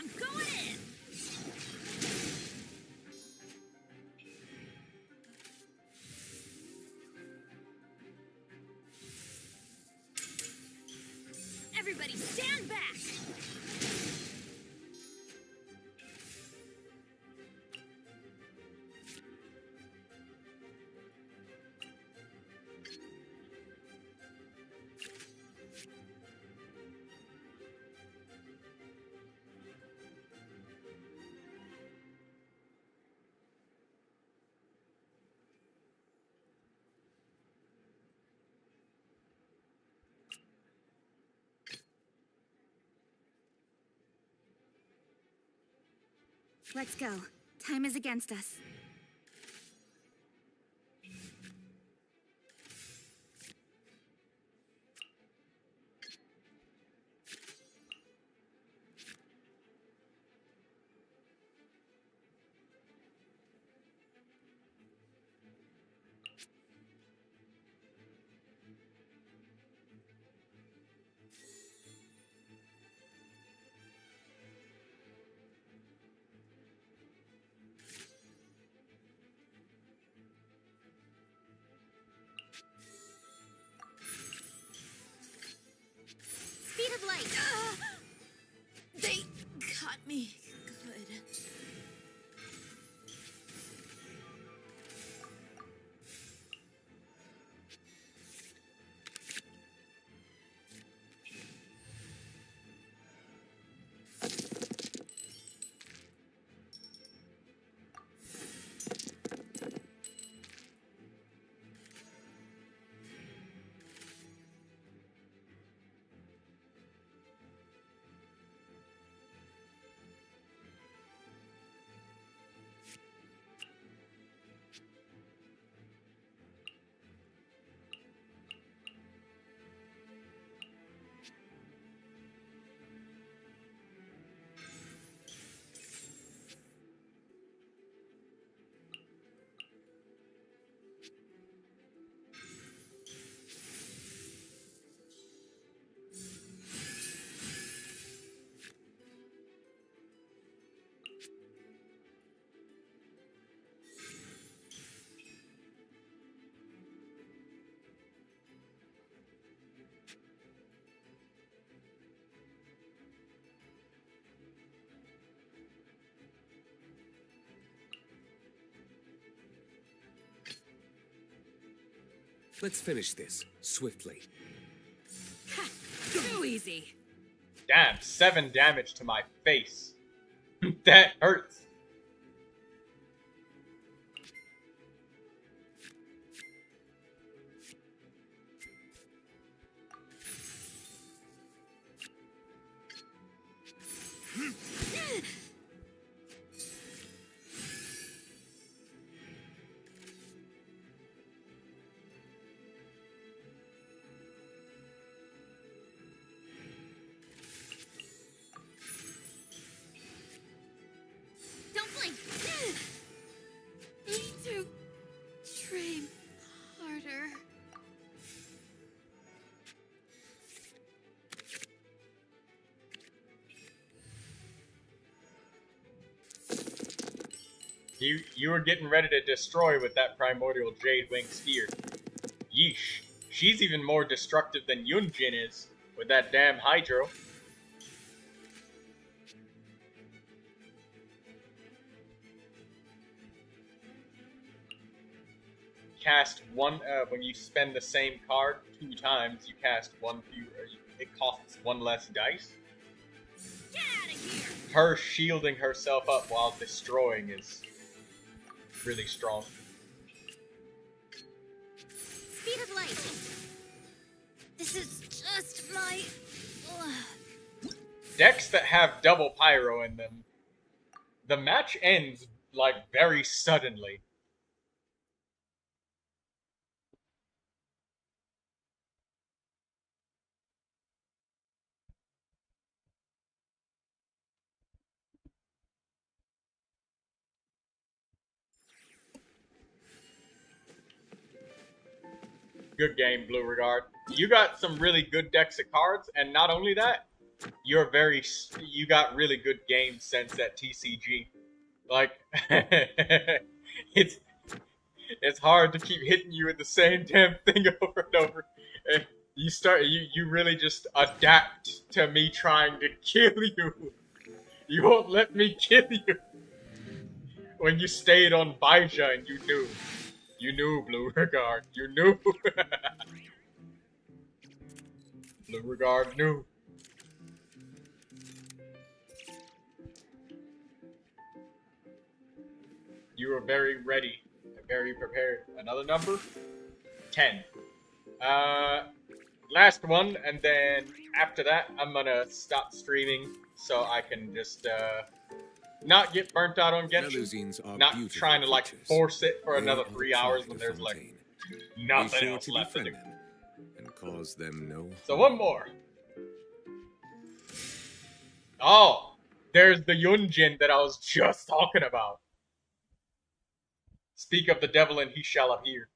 I'm going in! Everybody stand back! Let's go. Time is against us. Speed of light. They got me good. Let's finish this swiftly. Ha! Too easy. Damn, 7 damage to my face. That hurts. Don't blink. Need to train harder. You were getting ready to destroy with that primordial jade wing spear. Yeesh. She's even more destructive than Yunjin is with that damn hydro. Cast one when you spend the same card 2 times. You cast one fewer. It costs 1 less dice. Get out of here! Her shielding herself up while destroying is really strong. Speed of light. This is just my... Decks that have double pyro in them, the match ends like very suddenly. Good game, Blue Regard. You got some really good decks of cards, and not only that, you got really good game sense at TCG. Like, it's hard to keep hitting you with the same damn thing over and over. You really just adapt to me trying to kill you. You won't let me kill you. When you stayed on Baija and you knew. You knew, Blue Regard. You knew. Blue Regard knew. You were very ready and very prepared. Another number? 10. Last one, and then after that, I'm gonna stop streaming so I can just not get burnt out on Genshin. Melusines are Not beautiful trying to like creatures. force it for They another are 3 a hours joy when to there's like Fontaine. Be nothing sure else to left to do. befriend them and cause them no So harm. one more. Oh, there's the Yunjin that I was just talking about. Speak of the devil and he shall appear.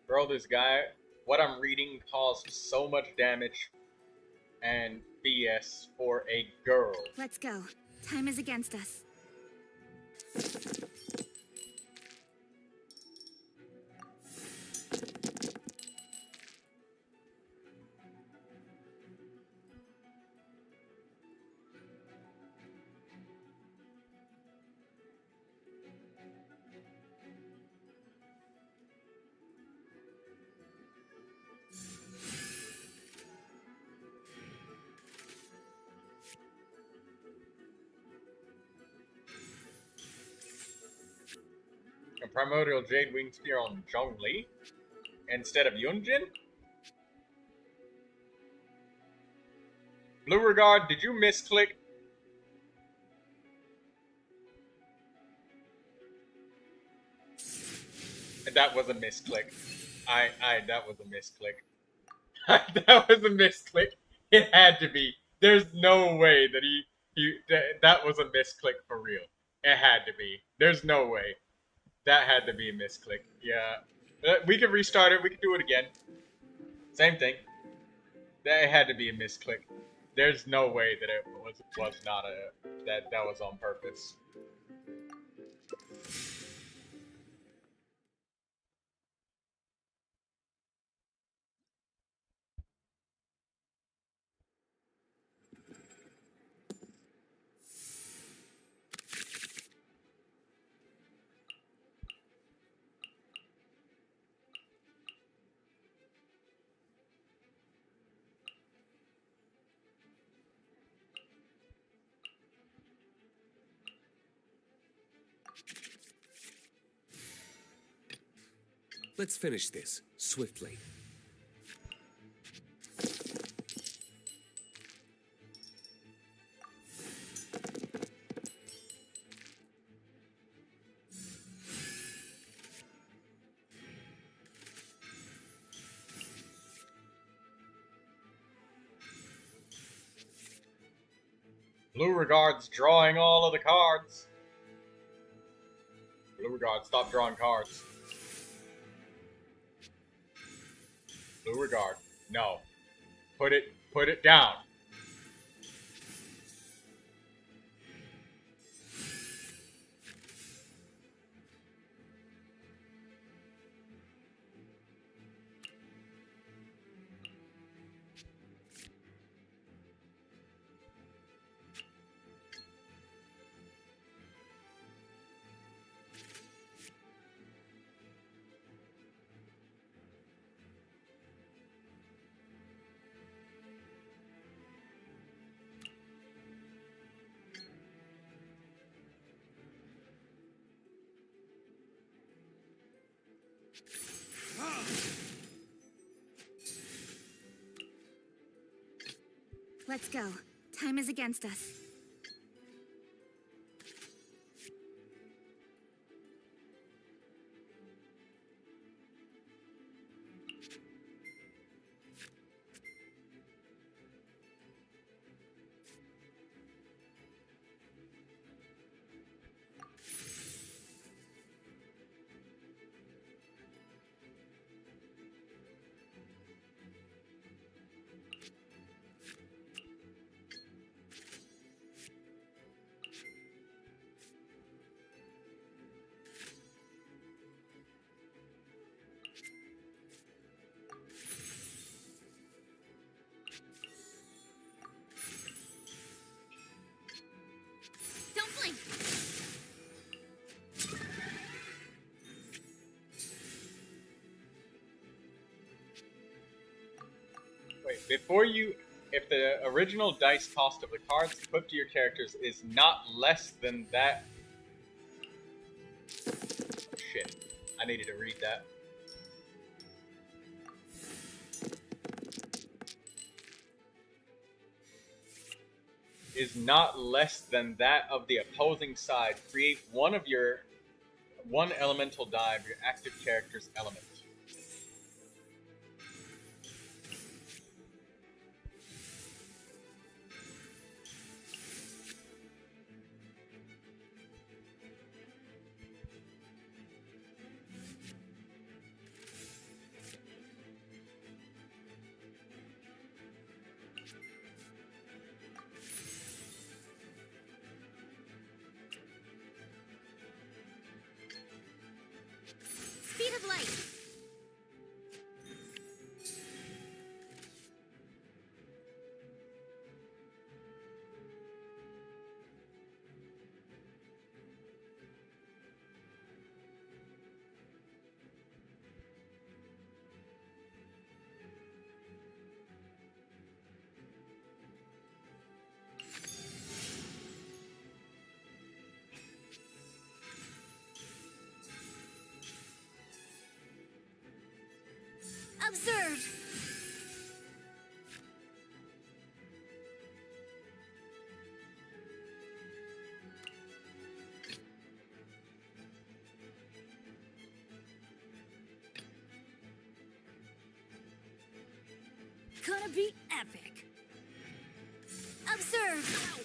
Bro, this guy, what I'm reading caused so much damage and BS for a girl. Let's go. Time is against us. A primordial jade wing spear on Zhongli instead of Yunjin? Blue Regard, did you misclick? That was a misclick. That was a misclick. That was a misclick. It had to be. There's no way that that was a misclick for real. It had to be. There's no way. That had to be a misclick. Yeah. We can restart it. We can do it again. Same thing. That had to be a misclick. There's no way that it was not that was on purpose. Let's finish this swiftly. Blue Regard's drawing all of the cards. Blue Regard, stop drawing cards. Blue Regard, no. Put it down. Let's go. Time is against us. Wait, before you, if the original dice cost of the cards equipped to your characters is not less than that. Shit, I needed to read that. Is not less than that of the opposing side. Create one elemental die of your active character's element. Speed of light. Observe. Gonna be epic. Observe.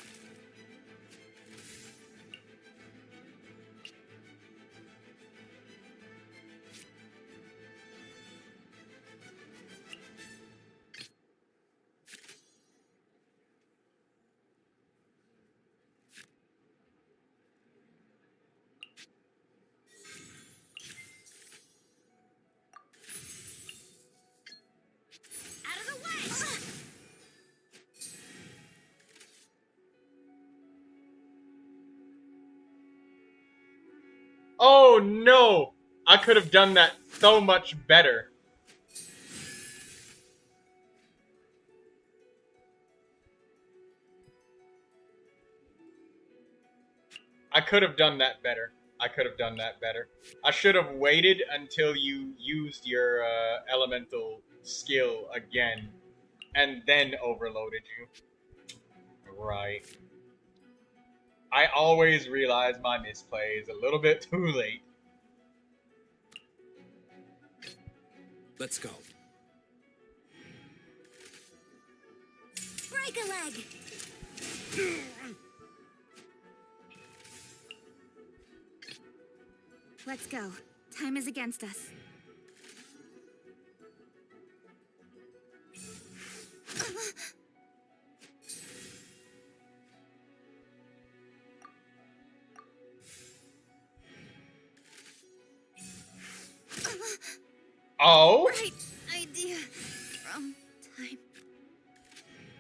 Out of the way. Oh no! I could have done that so much better. I could have done that better. I could have done that better. I should have waited until you used your elemental skill again, and then overloaded you. Right. I always realize my misplay is a little bit too late. Let's go. Break a leg. Let's go. Time is against us. Oh? Right idea. Wrong time.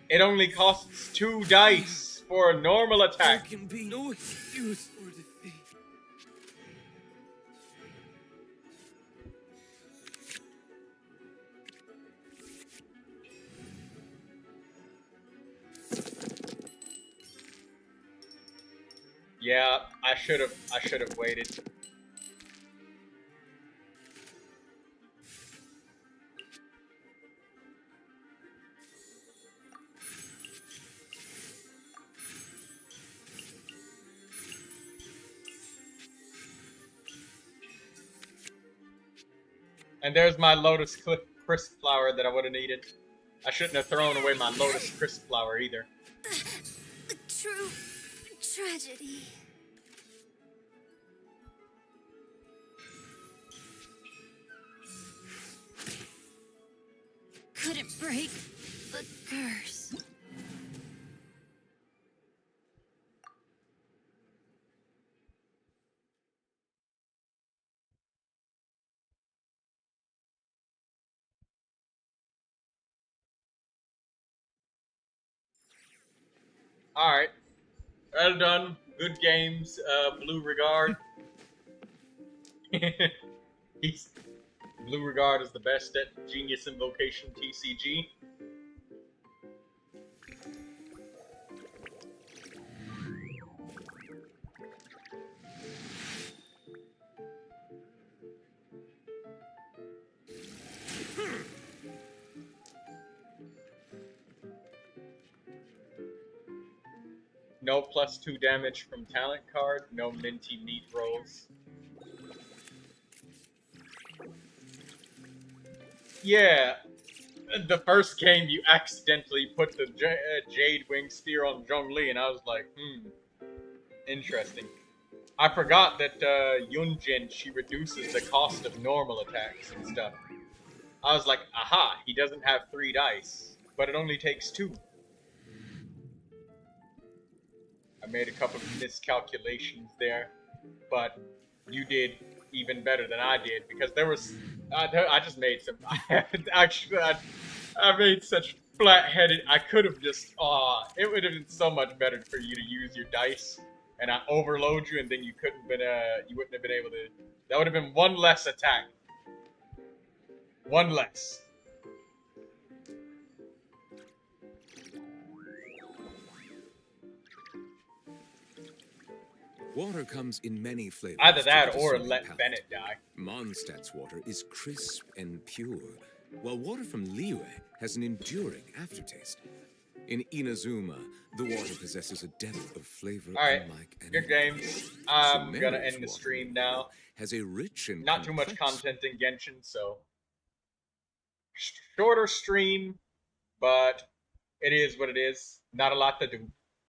It only costs 2 dice for a normal There attack. can be no excuse for defeat. Yeah, I should have waited. And there's my lotus crisp flower that I would have needed. I shouldn't have thrown away my lotus crisp flower either. A true tragedy. Couldn't break the curse. Alright. Well done. Good games, Blue Regard. Blue Regard is the best at Genius Invocation TCG. No +2 damage from talent card. No minty meat rolls. Yeah, the first game you accidentally put the Jade Wing Spear on Zhongli, and I was like, interesting. I forgot that Yunjin, she reduces the cost of normal attacks and stuff. I was like, aha, he doesn't have 3 dice, but it only takes 2. I made a couple of miscalculations there, but you did even better than I did, because there was... I just made some... Actually, I made such flat-headed... I could have just... it would have been so much better for you to use your dice, and I overload you, and then you couldn't been... you wouldn't have been able to... That would have been 1 less attack. 1 less. Water comes in many flavors. Either to that the or discerning let palate. Bennett die. Mondstadt's water is crisp and pure, while water from Liyue has an enduring aftertaste. In Inazuma, the water possesses a depth of flavor Alright, unlike any good other. games. I'm gonna Sumeru's end the water, stream meanwhile, now. Has a rich and Not too much complex content in Genshin, so... Shorter stream, but it is what it is. Not a lot to do.